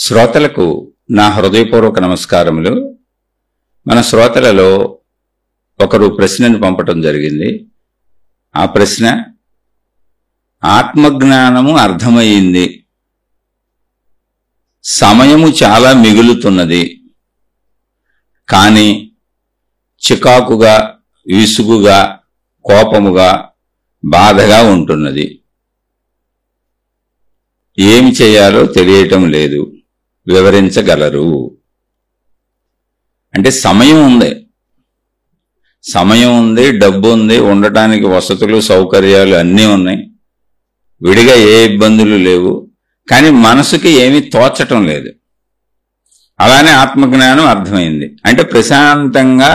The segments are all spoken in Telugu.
శ్రోతలకు నా హృదయపూర్వక నమస్కారములు. మన శ్రోతలలో ఒకరు ప్రశ్నను పంపటం జరిగింది. ఆ ప్రశ్న, ఆత్మజ్ఞానము అర్థమయ్యింది, సమయము చాలా మిగులుతున్నది, కానీ చికాకుగా, విసుగుగా, కోపముగా, బాధగా ఉంటున్నది. ఏమి చేయాలో తెలియటం లేదు, వివరించగలరు? అంటే సమయం ఉంది, డబ్బు ఉంది, ఉండటానికి వసతులు సౌకర్యాలు అన్నీ ఉన్నాయి, విడిగా ఏ ఇబ్బందులు లేవు, కానీ మనసుకి ఏమీ తోచటం లేదు. అలానే ఆత్మజ్ఞానం అర్థమైంది అంటే ప్రశాంతంగా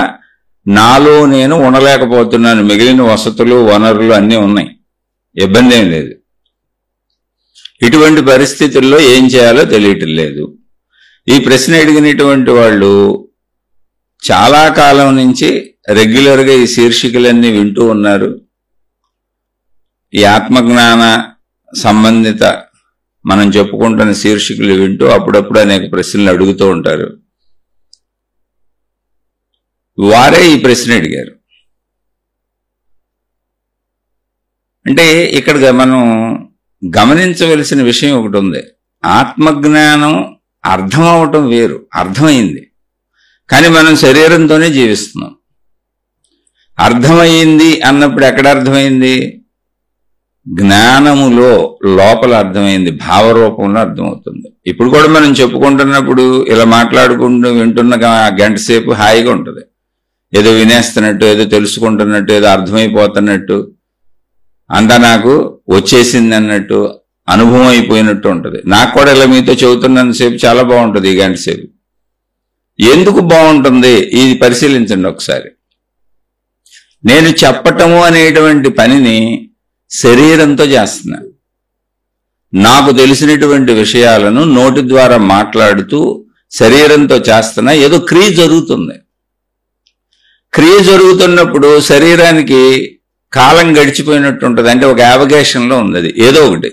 నాలో నేను ఉండలేకపోతున్నాను, మిగిలిన వసతులు వనరులు అన్నీ ఉన్నాయి, ఇబ్బంది ఏం లేదు. ఇటువంటి పరిస్థితుల్లో ఏం చేయాలో తెలియటం లేదు. ఈ ప్రశ్న అడిగినటువంటి వాళ్ళు చాలా కాలం నుంచి రెగ్యులర్గా ఈ శీర్షికలన్నీ వింటూ ఉన్నారు. ఈ ఆత్మజ్ఞాన సంబంధిత మనం చెప్పుకుంటున్న శీర్షికలు వింటూ అప్పుడప్పుడు అనేక ప్రశ్నలు అడుగుతూ ఉంటారు. వారే ఈ ప్రశ్న అడిగారు. అంటే ఇక్కడ మనం గమనించవలసిన విషయం ఒకటి ఉంది. ఆత్మజ్ఞానం అర్థం అవటం వేరు, అర్థమైంది, కానీ మనం శరీరంతోనే జీవిస్తున్నాం. అర్థమైంది అన్నప్పుడు ఎక్కడ అర్థమైంది? జ్ఞానములో లోపల అర్థమైంది, భావరూపంలో అర్థమవుతుంది. ఇప్పుడు కూడా మనం చెప్పుకుంటున్నప్పుడు ఇలా మాట్లాడుకుంటూ వింటున్న గంట సేపు హాయిగా ఉంటుంది, ఏదో వినేస్తున్నట్టు, ఏదో తెలుసుకుంటున్నట్టు, ఏదో అర్థమైపోతున్నట్టు, అంతా నాకు వచ్చేసింది అన్నట్టు, అనుభవం అయిపోయినట్టు ఉంటుంది. నాకు కూడా ఇలా మీతో చెబుతున్నంతసేపు చాలా బాగుంటుంది. ఈ గంట సేపు ఎందుకు బాగుంటుంది ఇది పరిశీలించండి ఒకసారి. నేను చెప్పటము అనేటువంటి పనిని శరీరంతో చేస్తున్నా, నాకు తెలిసినటువంటి విషయాలను నోటి ద్వారా మాట్లాడుతూ శరీరంతో చేస్తున్నా. ఏదో క్రియ జరుగుతుంది. క్రియ జరుగుతున్నప్పుడు శరీరానికి కాలం గడిచిపోయినట్టు ఉంటుంది. అంటే ఒక యావగేషన్లో ఉంది, అది ఏదో ఒకటి,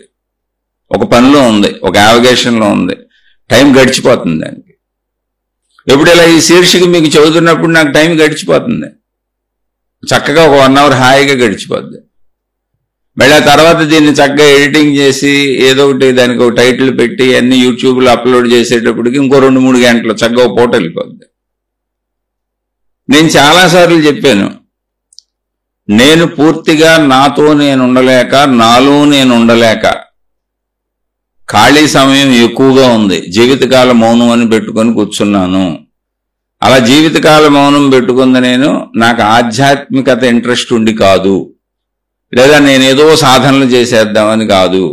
ఒక పనిలో ఉంది, ఒక యావగేషన్లో ఉంది, టైం గడిచిపోతుంది దానికి. ఎప్పుడు ఇలా ఈ శీర్షిక మీకు చదువుతున్నప్పుడు నాకు టైం గడిచిపోతుంది, చక్కగా ఒక 1 అవర్ హాయిగా గడిచిపోద్ది. మళ్ళీ ఆ తర్వాత దీన్ని చక్కగా ఎడిటింగ్ చేసి ఏదో ఒకటి దానికి ఒక టైటిల్ పెట్టి అన్ని యూట్యూబ్లో అప్లోడ్ చేసేటప్పటికి ఇంకో 2-3 గంటలు చక్కగా పూట వెళ్ళిపోద్ది. నేను చాలాసార్లు చెప్పాను, నేను పూర్తిగా నాతో నేను ఉండలేక, నాలో నేను ఉండలేక, ఖాళీ సమయం ఎక్కువగా ఉంది, జీవితకాల మౌనం అని పెట్టుకొని కూర్చున్నాను. అలా జీవితకాల మౌనం పెట్టుకుంది నేను నాకు ఆధ్యాత్మికత ఇంట్రెస్ట్ ఉండి కాదు, లేదా నేనేదో సాధనలు చేసేద్దామని కాదు.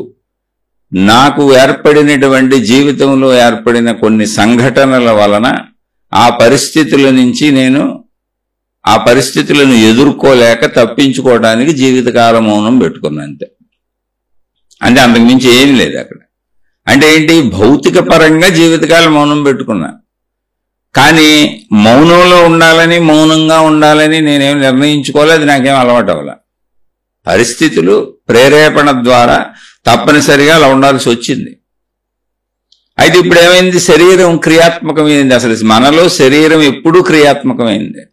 నాకు ఏర్పడినటువంటి జీవితంలో ఏర్పడిన కొన్ని సంఘటనల వలన ఆ పరిస్థితుల నుంచి నేను ఆ పరిస్థితులను ఎదుర్కోలేక తప్పించుకోవడానికి జీవితకాల మౌనం పెట్టుకున్నా, అంతే. అంటే అంతకుమించి ఏం లేదు అక్కడ. అంటే ఏంటి? భౌతిక పరంగా జీవితకాల మౌనం పెట్టుకున్నా, కానీ మౌనంలో ఉండాలని, మౌనంగా ఉండాలని నేనేం నిర్ణయించుకోలేదు, నాకేం అలవాటు అవ్వాల. పరిస్థితులు ప్రేరేపణ ద్వారా తప్పనిసరిగా అలా ఉండాల్సి వచ్చింది. అయితే ఇప్పుడు ఏమైంది? శరీరం క్రియాత్మకమైంది. అసలు మనలో శరీరం ఎప్పుడూ క్రియాత్మకమైంది.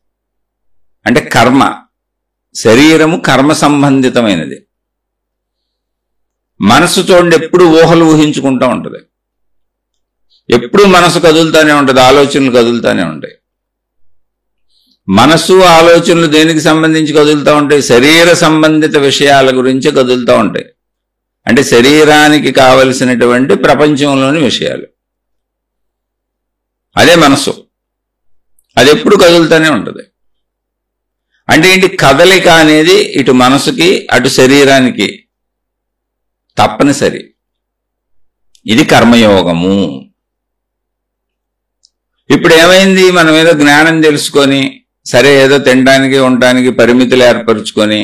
అంటే కర్మ, శరీరము కర్మ సంబంధితమైనది. మనసు చూడండి, ఎప్పుడు ఊహలు ఊహించుకుంటూ ఉంటుంది, ఎప్పుడు మనసు కదులుతానే ఉంటుంది, ఆలోచనలు కదులుతానే ఉంటాయి. మనసు ఆలోచనలు దేనికి సంబంధించి కదులుతూ ఉంటాయి? శరీర సంబంధిత విషయాల గురించి కదులుతూ ఉంటాయి. అంటే శరీరానికి కావలసినటువంటి ప్రపంచంలోని విషయాలు, అదే మనసు. అది ఎప్పుడు కదులుతూనే ఉంటుంది. అంటే ఏంటి? కదలిక అనేది ఇటు మనసుకి అటు శరీరానికి తప్పనిసరి. ఇది కర్మయోగము. ఇప్పుడు ఏమైంది? మనం ఏదో జ్ఞానం తెలుసుకొని, సరే ఏదో తినడానికి ఉండటానికి పరిమితులు ఏర్పరచుకొని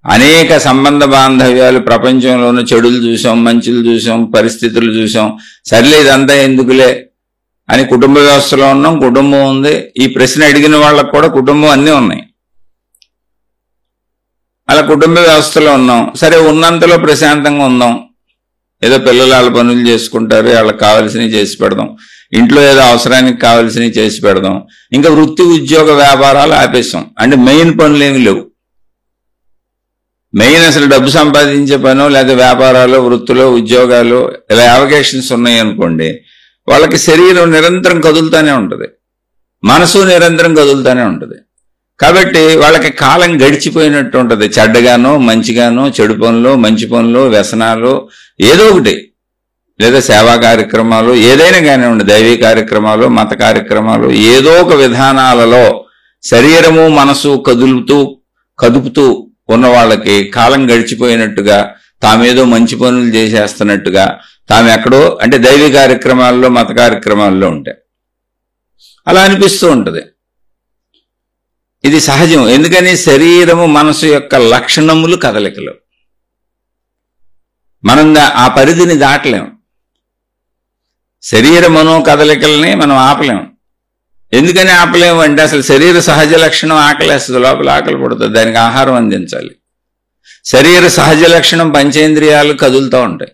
అనేక సంబంధ బాంధవ్యాలు, ప్రపంచంలోనూ చెడులు చూసాం, మంచులు చూసాం, పరిస్థితులు చూసాం, సర్లే ఇదంతా ఎందుకులే అని కుటుంబ వ్యవస్థలో ఉన్నాం. కుటుంబం ఉంది, ఈ ప్రశ్న అడిగిన వాళ్ళకు కూడా కుటుంబం అన్నీ ఉన్నాయి. అలా కుటుంబ వ్యవస్థలో ఉన్నాం, సరే ఉన్నంతలో ప్రశాంతంగా ఉందాం, ఏదో పిల్లలు వాళ్ళ పనులు చేసుకుంటారు, వాళ్ళకి కావాల్సినవి చేసి పెడదాం, ఇంట్లో ఏదో అవసరానికి కావాల్సినవి చేసి పెడదాం, ఇంకా వృత్తి ఉద్యోగ వ్యాపారాలు ఆపేసాం. అంటే మెయిన్ పనులు ఏమి లేవు. మెయిన్ అసలు డబ్బు సంపాదించే పనో లేదా వ్యాపారాలు, వృత్తులు, ఉద్యోగాలు ఇలా అవకాశాలు ఉన్నాయి అనుకోండి, వాళ్ళకి శరీరం నిరంతరం కదులుతూనే ఉంటుంది, మనసు నిరంతరం కదులుతూనే ఉంటుంది. కాబట్టి వాళ్ళకి కాలం గడిచిపోయినట్టు ఉంటుంది. చెడ్డగానో మంచిగానో, చెడు పనులు మంచి పనులు, వ్యసనాలు ఏదో ఒకటి, లేదా సేవా కార్యక్రమాలు ఏదైనా కానివ్వండి, దైవీ కార్యక్రమాలు, మత కార్యక్రమాలు, ఏదో ఒక విధానాలలో శరీరము మనసు కదుపుతూ ఉన్న వాళ్ళకి కాలం గడిచిపోయినట్టుగా, తామేదో మంచి పనులు చేసేస్తున్నట్టుగా, తాము ఎక్కడో అంటే దైవీ కార్యక్రమాల్లో మత కార్యక్రమాల్లో ఉంటాయి, అలా అనిపిస్తూ ఉంటుంది. ఇది సహజం. ఎందుకని శరీరము మనసు యొక్క లక్షణములు కదలికలు. మనం ఆ పరిధిని దాటలేము. శరీర మనో కదలికల్ని మనం ఆపలేము. ఎందుకని ఆపలేము అంటే అసలు శరీర సహజ లక్షణం ఆకలేస్తుంది, లోపల ఆకలి పడుతుంది, దానికి ఆహారం అందించాలి. శరీర సహజ లక్షణం పంచేంద్రియాలు కదులుతూ ఉంటాయి.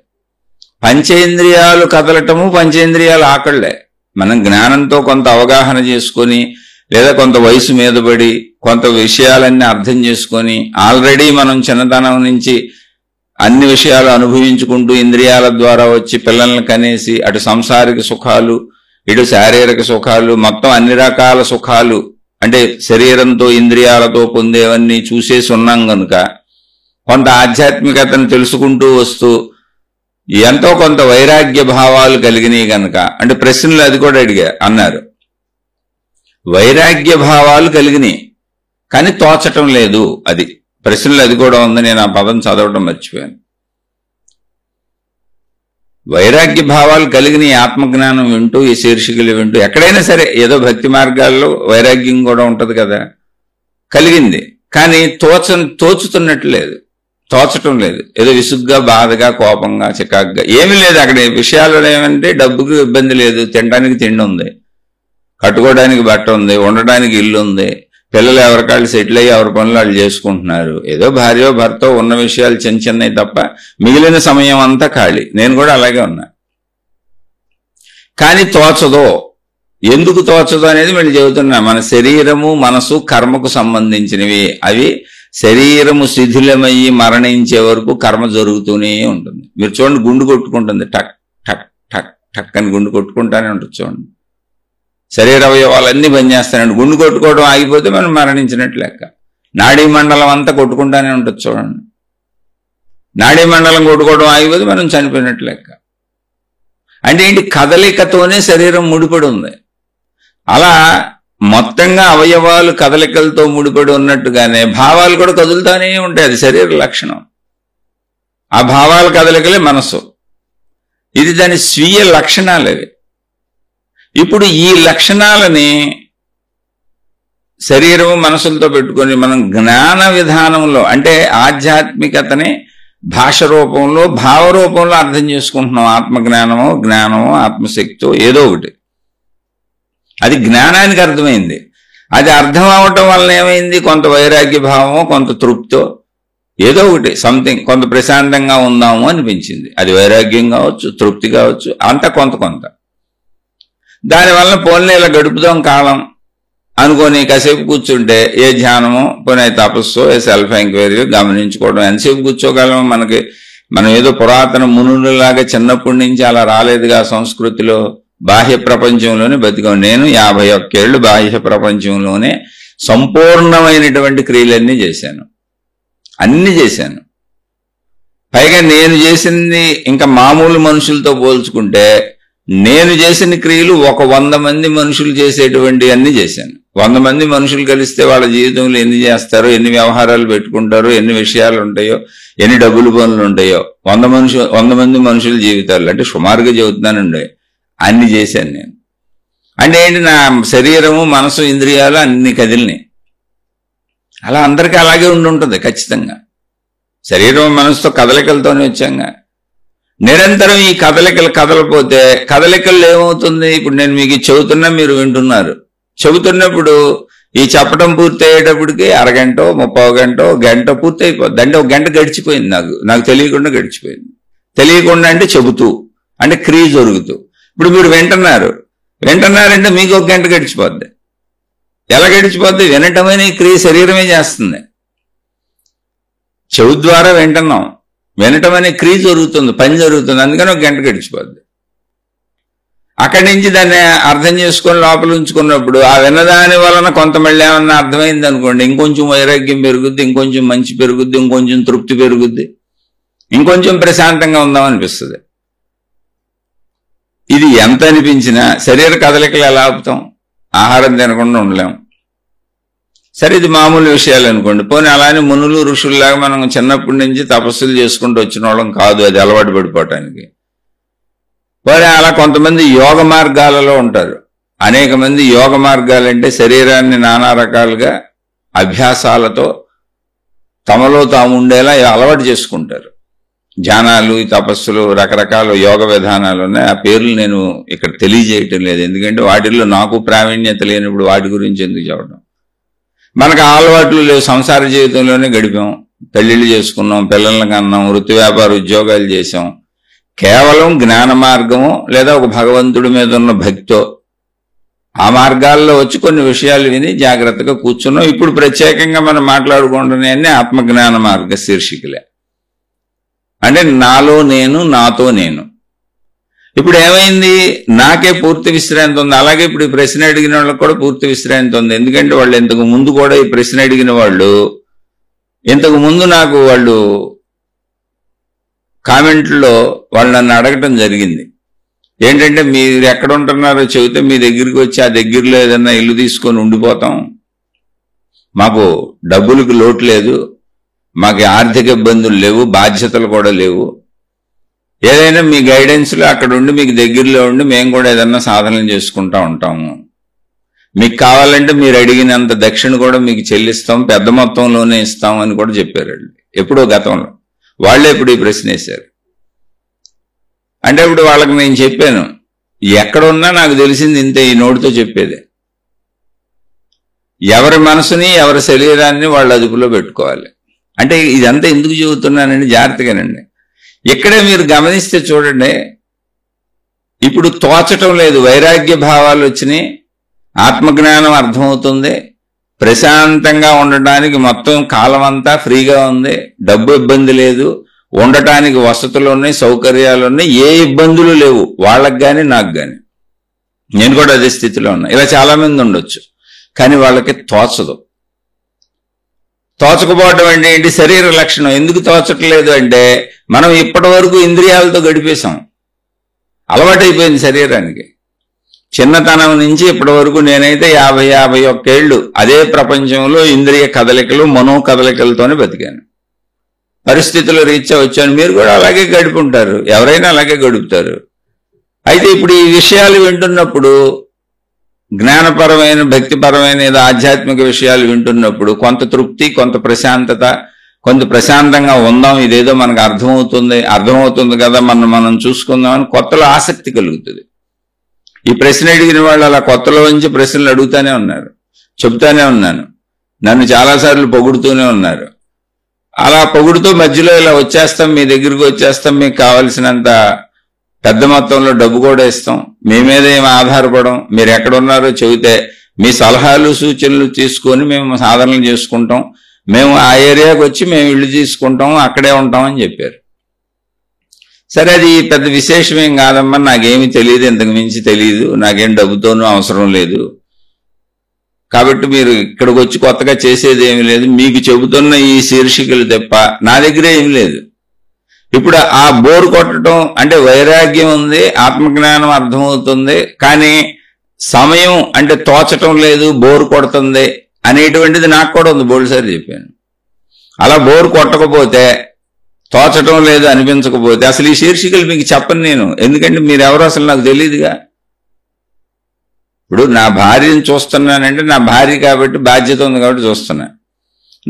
పంచేంద్రియాలు కదలటము పంచేంద్రియాలు ఆకళ్లే. మనం జ్ఞానంతో కొంత అవగాహన చేసుకొని, లేదా కొంత వయసు మీద పడి కొంత విషయాలన్నీ అర్థం చేసుకొని, ఆల్రెడీ మనం చిన్నతనం నుంచి అన్ని విషయాలు అనుభవించుకుంటూ ఇంద్రియాల ద్వారా వచ్చి పిల్లల్ని కనేసి అటు సంసారిక సుఖాలు, ఇటు శారీరక సుఖాలు, మొత్తం అన్ని రకాల సుఖాలు అంటే శరీరంతో ఇంద్రియాలతో పొందేవన్నీ చూసేసి ఉన్నాం కనుక కొంత ఆధ్యాత్మికతను తెలుసుకుంటూ వస్తూ ఎంతో కొంత వైరాగ్య భావాలు కలిగినాయి కనుక, అంటే ప్రశ్నలు అది కూడా అన్నారు, వైరాగ్య భావాలు కలిగినాయి కానీ తోచటం లేదు. అది ప్రశ్నలు అది కూడా ఉంది. నేను ఆ పదం చదవటం మర్చిపోయాను. వైరాగ్య భావాలు కలిగిన ఆత్మజ్ఞానం వింటూ, ఈ శీర్షికలు వింటూ, ఎక్కడైనా సరే ఏదో భక్తి మార్గాల్లో వైరాగ్యం కూడా ఉంటది కదా, కలిగింది కానీ తోచుతున్నట్లేదు, తోచటం లేదు. ఏదో విసుగ్గా, బాధగా, కోపంగా, చికాగ్గా ఏమీ లేదు. అక్కడ విషయాలు ఏమంటే డబ్బుకి ఇబ్బంది లేదు, తినడానికి తిండి ఉంది, కట్టుకోవడానికి బట్ట ఉంది, ఉండడానికి ఇల్లు ఉంది, పిల్లలు ఎవరికాళ్ళు సెటిల్ అయ్యి ఎవరి పనులు వాళ్ళు చేసుకుంటున్నారు, ఏదో భార్యో భర్తో ఉన్న విషయాలు చిన్న చిన్నవి తప్ప మిగిలిన సమయం అంతా ఖాళీ. నేను కూడా అలాగే ఉన్నా. కానీ తోచదో, ఎందుకు తోచదో అనేది వీళ్ళు చెబుతున్నా. మన శరీరము మనసు కర్మకు సంబంధించినవి. అవి శరీరము శిథిలమయ్యి మరణించే వరకు కర్మ జరుగుతూనే ఉంటుంది. మీరు చూడండి, గుండు కొట్టుకుంటుంది, టక్ టక్ టక్ టక్ అని గుండు కొట్టుకుంటానే ఉంటుంది. చూడండి, శరీర అవయవాలన్నీ పనిచేస్తానండి. గుండు కొట్టుకోవడం ఆగిపోతే మనం మరణించినట్లు లెక్క. నాడీ మండలం అంతా కొట్టుకుంటానే ఉంటుంది. చూడండి, నాడీ మండలం కొట్టుకోవడం ఆగిపోతే మనం చనిపోయినట్లు లెక్క. అంటే ఏంటి? కదలికతోనే శరీరం ముడిపడి ఉంది. అలా మొత్తంగా అవయవాలు కదలికలతో ముడిపడి ఉన్నట్టుగానే భావాలు కూడా కదులుతానే ఉంటాయి. అది శరీర లక్షణం. ఆ భావాల కదలికలే మనసు. ఇది దాని స్వీయ లక్షణాలు అవి. ఇప్పుడు ఈ లక్షణాలని శరీరము మనసులతో పెట్టుకొని మనం జ్ఞాన విధానంలో అంటే ఆధ్యాత్మికతని భాష రూపంలో, భావ రూపంలో అర్థం చేసుకుంటున్నాం. ఆత్మజ్ఞానమో, జ్ఞానమో, ఆత్మశక్తో ఏదో ఒకటి. అది జ్ఞానానికి అర్థమైంది. అది అర్థం అవటం వలన ఏమైంది? కొంత వైరాగ్య భావమో, కొంత తృప్తో, ఏదో ఒకటి సంథింగ్, కొంత ప్రశాంతంగా ఉందాము అనిపించింది. అది వైరాగ్యం కావచ్చు, తృప్తి కావచ్చు, అంతా కొంత కొంత. దానివల్ల పోన్లే ఇలా గడుపుదాం కాలం అనుకొని కాసేపు కూర్చుంటే ఏ ధ్యానమో, పోనీ తపస్సో, ఏ సెల్ఫ్ ఎంక్వైరీ గమనించుకోవడం. ఎంతసేపు కూర్చోగలమో? మనం ఏదో పురాతన మునులాగా చిన్నప్పటి నుంచి అలా రాలేదుగా. సంస్కృతిలో బాహ్య ప్రపంచంలోనే బతికాం. నేను 51 ఏళ్ళు బాహ్య ప్రపంచంలోనే సంపూర్ణమైనటువంటి క్రియలన్నీ చేశాను, అన్ని చేశాను. పైగా నేను చేసింది ఇంకా మామూలు మనుషులతో పోల్చుకుంటే నేను చేసిన క్రియలు 100 మంది మనుషులు చేసేటువంటి అన్ని చేశాను. 100 మంది మనుషులు కలిస్తే వాళ్ళ జీవితంలో ఎన్ని చేస్తారో, ఎన్ని వ్యవహారాలు పెట్టుకుంటారో, ఎన్ని విషయాలు ఉంటాయో, ఎన్ని డబ్బులు పనులు ఉంటాయో, 100 మంది మనుషుల జీవితాలు అంటే సుమారుగా చెబుతున్నానండి, అన్ని చేశాను నేను. అంటే ఏంటి? నా శరీరము మనసు ఇంద్రియాలు అన్ని కదిలినాయి. అలా అందరికీ అలాగే ఉండుంటుంది ఖచ్చితంగా. శరీరం మనసుతో కదలికలతోనే వచ్చాంగా. నిరంతరం ఈ కదలికలు కదలపోతే కదలికల్లో ఏమవుతుంది? ఇప్పుడు నేను మీకు చెబుతున్నా, మీరు వింటున్నారు. చెబుతున్నప్పుడు ఈ చెప్పడం పూర్తి అయ్యేటప్పటికి అరగంటో, 30 గంటో, గంట పూర్తి అయిపోద్ది. అంటే 1 గంట గడిచిపోయింది, నాకు తెలియకుండా గడిచిపోయింది. తెలియకుండా అంటే చెబుతూ, అంటే క్రియ జరుగుతూ. ఇప్పుడు మీరు వింటున్నారంటే మీకు ఒక గంట గడిచిపోద్ది. ఎలా గడిచిపోద్ది? వినటమనే క్రియ శరీరమే చేస్తుంది. చెవు ద్వారా వింటున్నాం, వినటం అనే క్రియ జరుగుతుంది, పని జరుగుతుంది, అందుకని ఒక గంట గడిచిపోద్ది. అక్కడి నుంచి దాన్ని అర్థం చేసుకొని లోపల ఉంచుకున్నప్పుడు ఆ విన్నదాని వలన కొంత మళ్ళీ ఏమన్నా అర్థమైంది అనుకోండి, ఇంకొంచెం వైరాగ్యం పెరుగుద్ది, ఇంకొంచెం మంచి పెరుగుద్ది, ఇంకొంచెం తృప్తి పెరుగుద్ది, ఇంకొంచెం ప్రశాంతంగా ఉందాం అనిపిస్తుంది. ఇది ఎంత అనిపించినా శరీర కదలికలు ఎలా ఆపుతాం? ఆహారం తినకుండా ఉండలేం. సరే, ఇది మామూలు విషయాలు అనుకోండి. పోనీ అలానే మునులు ఋషుల్లాగా మనం చిన్నప్పటి నుంచి తపస్సులు చేసుకుంటూ వచ్చిన వాళ్ళం కాదు, అది అలవాటు పడిపోవటానికి. మరి అలా కొంతమంది యోగ మార్గాలలో ఉంటారు. అనేక మంది యోగ మార్గాలంటే శరీరాన్ని నానా రకాలుగా అభ్యాసాలతో తమలో తాము ఉండేలా అలవాటు చేసుకుంటారు. ధ్యానాలు, తపస్సులు, రకరకాల యోగ విధానాలు ఉన్నాయి. ఆ పేర్లు నేను ఇక్కడ తెలియజేయటం లేదు, ఎందుకంటే వాటిల్లో నాకు ప్రావీణ్యత లేనప్పుడు వాటి గురించి ఎందుకు చెప్పడం. మనకు అలవాట్లు లేవు, సంసార జీవితంలోనే గడిపాం, పెళ్లిళ్ళు చేసుకున్నాం, పిల్లల్ని కన్నాం, వృత్తి వ్యాపార ఉద్యోగాలు చేసాం. కేవలం జ్ఞాన మార్గము లేదా ఒక భగవంతుడి మీద ఉన్న భక్తితో ఆ మార్గాల్లో వచ్చి కొన్ని విషయాలు విని జాగ్రత్తగా కూర్చున్నాం. ఇప్పుడు ప్రత్యేకంగా మనం మాట్లాడుకుంటున్నాయన్నీ ఆత్మజ్ఞాన మార్గ శీర్షికలే. అంటే నాలో నేను, నాతో నేను. ఇప్పుడు ఏమైంది? నాకే పూర్తి విశ్రాంతి ఉంది. అలాగే ఇప్పుడు ఈ ప్రశ్న అడిగిన వాళ్ళకి కూడా పూర్తి విశ్రాంతి ఉంది. ఎందుకంటే వాళ్ళు ఇంతకు ముందు కూడా ఈ ప్రశ్న అడిగిన వాళ్ళు ఇంతకు ముందు నాకు వాళ్ళు కామెంట్లో వాళ్ళు నన్ను అడగటం జరిగింది. ఏంటంటే మీరు ఎక్కడ ఉంటున్నారో చెబితే మీ దగ్గరికి వచ్చి ఆ దగ్గరలో ఏదన్నా ఇల్లు తీసుకొని ఉండిపోతాం, మాకు డబ్బులకు లోటు లేదు, మాకు ఆర్థిక ఇబ్బందులు లేవు, బాధ్యతలు కూడా లేవు, ఏదైనా మీ గైడెన్స్లో అక్కడ ఉండి మీకు దగ్గరలో ఉండి మేము కూడా ఏదన్నా సాధనలు చేసుకుంటా ఉంటాము, మీకు కావాలంటే మీరు అడిగినంత దక్షిణ కూడా మీకు చెల్లిస్తాం, పెద్ద మొత్తంలోనే ఇస్తాం అని కూడా చెప్పారు వాళ్ళు. ఎప్పుడో గతంలో వాళ్ళే ఇప్పుడు ఈ ప్రశ్న వేశారు. అంటే ఇప్పుడు వాళ్ళకి నేను చెప్పాను, ఎక్కడున్నా నాకు తెలిసింది ఇంతే, ఈ నోటితో చెప్పేదే. ఎవరి మనసుని ఎవరి శరీరాన్ని వాళ్ళు అదుపులో పెట్టుకోవాలి. అంటే ఇదంతా ఎందుకు చెబుతున్నానండి, జాగ్రత్తగానండి. ఇక్కడే మీరు గమనిస్తే చూడండి, ఇప్పుడు తోచటం లేదు, వైరాగ్య భావాలు వచ్చినాయి, ఆత్మజ్ఞానం అర్థమవుతుంది, ప్రశాంతంగా ఉండటానికి మొత్తం కాలం అంతా ఫ్రీగా ఉంది, డబ్బు ఇబ్బంది లేదు, ఉండటానికి వసతులు ఉన్నాయి, సౌకర్యాలు ఉన్నాయి, ఏ ఇబ్బందులు లేవు వాళ్ళకి కానీ నాకు కానీ. నేను కూడా అదే స్థితిలో ఉన్నా. ఇలా చాలా మంది ఉండొచ్చు, కానీ వాళ్ళకి తోచదు. తోచకపోవడం అంటే ఏంటి? శరీర లక్షణం. ఎందుకు తోచట్లేదు అంటే మనం ఇప్పటి వరకు ఇంద్రియాలతో గడిపేశాం, అలవాటైపోయింది శరీరానికి. చిన్నతనం నుంచి ఇప్పటి వరకు నేనైతే 50-51 ఏళ్ళు అదే ప్రపంచంలో ఇంద్రియ కదలికలు, మనో కదలికలతోనే బతికాను. పరిస్థితుల రీత్యా వచ్చాను. మీరు కూడా అలాగే గడుపుంటారు, ఎవరైనా అలాగే గడుపుతారు. అయితే ఇప్పుడు ఈ విషయాలు వింటున్నప్పుడు, జ్ఞానపరమైన, భక్తిపరమైన, ఏదో ఆధ్యాత్మిక విషయాలు వింటున్నప్పుడు కొంత తృప్తి, కొంత ప్రశాంతత, కొంత ప్రశాంతంగా ఉందాం, ఇదేదో మనకు అర్థమవుతుంది కదా, మనం చూసుకుందామని కొత్తలో ఆసక్తి కలుగుతుంది. ఈ ప్రశ్న అడిగిన వాళ్ళు అలా కొత్తలో నుంచి ప్రశ్నలు అడుగుతానే ఉన్నారు, చెబుతానే ఉన్నాను, నన్ను చాలాసార్లు పొగుడుతూనే ఉన్నారు. అలా పొగుడుతూ మధ్యలో ఇలా వచ్చేస్తాం, మీ దగ్గరికి వచ్చేస్తాం, మీకు కావలసినంత పెద్ద మొత్తంలో డబ్బు కూడా ఇస్తాం, మీ మీద ఏమి ఆధారపడం, మీరు ఎక్కడున్నారో చెబితే మీ సలహాలు సూచనలు తీసుకొని మేము సాధనలు చేసుకుంటాం, మేము ఆ ఏరియాకి వచ్చి మేము ఇల్లు తీసుకుంటాం, అక్కడే ఉంటామని చెప్పారు. సరే, అది పెద్ద విశేషమేం కాదమ్మా, నాకేమీ తెలియదు, ఇంతకు మించి తెలియదు, నాకేం డబ్బుతోనూ అవసరం లేదు, కాబట్టి మీరు ఇక్కడికి వచ్చి కొత్తగా చేసేది ఏమీ లేదు, మీకు చెబుతున్న ఈ శీర్షికలు తప్ప నా దగ్గర ఏమి లేదు. ఇప్పుడు ఆ బోరు కొట్టడం అంటే వైరాగ్యం ఉంది, ఆత్మజ్ఞానం అర్థమవుతుంది, కానీ సమయం అంటే తోచటం లేదు, బోరు కొడుతుంది అనేటువంటిది నాకు కూడా ఉంది, బోల్సారి చెప్పాను. అలా బోరు కొట్టకపోతే, తోచటం లేదు అనిపించకపోతే అసలు ఈ శీర్షికలు మీకు చెప్పను నేను, ఎందుకంటే మీరెవరో అసలు నాకు తెలియదుగా. ఇప్పుడు నా భార్యను చూస్తున్నానంటే నా భార్య కాబట్టి బాధ్యత ఉంది కాబట్టి చూస్తున్నా,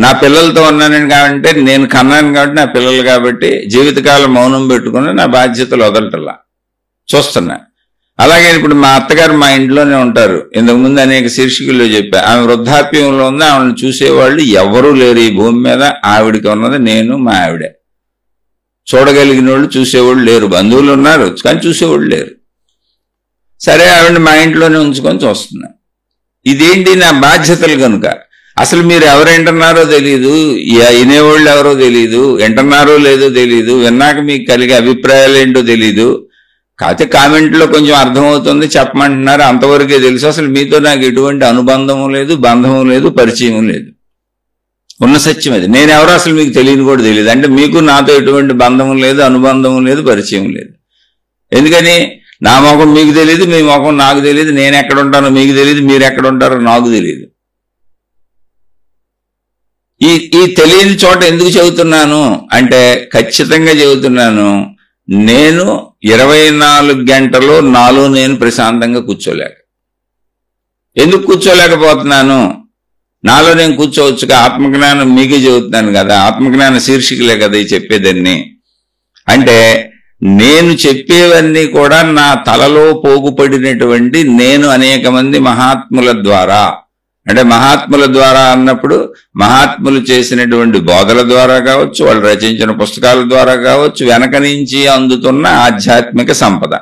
నా పిల్లలతో ఉన్నానని కాబట్టి నేను కన్నాను కాబట్టి నా పిల్లలు కాబట్టి జీవితకాలం మౌనం పెట్టుకుని నా బాధ్యతలు వదలటల్లా చూస్తున్నా. అలాగే ఇప్పుడు మా అత్తగారు మా ఇంట్లోనే ఉంటారు, ఇంతకుముందు అనేక శీర్షికల్లో చెప్పా, ఆమె వృద్ధాప్యంలో ఉంది, ఆమెను చూసేవాళ్ళు ఎవరూ లేరు ఈ భూమి మీద, ఆవిడికి ఉన్నది నేను, మా ఆవిడే. చూడగలిగిన వాళ్ళు చూసేవాళ్ళు లేరు. బంధువులు ఉన్నారు కానీ చూసేవాళ్ళు లేరు. సరే ఆవిడ మా ఇంట్లోనే ఉంచుకొని చూస్తున్నా. ఇదేంటి నా బాధ్యతలు కనుక. అసలు మీరు ఎవరు వింటున్నారో తెలీదు, వినేవాళ్ళు ఎవరో తెలీదు, వింటున్నారో లేదో తెలీదు, విన్నాక మీకు కలిగే అభిప్రాయాలు ఏంటో తెలీదు. కాకపోతే కామెంట్లో కొంచెం అర్థమవుతుంది చెప్పమంటున్నారు, అంతవరకే తెలుసు. అసలు మీతో నాకు ఎటువంటి అనుబంధము లేదు, బంధము లేదు, పరిచయం లేదు. ఉన్న సత్యం అది. నేనెవరో అసలు మీకు తెలియని కూడా తెలియదు. అంటే మీకు నాతో ఎటువంటి బంధము లేదు, అనుబంధము లేదు, పరిచయం లేదు. ఎందుకని? నా ముఖం మీకు తెలియదు, మీ ముఖం నాకు తెలియదు, నేను ఎక్కడ ఉంటానో మీకు తెలియదు, మీరు ఎక్కడ ఉంటారో నాకు తెలియదు. ఈ తెలియని చోట ఎందుకు చెబుతున్నాను అంటే ఖచ్చితంగా చెబుతున్నాను, నేను 24 గంటలు నాలో నేను ప్రశాంతంగా కూర్చోలేక. ఎందుకు కూర్చోలేకపోతున్నాను? నాలో నేను కూర్చోవచ్చుగా. ఆత్మజ్ఞానం మీకే చెబుతున్నాను కదా, ఆత్మజ్ఞాన శీర్షికలే కదా ఈ చెప్పేదాన్ని. అంటే నేను చెప్పేవన్నీ కూడా నా తలలో పోగుపడినటువంటి నేను అనేక మంది మహాత్ముల ద్వారా, అంటే మహాత్ముల ద్వారా అన్నప్పుడు మహాత్ములు చేసినటువంటి బోధల ద్వారా కావచ్చు, వాళ్ళు రచించిన పుస్తకాల ద్వారా కావచ్చు, వెనక నుంచి అందుతున్న ఆధ్యాత్మిక సంపద,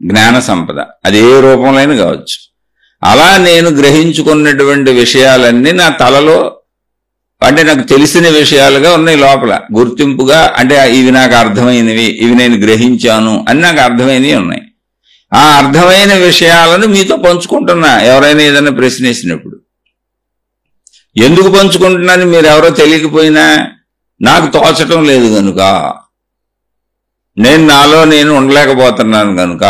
జ్ఞాన సంపద, అది ఏ రూపంలోనైనా కావచ్చు. అలా నేను గ్రహించుకున్నటువంటి విషయాలన్నీ నా తలలో, అంటే నాకు తెలిసిన విషయాలుగా ఉన్నాయి లోపల గుర్తింపుగా. అంటే ఇవి నాకు అర్థమైనవి, ఇవి నేను గ్రహించాను అని నాకు అర్థమైనవి ఉన్నాయి. ఆ అర్థమైన విషయాలను మీతో పంచుకుంటున్నా. ఎవరైనా ఏదైనా ప్రశ్నించినప్పుడు ఎందుకు పంచుకుంటున్నాను మీరు ఎవరో తెలియకపోయినా, నాకు తోచటం లేదు కనుక, నేను నాలో నేను ఉండలేకపోతున్నాను కనుక.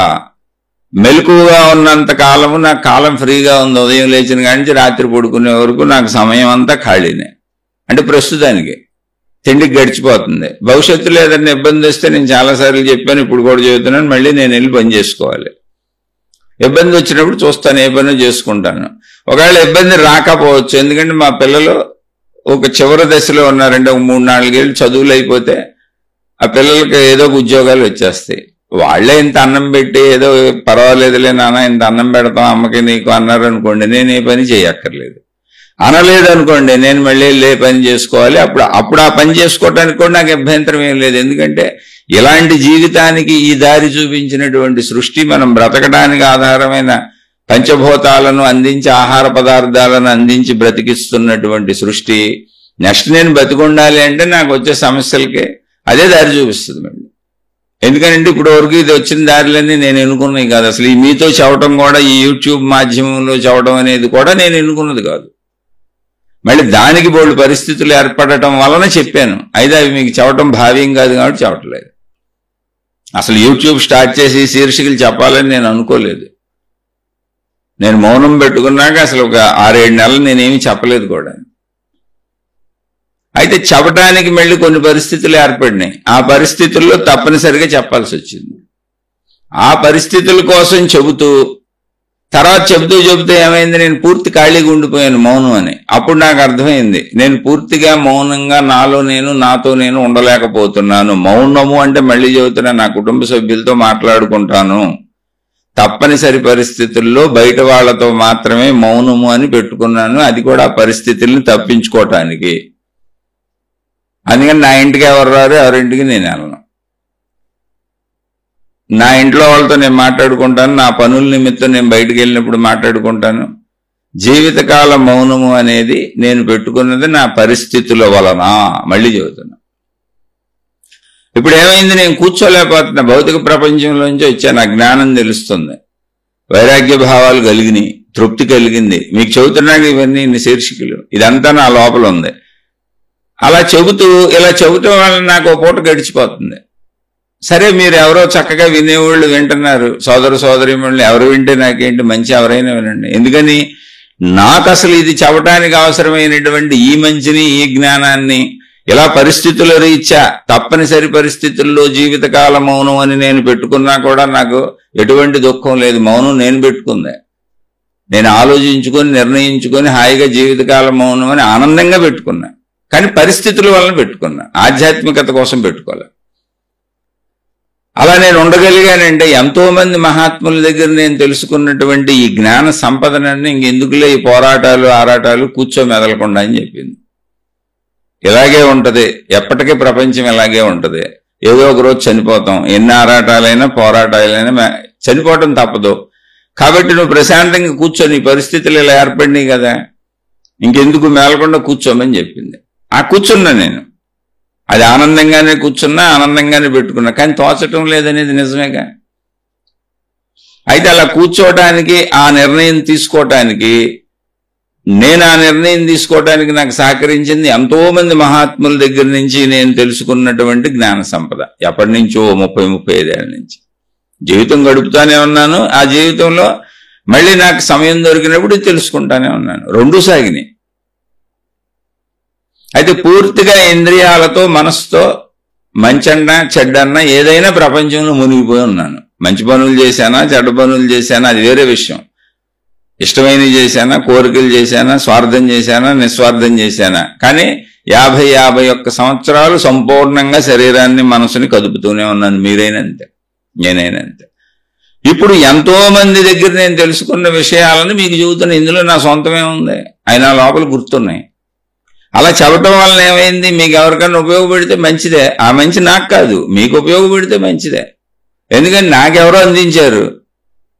మెలకువగా ఉన్నంత కాలము నాకు కాలం ఫ్రీగా ఉంది. ఉదయం లేచిన కాడి నుంచి రాత్రి పడుకునే వరకు నాకు సమయం అంతా ఖాళీనే. అంటే ప్రస్తుతానికి తిండికి గడిచిపోతుంది. భవిష్యత్తులో ఏదైనా ఇబ్బంది వస్తే నేను చాలాసార్లు చెప్పాను, ఇప్పుడు కూడా చెబుతున్నాను, మళ్ళీ నేను వెళ్ళి పని చేసుకోవాలి. ఇబ్బంది వచ్చినప్పుడు చూస్తాను, ఏ పని చేసుకుంటాను. ఒకవేళ ఇబ్బంది రాకపోవచ్చు, ఎందుకంటే మా పిల్లలు ఒక చివరి దశలో ఉన్నారంటే, ఒక 3-4 ఏళ్ళు చదువులు అయిపోతే ఆ పిల్లలకి ఏదో ఒక ఉద్యోగాలు వచ్చేస్తాయి. వాళ్లే ఇంత అన్నం పెట్టి ఏదో పర్వాలేదులే నాన్న ఇంత అన్నం పెడతాం అమ్మకి నీకు అన్నారు అనుకోండి, నేను ఏ పని చేయక్కర్లేదు. అనలేదు అనుకోండి, నేను మళ్ళీ ఏ పని చేసుకోవాలి. అప్పుడు ఆ పని చేసుకోవటానికి కూడా నాకు అభ్యంతరం ఏం లేదు. ఎందుకంటే ఇలాంటి జీవితానికి ఈ దారి చూపించినటువంటి సృష్టి, మనం బ్రతకడానికి ఆధారమైన పంచభూతాలను అందించి, ఆహార పదార్థాలను అందించి బ్రతికిస్తున్నటువంటి సృష్టి, నెక్స్ట్ నేను బతికుండాలి అంటే నాకు వచ్చే సమస్యలకి అదే దారి చూపిస్తుంది మళ్ళీ. ఎందుకంటే ఇప్పుడు వరకు ఇది వచ్చిన దారిలన్నీ నేను ఎన్నుకున్నాయి కాదు. అసలు ఈ మీతో చదవటం కూడా, ఈ యూట్యూబ్ మాధ్యమంలో చదవడం అనేది కూడా నేను ఎన్నుకున్నది కాదు. మళ్ళీ దానికి బోల్డ్ పరిస్థితులు ఏర్పడటం వలన చెప్పాను. అయితే అవి మీకు చదవటం భావ్యం కాదు కాబట్టి చెప్పట్లేదు. అసలు యూట్యూబ్ స్టార్ట్ చేసి శీర్షికలు చెప్పాలని నేను అనుకోలేదు. నేను మౌనం పెట్టుకున్నాక అసలు ఒక 6-7 నెలలు నేనేమి చెప్పలేదు కూడా. అయితే చెప్పటానికి మళ్ళీ కొన్ని పరిస్థితులు ఏర్పడినాయి. ఆ పరిస్థితుల్లో తప్పనిసరిగా చెప్పాల్సి వచ్చింది. ఆ పరిస్థితుల కోసం చెబుతూ తర్వాత చెబుతూ ఏమైంది, నేను పూర్తి ఖాళీగా ఉండిపోయాను మౌనం అని. అప్పుడు నాకు అర్థమైంది, నేను పూర్తిగా మౌనంగా నాలో నేను, నాతో నేను ఉండలేకపోతున్నాను. మౌనము అంటే మళ్ళీ చెబుతున్నా, నా కుటుంబ సభ్యులతో మాట్లాడుకుంటాను, తప్పనిసరి పరిస్థితుల్లో బయట వాళ్లతో మాత్రమే మౌనము అని పెట్టుకున్నాను. అది కూడా పరిస్థితుల్ని తప్పించుకోవటానికి. అందుకని నా ఇంటికి ఎవరు రారు, ఎవరింటికి నేను వెళ్ళను. నా ఇంట్లో వాళ్ళతో నేను మాట్లాడుకుంటాను, నా పనుల నిమిత్తం నేను బయటకు వెళ్ళినప్పుడు మాట్లాడుకుంటాను. జీవితకాల మౌనము అనేది నేను పెట్టుకున్నది నా పరిస్థితుల వలన. మళ్ళీ చెబుతున్నా, ఇప్పుడు ఏమైంది, నేను కూర్చోలేకపోతున్నా. భౌతిక ప్రపంచంలోంచి వచ్చా, నా జ్ఞానం తెలుస్తుంది, వైరాగ్య భావాలు కలిగినాయి, తృప్తి కలిగింది. మీకు చెబుతున్నాను ఇవన్నీ ఇన్ని శీర్షికలు, ఇదంతా నా లోపల ఉంది. అలా చెబుతూ ఇలా చెబుతూ వల్ల నాకు ఒక పూట గడిచిపోతుంది. సరే, మీరు ఎవరో చక్కగా వినేవాళ్ళు వింటున్నారు, సోదర సోదరీమణులు ఎవరు వింటే నాకేంటి, మంచి ఎవరైనా వినండి. ఎందుకని నాకు అసలు ఇది చెప్పడానికి అవసరమైనటువంటి ఈ మంచిని, ఈ జ్ఞానాన్ని ఇలా పరిస్థితుల రీత్యా తప్పనిసరి పరిస్థితుల్లో జీవితకాల మౌనం అని నేను పెట్టుకున్నా కూడా నాకు ఎటువంటి దుఃఖం లేదు. మౌనం నేను పెట్టుకుందే, నేను ఆలోచించుకొని నిర్ణయించుకొని హాయిగా జీవితకాల మౌనం అని ఆనందంగా పెట్టుకున్నా. కానీ పరిస్థితుల వలన పెట్టుకున్నా, ఆధ్యాత్మికత కోసం పెట్టుకోలే. అలా నేను ఉండగలిగానంటే ఎంతో మంది మహాత్ముల దగ్గర నేను తెలుసుకున్నటువంటి ఈ జ్ఞాన సంపదనని ఇంకెందుకులే ఈ పోరాటాలు ఆరాటాలు, కూర్చో మెదలకుండా అని చెప్పింది. ఇలాగే ఉంటది, ఎప్పటికీ ప్రపంచం ఇలాగే ఉంటది. ఏదో ఒక రోజు చనిపోతాం. ఎన్ని ఆరాటాలైనా పోరాటాలైనా చనిపోవటం తప్పదు. కాబట్టి నువ్వు ప్రశాంతంగా కూర్చో, నీ పరిస్థితులు ఇలా ఏర్పడినాయి కదా, ఇంకెందుకు మేలకుండా కూర్చోమని చెప్పింది. ఆ కూర్చున్నా నేను, అది ఆనందంగానే కూర్చున్నా, ఆనందంగానే పెట్టుకున్నా. కానీ తోచటం లేదనేది నిజమేగా. అయితే అలా కూర్చోవటానికి, ఆ నిర్ణయం తీసుకోవటానికి, నేను ఆ నిర్ణయం తీసుకోవటానికి నాకు సహకరించింది ఎంతో మంది మహాత్ముల దగ్గర నుంచి నేను తెలుసుకున్నటువంటి జ్ఞాన సంపద. ఎప్పటి నుంచో 30-35 ఏళ్ళ నుంచి జీవితం గడుపుతానే ఉన్నాను. ఆ జీవితంలో మళ్ళీ నాకు సమయం దొరికినప్పుడు తెలుసుకుంటానే ఉన్నాను. రెండూ సాగినాయి. అయితే పూర్తిగా ఇంద్రియాలతో, మనసుతో మంచన్నా చెడ్డన్నా ఏదైనా ప్రపంచంలో మునిగిపోయి ఉన్నాను. మంచి పనులు చేశానా, చెడ్డ పనులు చేశానా అది వేరే విషయం. ఇష్టమైనవి చేశానా, కోరికలు చేశానా, స్వార్థం చేశానా, నిస్వార్థం చేశానా, కానీ 50-51 సంవత్సరాలు సంపూర్ణంగా శరీరాన్ని, మనసుని కదుపుతూనే ఉన్నాను. మీరైనంతే, నేనైనంతే. ఇప్పుడు ఎంతో మంది దగ్గర నేను తెలుసుకున్న విషయాలను మీకు చెబుతున్నా. ఇందులో నా సొంతమే ఉంది, అయినా లోపల గుర్తున్నాయి. అలా చెప్పటం వలన ఏమైంది, మీకు ఎవరికైనా ఉపయోగపడితే మంచిదే. ఆ మంచి నాకు కాదు, మీకు ఉపయోగపడితే మంచిదే. ఎందుకంటే నాకెవరో అందించారు.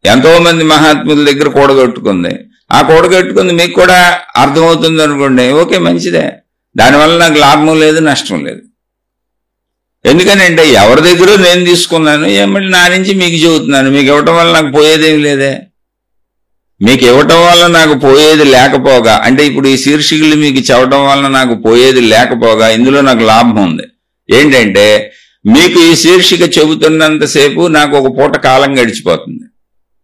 ఎంతో మంది మహాత్ముల దగ్గర కూడగట్టుకుంది. ఆ కూడగట్టుకుంది మీకు కూడా అర్థమవుతుంది అనుకోండి, ఓకే, మంచిదే. దానివల్ల నాకు లాభం లేదు, నష్టం లేదు. ఎందుకనంటే ఎవరి దగ్గర నేను తీసుకున్నాను, ఏమన్నా నా నుంచి మీకు చెబుతున్నాను. మీకు ఇవ్వటం వల్ల నాకు పోయేదేమి లేదే. మీకు ఇవ్వటం వల్ల నాకు పోయేది లేకపోగా, అంటే ఇప్పుడు ఈ శీర్షికలు మీకు చెప్పడం వల్ల నాకు పోయేది లేకపోగా ఇందులో నాకు లాభం ఉంది. ఏంటంటే మీకు ఈ శీర్షిక చెబుతున్నంతసేపు నాకు ఒక పూట కాలం గడిచిపోతుంది.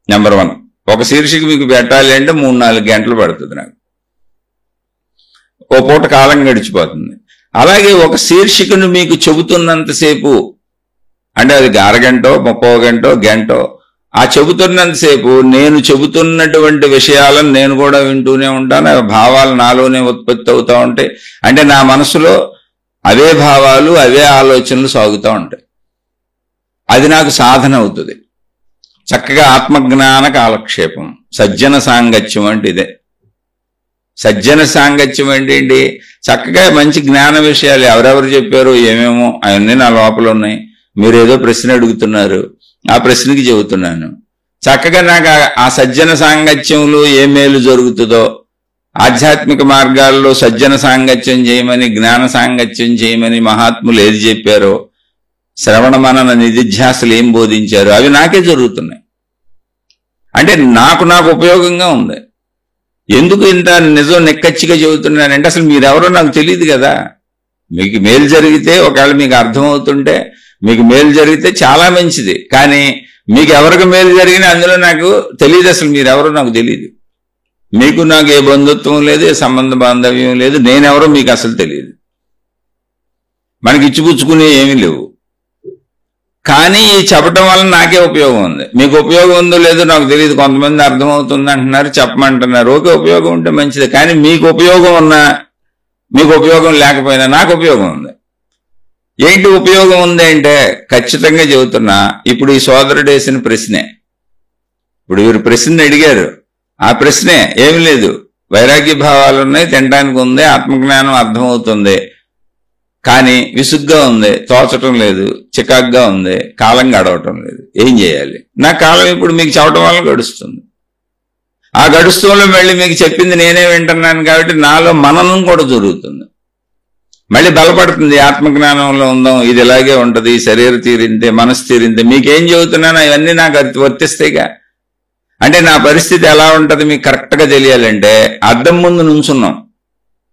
నెంబర్ 1, ఒక శీర్షిక మీకు పెట్టాలి అంటే 3-4 గంటలు పడుతుంది నాకు, ఓ పూట కాలం గడిచిపోతుంది. అలాగే ఒక శీర్షికను మీకు చెబుతున్నంతసేపు, అంటే అది అరగంటో, 30 గంటో, గంటో, ఆ చెబుతున్నంతసేపు నేను చెబుతున్నటువంటి విషయాలను నేను కూడా వింటూనే ఉంటాను. ఆ భావాలు నాలోనే ఉత్పత్తి అవుతూ ఉంటాయి. అంటే నా మనసులో అవే భావాలు, అవే ఆలోచనలు సాగుతూ ఉంటాయి. అది నాకు సాధన అవుతుంది. చక్కగా ఆత్మజ్ఞాన కాలక్షేపం, సజ్జన సాంగత్యం అంటే ఇదే. సజ్జన సాంగత్యం అంటే ఏంటి? చక్కగా మంచి జ్ఞాన విషయాలు ఎవరెవరు చెప్పారో ఏమేమో అవన్నీ నా లోపల ఉన్నాయి. మీరు ఏదో ప్రశ్న అడుగుతున్నారు, ఆ ప్రశ్నకి చెబుతున్నాను. చక్కగా నాకు ఆ సజ్జన సాంగత్యంలో ఏ మేలు జరుగుతుందో, ఆధ్యాత్మిక మార్గాల్లో సజ్జన సాంగత్యం చేయమని, జ్ఞాన సాంగత్యం చేయమని మహాత్ములు ఏది చెప్పారో, శ్రవణ మనన నిధిధ్యాసలు ఏం బోధించారో అవి నాకే జరుగుతున్నాయి. అంటే నాకు ఉపయోగంగా ఉంది. ఎందుకు ఇంత నిజం నెక్కచ్చిగా చెబుతున్నానంటే అసలు మీరెవరో నాకు తెలియదు కదా. మీకు మేలు జరిగితే, ఒకవేళ మీకు అర్థమవుతుంటే, మీకు మేలు జరిగితే చాలా మంచిది. కానీ మీకు ఎవరికి మేలు జరిగినా అందులో నాకు తెలియదు. అసలు మీరెవరో నాకు తెలియదు. మీకు నాకు ఏ బంధుత్వం లేదు, ఏ సంబంధ బాంధవ్యం లేదు. నేనెవరో మీకు అసలు తెలియదు. మనకి ఇచ్చిపుచ్చుకునే ఏమీ లేవు. కానీ ఈ చెప్పడం వల్ల నాకే ఉపయోగం ఉంది. మీకు ఉపయోగం ఉందో లేదో నాకు తెలియదు. కొంతమంది అర్థమవుతుంది అంటున్నారు, చెప్పమంటున్నారు. ఓకే, ఉపయోగం ఉంటే మంచిదే. కానీ మీకు ఉపయోగం ఉన్నా, మీకు ఉపయోగం లేకపోయినా నాకు ఉపయోగం ఉంది. ఏంటి ఉపయోగం ఉంది అంటే ఖచ్చితంగా చెబుతున్నా. ఇప్పుడు ఈ సోదరుడు వేసిన ప్రశ్నే, ఇప్పుడు వీరు ప్రశ్న అడిగారు. ఆ ప్రశ్నే ఏమి లేదు, వైరాగ్య భావాలు ఉన్నాయి, తినడానికి ఉంది, ఆత్మజ్ఞానం అర్థమవుతుంది, కానీ విసుగ్గా ఉంది, తోచటం లేదు, చికాగ్గా ఉంది, కాలం గడవటం లేదు. ఏం చేయాలి? నా కాలం ఇప్పుడు మీకు చెప్పడం వల్ల గడుస్తుంది. ఆ గడుస్తులో మళ్ళీ మీకు చెప్పింది నేనే వింటున్నాను కాబట్టి నాలో మననం కూడా జరుగుతుంది. మళ్ళీ బలపడుతుంది. ఆత్మజ్ఞానంలో ఉందాం, ఇది ఇలాగే ఉంటది, శరీరం తీరిందే, మనసు తీరిందే. మీకేం చెబుతున్నాను అవన్నీ నాకు వర్తిస్తాయిగా. అంటే నా పరిస్థితి ఎలా ఉంటది మీకు కరెక్ట్గా తెలియాలంటే అద్దం ముందు నుంచున్నాం,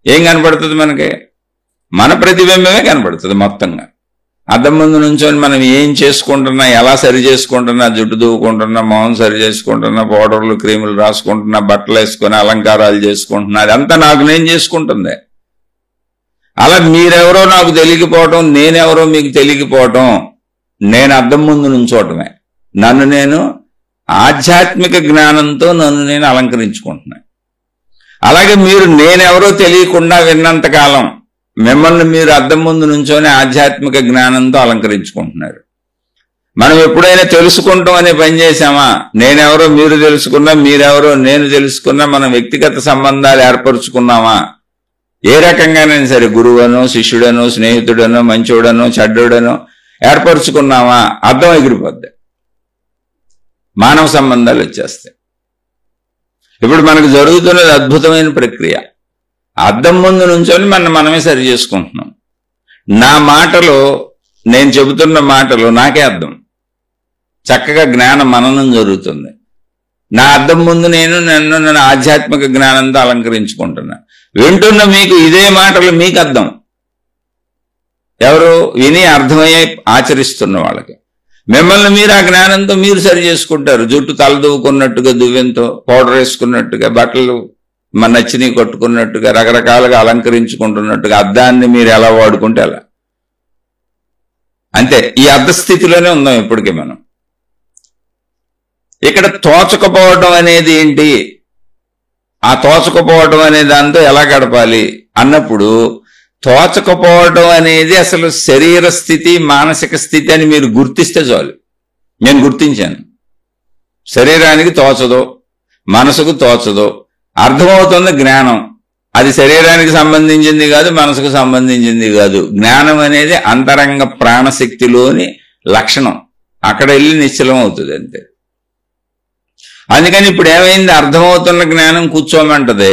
ఏం కనపడుతుంది మనకి? మన ప్రతిబింబమే కనపడుతుంది మొత్తంగా. అద్దం ముందు నుంచొని మనం ఏం చేసుకుంటున్నా, ఎలా సరి చేసుకుంటున్నా, జుట్టు దూకుంటున్నా, మొహం సరి చేసుకుంటున్నా, పౌడర్లు క్రీములు రాసుకుంటున్నా, బట్టలు వేసుకొని అలంకారాలు చేసుకుంటున్నా, అదంతా నాకు నేను చేసుకుంటుంది. అలా మీరెవరో నాకు తెలియకపోవటం, నేనెవరో మీకు తెలియకపోవటం, నేను అద్దం ముందు నుంచోవటమే. నన్ను నేను ఆధ్యాత్మిక జ్ఞానంతో నన్ను నేను అలంకరించుకుంటున్నాను. అలాగే మీరు నేనెవరో తెలియకుండా విన్నంతకాలం మిమ్మల్ని మీరు అద్దం ముందు నుంచోనే ఆధ్యాత్మిక జ్ఞానంతో అలంకరించుకుంటున్నారు. మనం ఎప్పుడైనా తెలుసుకుంటాం అనే పని చేశామా? నేనెవరో మీరు తెలుసుకున్నా, మీరెవరో నేను తెలుసుకున్నా, మనం వ్యక్తిగత సంబంధాలు ఏర్పరచుకున్నామా? ఏ రకంగానైనా సరే గురువనో శిష్యుడనో స్నేహితుడనో మంచోడనో చెడ్డోడనో ఏర్పరచుకున్నామా అర్థం ఎగిరిపోద్ది, మానవ సంబంధాలు వచ్చేస్తాయి. ఇప్పుడు మనకు జరుగుతున్నది అద్భుతమైన ప్రక్రియ. అద్దం ముందు నుంచొని మనమే సరి చేసుకుంటున్నాం. నా మాటలో, నేను చెబుతున్న మాటలు నాకే అర్థం, చక్కగా జ్ఞాన మననం జరుగుతుంది. నా అద్దం ముందు నన్ను ఆధ్యాత్మిక జ్ఞానంతో అలంకరించుకుంటున్నా. వింటున్న మీకు ఇదే మాటలు మీకు అర్థం, ఎవరు విని అర్థమయ్యే ఆచరిస్తున్న వాళ్ళకి. మిమ్మల్ని మీరు ఆ జ్ఞానంతో మీరు సరి చేసుకుంటారు. జుట్టు తలదువ్వుకున్నట్టుగా, దువ్వెంతో పౌడర్ వేసుకున్నట్టుగా, బట్టలు మన నచ్చిని కొట్టుకున్నట్టుగా, రకరకాలుగా అలంకరించుకుంటున్నట్టుగా అద్దాన్ని మీరు ఎలా వాడుకుంటే అలా. అంతే, ఈ అర్ధస్థితిలోనే ఉందాం ఇప్పటికీ మనం. ఇక్కడ తోచకపోవడం అనేది ఏంటి, ఆ తోచకపోవడం అనే దాంతో ఎలా గడపాలి అన్నప్పుడు, తోచకపోవడం అనేది అసలు శరీర స్థితి, మానసిక స్థితి అని మీరు గుర్తిస్తే చాలు. నేను గుర్తించాను, శరీరానికి తోచదో, మనసుకు తోచదో, అర్థమవుతుంది జ్ఞానం. అది శరీరానికి సంబంధించింది కాదు, మనసుకు సంబంధించింది కాదు. జ్ఞానం అనేది అంతరంగ ప్రాణశక్తిలోని లక్షణం, అక్కడ వెళ్ళి నిశ్చలం అవుతుంది అంతే. అందుకని ఇప్పుడు ఏమైంది, అర్థమవుతున్న జ్ఞానం కూర్చోమంటది,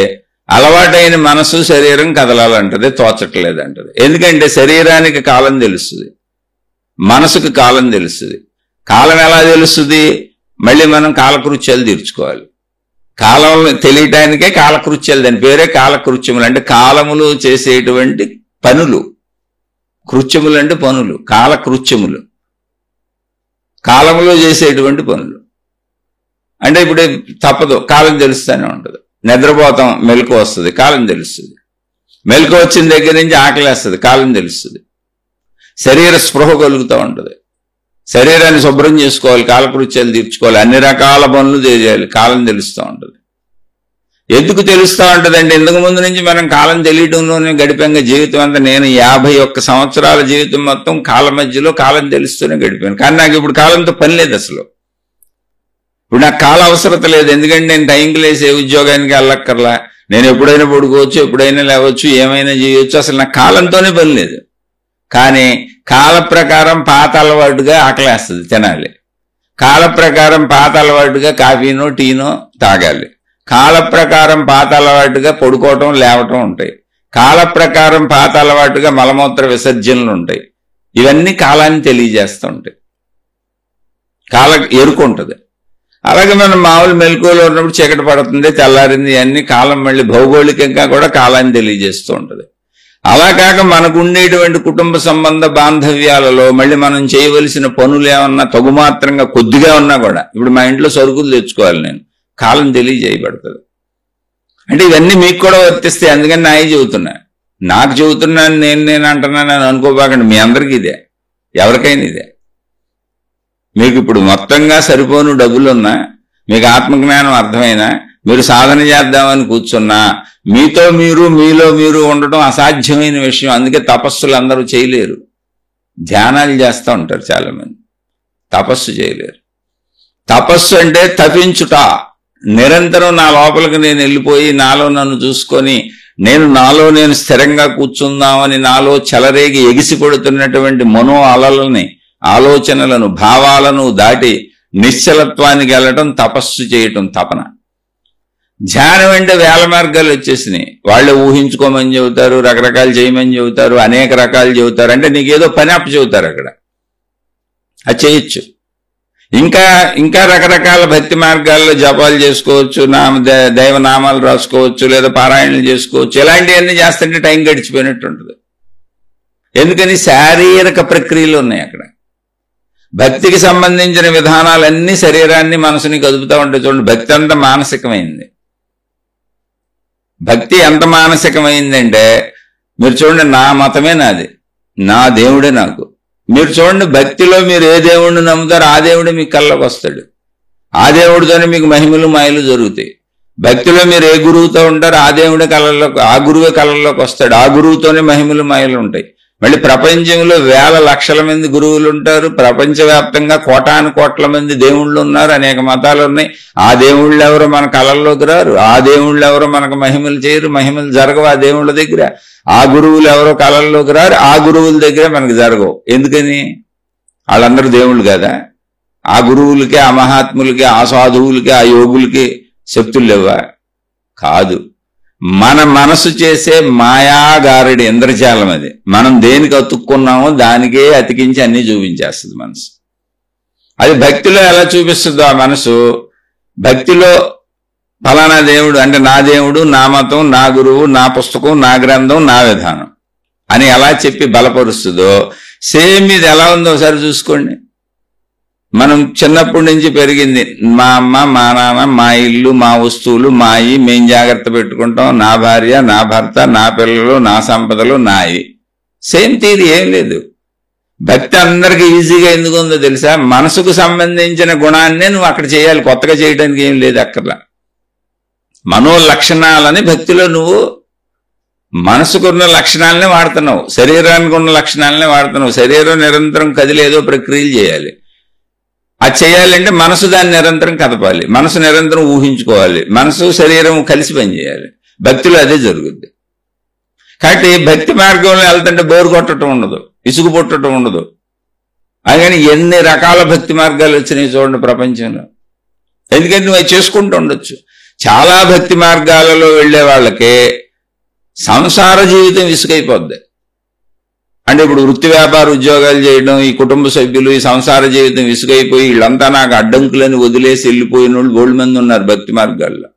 అలవాటైన మనసు శరీరం కదలాలంటది, తోచట్లేదంటది. ఎందుకంటే శరీరానికి కాలం తెలుస్తుంది, మనసుకు కాలం తెలుస్తుంది. కాలం ఎలా తెలుస్తుంది, మళ్ళీ మనం కాలకృత్యాలు తీర్చుకోవాలి. కాలం తెలియటానికే కాలకృత్యాలు, దాని పేరే కాలకృత్యములు. అంటే కాలములు చేసేటువంటి పనులు, కృత్యములు అంటే పనులు, కాలకృత్యములు కాలములో చేసేటువంటి పనులు. అంటే ఇప్పుడు తప్పదు, కాలం తెలుస్తూనే ఉంటుంది. నిద్రపోతాం, మెలకు వస్తుంది, కాలం తెలుస్తుంది. మెలకు వచ్చిన దగ్గర నుంచి ఆకలేస్తుంది, కాలం తెలుస్తుంది. శరీర స్పృహ కలుగుతూ ఉంటుంది, శరీరాన్ని శుభ్రం చేసుకోవాలి, కాలకృత్యాలు తీర్చుకోవాలి, అన్ని రకాల పనులు చేయాలి, కాలం తెలుస్తూ ఉంటుంది. ఎందుకు తెలుస్తూ ఉంటుంది అంటే, ఇంతకు ముందు నుంచి మనం కాలం తెలియటంలోనే గడిపాక జీవితం అంతా. నేను 51 సంవత్సరాల జీవితం మొత్తం కాలం మధ్యలో కాలం తెలుస్తూనే గడిపాను. కానీ నాకు ఇప్పుడు కాలంతో పని లేదు అసలు. ఇప్పుడు నాకు కాల అవసరత లేదు, ఎందుకంటే నేను టైంకి లేసి ఏ ఉద్యోగానికి వెళ్ళక్కర్లా, నేను ఎప్పుడైనా పడుకోవచ్చు, ఎప్పుడైనా లేవచ్చు, ఏమైనా చేయొచ్చు, అసలు నాకు కాలంతోనే పని లేదు. కానీ కాల ప్రకారం పాత అలవాటుగా ఆకలేస్తుంది, తినాలి. కాల ప్రకారం పాత అలవాటుగా కాఫీనో టీనో తాగాలి. కాల ప్రకారం పాత అలవాటుగా పడుకోవటం లేవటం ఉంటాయి. కాల ప్రకారం పాత అలవాటుగా మలమూత్ర విసర్జనలు ఉంటాయి. ఇవన్నీ కాలాన్ని తెలియజేస్తూ ఉంటాయి, కాల ఎరుకుంటుంది. అలాగే మనం మామూలు మెలకువలో ఉన్నప్పుడు చీకటి పడుతుంది, తెల్లారింది, అన్ని కాలం మళ్ళీ భౌగోళికంగా కూడా కాలాన్ని తెలియజేస్తూ ఉంటుంది. అలా కాక మనకు ఉండేటువంటి కుటుంబ సంబంధ బాంధవ్యాలలో మళ్ళీ మనం చేయవలసిన పనులు ఏమన్నా తగుమాత్రంగా కొద్దిగా ఉన్నా కూడా, ఇప్పుడు మా ఇంట్లో సరుకులు తెచ్చుకోవాలి, నేను కాలం తెలియజేయబడుతుంది. అంటే ఇవన్నీ మీకు కూడా వర్తిస్తాయి. అందుకని నాయ చెబుతున్నా, నాకు చెబుతున్నాను, నేను అంటున్నాను అని అనుకోబాకండి. మీ అందరికీ ఇదే, ఎవరికైనా ఇదే. మీకు ఇప్పుడు మొత్తంగా సరిపోను డబ్బులున్నా, మీకు ఆత్మజ్ఞానం అర్థమైనా, మీరు సాధన చేద్దామని కూర్చున్నా, మీతో మీరు, మీలో మీరు ఉండటం అసాధ్యమైన విషయం. అందుకే తపస్సులు అందరూ చేయలేరు. ధ్యానాలు చేస్తూ ఉంటారు చాలా మంది, తపస్సు చేయలేరు. తపస్సు అంటే తపించుట, నిరంతరం నా లోపలికి నేను వెళ్ళిపోయి నాలో నన్ను చూసుకొని నాలో నేను స్థిరంగా కూర్చుందామని నాలో చెలరేగి ఎగిసిపడుతున్నటువంటి మనో అలలని, ఆలోచనలను, భావాలను దాటి నిశ్చలత్వానికి వెళ్ళటం తపస్సు చేయటం, తపన. ధ్యానం అంటే వేల మార్గాలు వచ్చేసినాయి. వాళ్ళే ఊహించుకోమని చెబుతారు, రకరకాలు చేయమని చెబుతారు, అనేక రకాలు చెబుతారు. అంటే నీకేదో పని అప్పు చెబుతారు అక్కడ, అది చేయొచ్చు. ఇంకా రకరకాల భక్తి మార్గాల్లో జపాలు చేసుకోవచ్చు, దైవనామాలు రాసుకోవచ్చు, లేదా పారాయణలు చేసుకోవచ్చు. ఇలాంటివన్నీ చేస్తుంటే టైం గడిచిపోయినట్టు ఉంటుంది. ఎందుకని శారీరక ప్రక్రియలు ఉన్నాయి అక్కడ. భక్తికి సంబంధించిన విధానాలన్నీ శరీరాన్ని మనసుని కదుపుతూ ఉంటాయి. చూడండి, భక్తి అంత మానసికమైంది. భక్తి ఎంత మానసికమైందంటే, మీరు చూడండి, నా మతమే నాది, నా దేవుడే నాకు. మీరు చూడండి, భక్తిలో మీరు ఏ దేవుడిని నమ్ముతారో ఆ దేవుడే మీకు కళ్ళకు వస్తాడు, ఆ దేవుడితోనే మీకు మహిమలు మాయలు జరుగుతాయి. భక్తిలో మీరు ఏ గురువుతో ఉంటారో ఆ దేవుడే కళ్ళలోకి, ఆ గురువే కళ్ళలోకి వస్తాడు, ఆ గురువుతోనే మహిమలు మాయలు ఉంటాయి. మళ్ళీ ప్రపంచంలో వేల లక్షల మంది గురువులు ఉంటారు, ప్రపంచవ్యాప్తంగా కోటాను కోట్ల మంది దేవుళ్ళు ఉన్నారు, అనేక మతాలు ఉన్నాయి. ఆ దేవుళ్ళు ఎవరో మన కళల్లోకి రారు, ఆ దేవుళ్ళు ఎవరో మనకు మహిమలు చేయరు, మహిమలు జరగవు ఆ దేవుళ్ళ దగ్గర. ఆ గురువులు ఎవరో కళల్లోకి రారు, ఆ గురువుల దగ్గర మనకు జరగవు. ఎందుకని? వాళ్ళందరూ దేవుళ్ళు కదా. ఆ గురువులకి, ఆ మహాత్ములకి, ఆ సాధువులకి, ఆ యోగులకి శక్తులు లేవా? కాదు. మన మనసు చేసే మాయాగారడి ఇంద్రజాలం అది. మనం దేనికి అతుక్కున్నామో దానికే అతికించి అన్ని చూపించేస్తుంది మనసు. అది భక్తిలో ఎలా చూపిస్తుందో ఆ మనసు, భక్తిలో ఫలానా దేవుడు అంటే నా దేవుడు, నా మతం, నా గురువు, నా పుస్తకం, నా గ్రంథం, నా విధానం అని ఎలా చెప్పి బలపరుస్తుందో సేమ్ ఇది ఎలా ఉందో ఒకసారి చూసుకోండి. మనం చిన్నప్పటి నుంచి పెరిగింది మా అమ్మ, మా నాన్న, మా ఇల్లు, మా వస్తువులు మాయి, మేం జాగ్రత్త పెట్టుకుంటాం, నా భార్య, నా భర్త, నా పిల్లలు, నా సంపదలు నాయి. సేమ్ తీరు ఏం లేదు. భక్తి అందరికి ఈజీగా ఎందుకు ఉందో తెలుసా? మనసుకు సంబంధించిన గుణాన్నే నువ్వు అక్కడ చేయాలి, కొత్తగా చేయడానికి ఏం లేదు అక్కర్లా. మనోలక్షణాలని భక్తిలో నువ్వు మనసుకున్న లక్షణాలనే వాడుతున్నావు, శరీరానికి ఉన్న లక్షణాలనే వాడుతున్నావు. శరీరం నిరంతరం కదిలేదో ప్రక్రియలు చేయాలి. అది చేయాలంటే మనసు దాన్ని నిరంతరం కదపాలి, మనసు నిరంతరం ఊహించుకోవాలి, మనసు శరీరం కలిసి పనిచేయాలి. భక్తిలో అదే జరుగుద్ది. కాబట్టి భక్తి మార్గంలో వెళ్తుంటే బోరు కొట్టడం ఉండదు, ఇసుగు పుట్టడం ఉండదు. అలాగని ఎన్ని రకాల భక్తి మార్గాలు వచ్చినాయి చూడండి ప్రపంచంలో. ఎందుకంటే నువ్వు అవి చేసుకుంటూ ఉండొచ్చు. చాలా భక్తి మార్గాలలో వెళ్లే వాళ్ళకి సంసార జీవితం ఇసుకైపోద్ది. అంటే ఇప్పుడు వృత్తి వ్యాపార ఉద్యోగాలు చేయడం, ఈ కుటుంబ సభ్యులు, ఈ సంసార జీవితం విసుగైపోయి వీళ్ళంతా నాకు అడ్డంకులని వదిలేసి వెళ్ళిపోయిన వాళ్ళు గోల్డ్ మంది ఉన్నారు భక్తి మార్గాల్లో.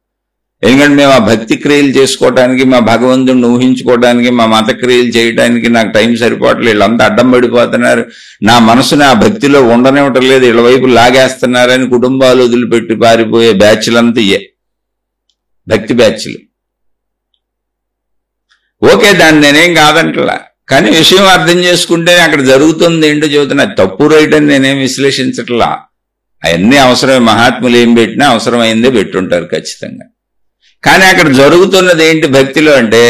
ఎందుకంటే మేము ఆ భక్తి క్రియలు చేసుకోవడానికి, మా భగవంతుడిని ఊహించుకోవడానికి, మా మత క్రియలు చేయడానికి నాకు టైం సరిపోవట్లేదు, వీళ్ళంతా అడ్డం పడిపోతున్నారు, నా మనసుని ఆ భక్తిలో ఉండనివ్వటం లేదు, వీళ్ళ వైపు లాగేస్తున్నారని కుటుంబాలు వదిలిపెట్టి పారిపోయే బ్యాచ్లంతా ఇయే భక్తి బ్యాచ్లు. ఓకే, దాన్ని నేనేం కాదంటలా, కానీ విషయం అర్థం చేసుకుంటే అక్కడ జరుగుతుంది ఏంటో చెబుతున్నా. తప్పు రైట్ అని నేనేం విశ్లేషించట్లా. అవన్నీ అవసరమే, మహాత్ములు ఏం పెట్టినా అవసరమైందే పెట్టుంటారు ఖచ్చితంగా. కానీ అక్కడ జరుగుతున్నది ఏంటి భక్తిలో అంటే,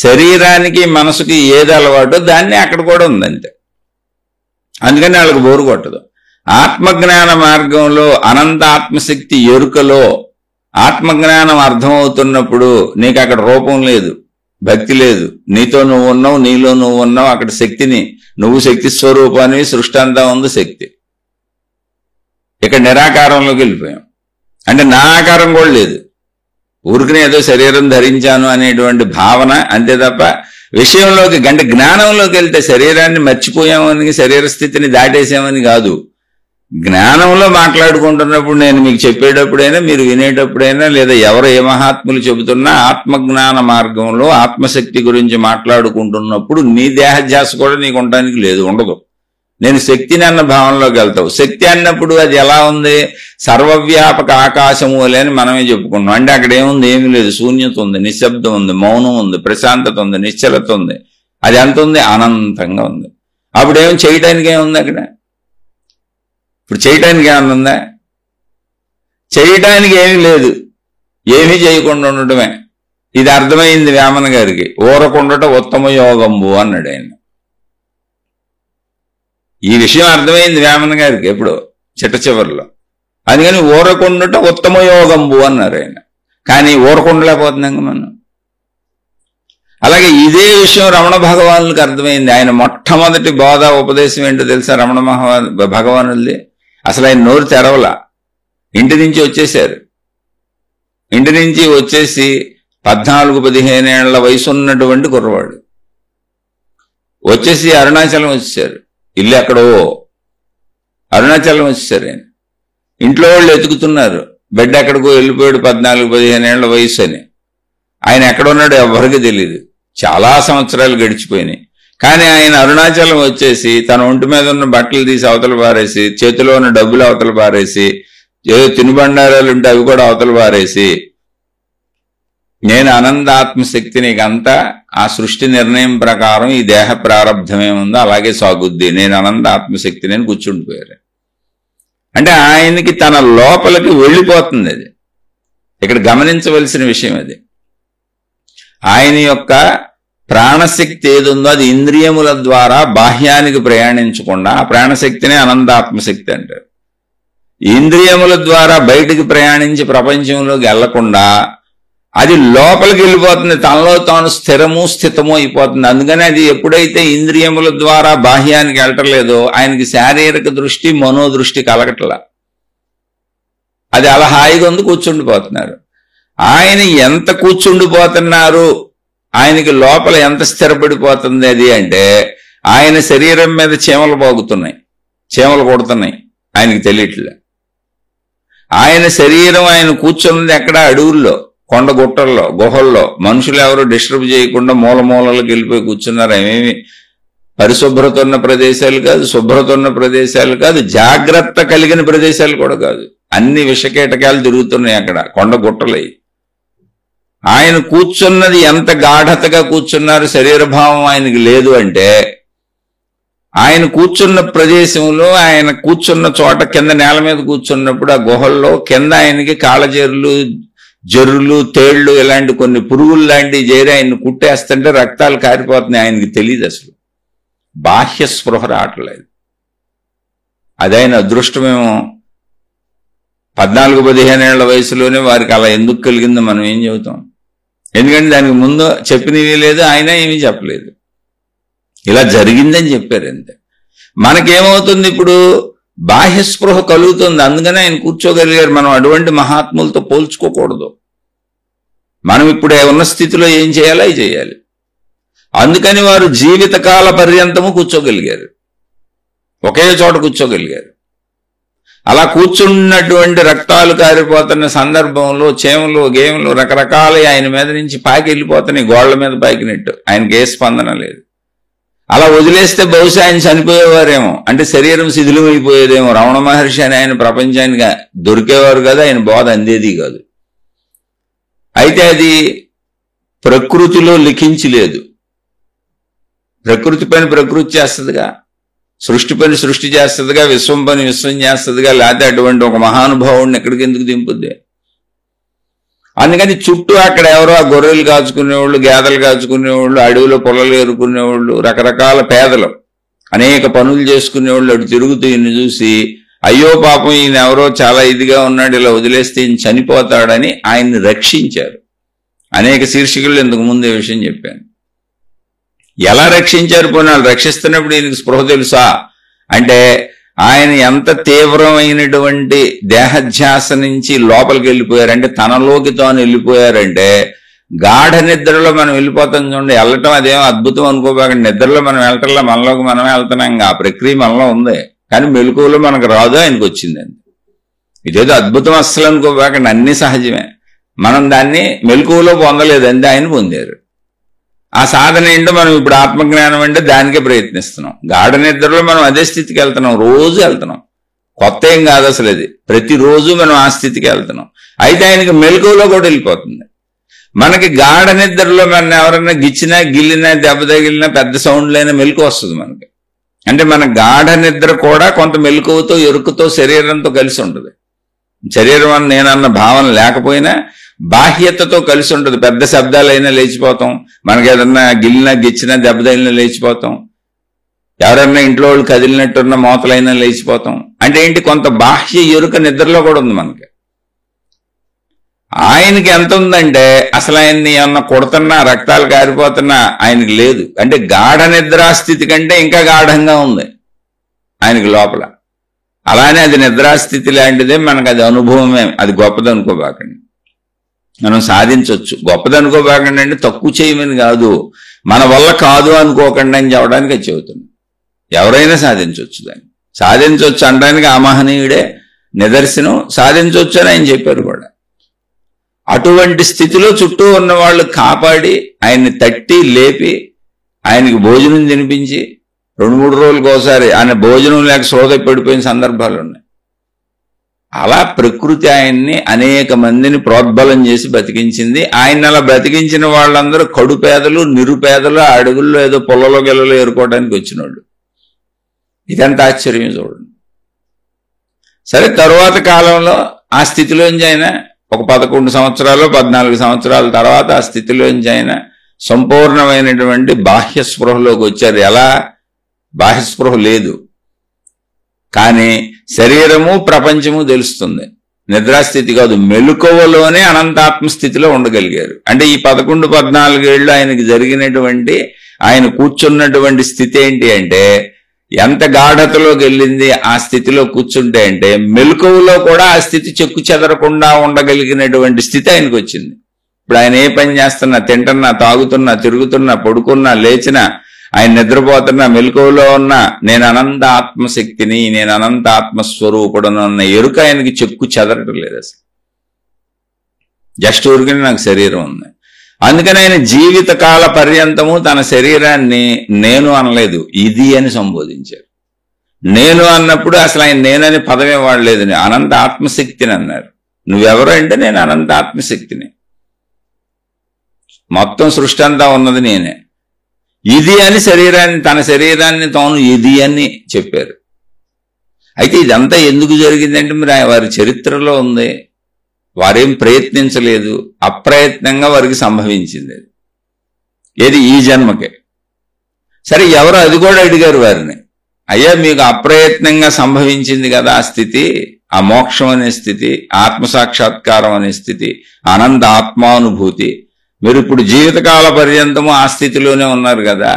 శరీరానికి మనసుకి ఏది అలవాటో దాన్ని అక్కడ కూడా ఉందంతే. అందుకని వాళ్ళకి బోరు కొట్టదు. ఆత్మజ్ఞాన మార్గంలో అనంత ఆత్మశక్తి ఎరుకలో ఆత్మజ్ఞానం అర్థమవుతున్నప్పుడు నీకు అక్కడ రూపం లేదు, భక్తి లేదు, నీతో నువ్వు ఉన్నావు, నీలో నువ్వు ఉన్నావు. అక్కడ శక్తిని, నువ్వు శక్తి స్వరూపాన్ని, సృష్టి అంతా ఉంది శక్తి. ఇక్కడ నిరాకారంలోకి వెళ్ళిపోయాం. అంటే నా ఆకారం కూడా లేదు, ఊరికనే ఏదో శరీరం ధరించాను అనేటువంటి భావన అంతే తప్ప విషయంలోకి అంటే జ్ఞానంలోకి వెళ్తే శరీరాన్ని మర్చిపోయామని, శరీర స్థితిని దాటేసామని కాదు. జ్ఞానంలో మాట్లాడుకుంటున్నప్పుడు, నేను మీకు చెప్పేటప్పుడైనా, మీరు వినేటప్పుడైనా, లేదా ఎవరు ఏ మహాత్ములు చెబుతున్నా ఆత్మజ్ఞాన మార్గంలో ఆత్మశక్తి గురించి మాట్లాడుకుంటున్నప్పుడు నీ దేహధ్యాస కూడా నీకు ఉండడానికి లేదు, ఉండదు. నేను శక్తిని అన్న భావనలోకి వెళ్తావు. శక్తి అన్నప్పుడు అది ఎలా ఉంది? సర్వవ్యాపక ఆకాశము వలె అని మనమే చెప్పుకున్నాం. అంటే అక్కడ ఏముంది? ఏమి లేదు, శూన్యత ఉంది, నిశ్శబ్దం ఉంది, మౌనం ఉంది, ప్రశాంతత ఉంది, నిశ్చలత ఉంది. అది ఎంత ఉంది? అనంతంగా ఉంది. అప్పుడు ఏం చేయడానికి ఏముంది అక్కడ? ఇప్పుడు చేయటానికి ఏమన్నా ఉందా? చేయటానికి ఏమీ లేదు, ఏమీ చేయకుండా ఉండటమే. ఇది అర్థమైంది వేమన గారికి. ఊరకుండట ఉత్తమ యోగంబు అన్నాడు ఆయన. ఈ విషయం అర్థమైంది వేమన గారికి ఎప్పుడు చిట్ట చివరిలో. అందుకని ఊరకుండట ఉత్తమ యోగంబు అన్నారు ఆయన. కానీ ఊరకుండలేకపోతున్నాం మనం. అలాగే ఇదే విషయం రమణ భగవానులకు అర్థమైంది. ఆయన మొట్టమొదటి బోధ ఉపదేశం ఏంటో తెలుసా? రమణ భగవానులది. అసలు ఆయన నోరు తెరవలా, ఇంటి నుంచి వచ్చేశారు. ఇంటి నుంచి వచ్చేసి 14-15 ఏళ్ల వయసు ఉన్నటువంటి కుర్రవాడు వచ్చేసి అరుణాచలం వచ్చేసారు. ఇల్లు ఎక్కడో అరుణాచలం వచ్చేసారు ఆయన. ఇంట్లో వాళ్ళు ఎతుకుతున్నారు, బిడ్డ ఎక్కడికో వెళ్ళిపోయాడు, 14-15 ఏళ్ల వయసు అని. ఆయన ఎక్కడ ఉన్నాడో ఎవరికి తెలియదు. చాలా సంవత్సరాలు గడిచిపోయినాయి. కానీ ఆయన అరుణాచలం వచ్చేసి తన ఒంటి మీద ఉన్న బట్టలు తీసి అవతల పారేసి, చేతిలో ఉన్న డబ్బులు అవతల పారేసి, ఏదో తినుబండారాలు ఉంటే అవి కూడా అవతల పారేసి, నేను అనంత ఆత్మశక్తి, నీకంతా ఆ సృష్టి నిర్ణయం ప్రకారం ఈ దేహ ప్రారంధమేముందో అలాగే సాగుద్ది, నేను అనంత ఆత్మశక్తి నేను కూర్చుండిపోయారు. అంటే ఆయనకి తన లోపలికి వెళ్ళిపోతుంది. అది ఇక్కడ గమనించవలసిన విషయం. అది ఆయన యొక్క ప్రాణశక్తి ఏది ఉందో అది ఇంద్రియముల ద్వారా బాహ్యానికి ప్రయాణించకుండా ఆ ప్రాణశక్తినే అనంతాత్మశక్తి అంటారు. ఇంద్రియముల ద్వారా బయటికి ప్రయాణించి ప్రపంచంలోకి వెళ్లకుండా అది లోపలికి వెళ్ళిపోతుంది, తనలో తాను స్థితము అయిపోతుంది. అందుకని అది ఎప్పుడైతే ఇంద్రియముల ద్వారా బాహ్యానికి వెళ్ళటలేదో ఆయనకి శారీరక దృష్టి మనోదృష్టి కలగట్లా. అది అలా హాయిగా ఉంది, కూర్చుండిపోతున్నారు. ఆయన ఎంత కూర్చుండిపోతున్నారు, ఆయనకి లోపల ఎంత స్థిరపడిపోతుంది అది అంటే ఆయన శరీరం మీద చీమలు పోగుతున్నాయి, చీమలు కొడుతున్నాయి, ఆయనకి తెలియట్లే. ఆయన శరీరం ఆయన కూర్చున్నది ఎక్కడ, అడవుల్లో, కొండ గుట్టల్లో, గుహల్లో. మనుషులు ఎవరు డిస్టర్బ్ చేయకుండా మూలమూలలకు వెళ్ళిపోయి కూర్చున్నారు. ఏమేమి పరిశుభ్రత ఉన్న ప్రదేశాలు కాదు, శుభ్రత ఉన్న ప్రదేశాలు కాదు, జాగ్రత్త కలిగిన ప్రదేశాలు కూడా కాదు. అన్ని విషకీటకాలు తిరుగుతున్నాయి అక్కడ, కొండ గుట్టలై. ఆయన కూర్చున్నది ఎంత గాఢతగా కూర్చున్నారు, శరీరభావం ఆయనకి లేదు అంటే ఆయన కూర్చున్న ప్రదేశంలో, ఆయన కూర్చున్న చోట కింద నేల మీద కూర్చున్నప్పుడు ఆ గుహల్లో కింద ఆయనకి కాళ్ళజేరులు, జర్రులు, తేళ్లు ఇలాంటి కొన్ని పురుగులు లాంటివి చేరి ఆయన్ని కుట్టేస్తుంటే రక్తాలు కారిపోతున్నాయి. ఆయనకి తెలియదు, అసలు బాహ్య స్పృహ రావట్లేదు. అది ఆయన అదృష్టమేమో. 14-15 ఏళ్ల వయసులోనే వారికి అలా ఎందుకు కలిగిందో మనం ఏం చెబుతాం? ఎందుకంటే దానికి ముందు చెప్పినవి లేదు, ఆయన ఏమీ చెప్పలేదు, ఇలా జరిగిందని చెప్పారు అంతే. మనకేమవుతుంది, ఇప్పుడు బాహ్యస్పృహ కలుగుతుంది, అందుకనే ఆయన కూర్చోగలిగారు. మనం అటువంటి మహాత్ములతో పోల్చుకోకూడదు. మనం ఇప్పుడు ఉన్న స్థితిలో ఏం చేయాలో అవి చేయాలి. అందుకని వారు జీవితకాల పర్యంతము కూర్చోగలిగారు, ఒకే చోట కూర్చోగలిగారు. అలా కూర్చున్నటువంటి రక్తాలు కారిపోతున్న సందర్భంలో చేమలు గేములు రకరకాల ఆయన మీద నుంచి పాకి వెళ్ళిపోతున్నాయి, గోళ్ల మీద పాకినట్టు. ఆయనకి ఏ స్పందన లేదు. అలా వదిలేస్తే బహుశా ఆయన చనిపోయేవారేమో, అంటే శరీరం శిథిలమైపోయేదేమో. రమణ మహర్షి అని ఆయన ప్రపంచానికి దొరికేవారు కదా, ఆయన బోధ అందేది కాదు. అయితే అది ప్రకృతిలో లిఖించి లేదు. ప్రకృతి పని ప్రకృతి చేస్తుందిగా, సృష్టి పని సృష్టి చేస్తుందిగా, విశ్వం పని విశ్వం చేస్తుందిగా. లేకపోతే అటువంటి ఒక మహానుభావుడిని ఎక్కడికి ఎందుకు దింపుద్ది? అందుకని చుట్టూ అక్కడ ఎవరో ఆ గొర్రెలు కాచుకునేవాళ్ళు, గేదెలు కాచుకునేవాళ్ళు, అడవిలో పొలలు ఏరుకునేవాళ్ళు, రకరకాల పేదలు అనేక పనులు చేసుకునేవాళ్ళు అటు తిరుగుతూ ఈయన చూసి, అయ్యో పాపం ఈయన ఎవరో చాలా ఇదిగా ఉన్నాడు, ఇలా వదిలేస్తే ఈయన చనిపోతాడని ఆయన్ని రక్షించారు. అనేక శీర్షికలు ఇంతకు ముందు ఈ విషయం చెప్పాను. ఎలా రక్షించారు? పోనాలు రక్షిస్తున్నప్పుడు ఈయనకి స్పృహ తెలుసా అంటే ఆయన ఎంత తీవ్రమైనటువంటి దేహధ్యాస నుంచి లోపలికి వెళ్ళిపోయారంటే, తనలోకి తాను వెళ్ళిపోయారంటే, గాఢ నిద్రలో మనం వెళ్ళిపోతాం చూడండి. వెళ్ళటం అదేమో అద్భుతం అనుకోబాకండి. నిద్రలో మనం వెళ్ళటంలో మనలోకి మనమే వెళ్తున్నాం, ఆ ప్రక్రియ మనలో ఉంది. కానీ మెలకువలో మనకు రాదు, ఆయనకు వచ్చిందండి. ఇదేదో అద్భుతం అస్సలు అనుకోబాకండి, అన్ని సహజమే. మనం దాన్ని మెలకువలో పొందలేదు, అంతే ఆయన పొందారు. ఆ సాధన ఏంటో మనం ఇప్పుడు ఆత్మజ్ఞానం అంటే దానికే ప్రయత్నిస్తున్నాం. గాఢ నిద్రలో మనం అదే స్థితికి వెళ్తున్నాం, రోజు వెళ్తున్నాం. కొత్త ఏం కాదు అసలు, అది ప్రతిరోజు మనం ఆ స్థితికి వెళ్తున్నాం. అయితే ఆయనకి మెలకువలో కూడా వెళ్ళిపోతుంది. మనకి గాఢ నిద్రలో మనం ఎవరన్నా గిచ్చినా గిల్లినా దెబ్బ తగిలినా పెద్ద సౌండ్లైనా మెలకు వస్తుంది మనకి. అంటే మన గాఢ నిద్ర కూడా కొంత మెలకువతో ఎరుకుతో శరీరంతో కలిసి ఉంటుంది. శరీరం అని నేనన్న భావన లేకపోయినా బాహ్యతతో కలిసి ఉంటుంది. పెద్ద శబ్దాలైనా లేచిపోతాం, మనకి ఏదన్నా గిల్లినా గిచ్చినా దెబ్బ తగిలినా లేచిపోతాం, ఎవరన్నా ఇంట్లో వాళ్ళు కదిలినట్టున్న మోతలైనా లేచిపోతాం. అంటే ఏంటి, కొంత బాహ్య ఎరుక నిద్రలో కూడా ఉంది మనకి. ఆయనకి ఎంత ఉందంటే అసలు ఆయన్ని ఏమన్నా కొడుతున్నా రక్తాలు కారిపోతున్నా ఆయనకి లేదు. అంటే గాఢ నిద్రాస్థితి కంటే ఇంకా గాఢంగా ఉంది ఆయనకి లోపల. అలానే అది నిద్రాస్థితి లాంటిదే, మనకు అది అనుభవమే. అది గొప్పది అనుకోబాకండి, మనం సాధించవచ్చు. గొప్పది అనుకోబాకండి అంటే తక్కువ చేయమని కాదు, మన వల్ల కాదు అనుకోకండి అని చెప్పడానికి అది చెబుతుంది. ఎవరైనా సాధించవచ్చు, దాన్ని సాధించవచ్చు అనడానికి ఆ మహనీయుడే నిదర్శనం. సాధించవచ్చు అని ఆయన చెప్పారు కూడా. అటువంటి స్థితిలో చుట్టూ ఉన్న వాళ్ళు కాపాడి ఆయన్ని తట్టి లేపి ఆయనకి భోజనం తినిపించి 2-3 రోజులకు ఒకసారి ఆయన భోజనం లేక సోద పడిపోయిన సందర్భాలు ఉన్నాయి. అలా ప్రకృతి ఆయన్ని అనేక మందిని ప్రోద్బలం చేసి బతికించింది. ఆయన అలా బతికించిన వాళ్ళందరూ కడుపేదలు, నిరుపేదలు, అడవుల్లో ఏదో పొలలో గెలలో ఏరుకోవడానికి వచ్చిన వాళ్ళు. ఇదంత ఆశ్చర్యం చూడండి. సరే, తరువాత కాలంలో ఆ స్థితిలోంచి ఆయన ఒక 11 సంవత్సరాలు 14 సంవత్సరాల తర్వాత ఆ స్థితిలోంచి ఆయన సంపూర్ణమైనటువంటి బాహ్య స్పృహలోకి వచ్చారు. ఎలా? బాహ్య స్పృహ లేదు, కానీ శరీరము ప్రపంచము తెలుస్తుంది. నిద్రాస్థితి కాదు, మెలకువలోనే అనంతాత్మస్థితిలో ఉండగలిగారు. అంటే ఈ 11-14 ఏళ్ళు ఆయనకి జరిగినటువంటి, ఆయన కూర్చున్నటువంటి స్థితి ఏంటి అంటే, ఎంత గాఢతలోకి వెళ్ళింది ఆ స్థితిలో కూర్చుంటే అంటే, మెలకువలో కూడా ఆ స్థితి చెక్కు చెదరకుండా ఉండగలిగినటువంటి స్థితి ఆయనకు వచ్చింది. ఇప్పుడు ఆయన ఏ పని చేస్తున్నా, తింటున్నా, తాగుతున్నా, తిరుగుతున్నా, పడుకున్నా, లేచినా, ఆయన నిద్రపోతున్నా, మెలకువలో ఉన్నా నేను అనంత ఆత్మశక్తిని, నేను అనంత ఆత్మస్వరూపుడను అన్న ఎరుక ఆయనకి చెక్కు చెదరటం లేదు అసలు. జస్ట్ ఊరికనే నాకు శరీరం ఉంది. అందుకని ఆయన జీవితకాల పర్యంతము తన శరీరాన్ని నేను అనలేదు, ఇది అని సంబోధించారు. నేను అన్నప్పుడు అసలు ఆయన నేనని పదమే వాడలేదు, అనంత ఆత్మశక్తిని అన్నారు. నువ్వెవరు అంటే నేను అనంత ఆత్మశక్తిని, మొత్తం సృష్టి అంతా ఉన్నది నేనే. ఇది అని శరీరాన్ని, తన శరీరాన్ని తాను ఇది అని చెప్పారు. అయితే ఇదంతా ఎందుకు జరిగిందంటే మరి వారి చరిత్రలో ఉంది, వారేం ప్రయత్నించలేదు, అప్రయత్నంగా వారికి సంభవించింది. ఏది? ఈ జన్మకే. సరే, ఎవరు అది కూడా అడిగారు వారిని, అయ్యా మీకు అప్రయత్నంగా సంభవించింది కదా ఆ స్థితి, ఆ మోక్షం అనే స్థితి, ఆత్మసాక్షాత్కారం అనే స్థితి, అనంత ఆత్మానుభూతి, మీరు ఇప్పుడు జీవితకాల పర్యంతము ఆ స్థితిలోనే ఉన్నారు కదా,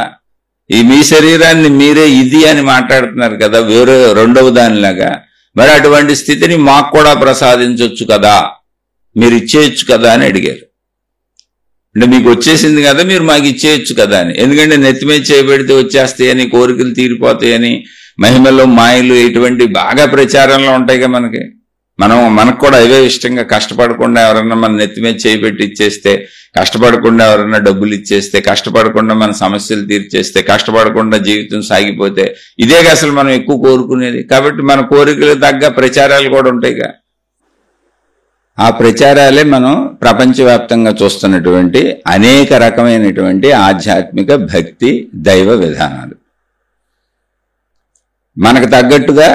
ఈ మీ శరీరాన్ని మీరే ఇది అని మాట్లాడుతున్నారు కదా వేరే రెండవ దానిలాగా, మరి అటువంటి స్థితిని మాకు కూడా ప్రసాదించవచ్చు కదా, మీరు ఇచ్చేయచ్చు కదా అని అడిగారు. అంటే మీకు వచ్చేసింది కదా, మీరు మాకు ఇచ్చేయచ్చు కదా అని. ఎందుకంటే నెత్తిమీద చేయబెడితే వచ్చేస్తాయని, కోరికలు తీరిపోతాయని, మహిమలు మాయలు ఇటువంటి బాగా ప్రచారంలో ఉంటాయి కదా మనకి. మనకు కూడా అవే ఇష్టంగా, కష్టపడకుండా ఎవరన్నా మన నెత్తిమీద చేయబెట్టి ఇచ్చేస్తే, కష్టపడకుండా ఎవరన్నా డబ్బులు ఇచ్చేస్తే, కష్టపడకుండా మన సమస్యలు తీర్చేస్తే, కష్టపడకుండా జీవితం సాగిపోతే, ఇదేగా అసలు మనం ఎక్కువ కోరుకునేది. కాబట్టి మన కోరికలు తగ్గ ప్రచారాలు కూడా ఉంటాయిగా. ఆ ప్రచారాలే మనం ప్రపంచవ్యాప్తంగా చూస్తున్నటువంటి అనేక రకమైనటువంటి ఆధ్యాత్మిక భక్తి దైవ విధానాలు. మనకు తగ్గట్టుగా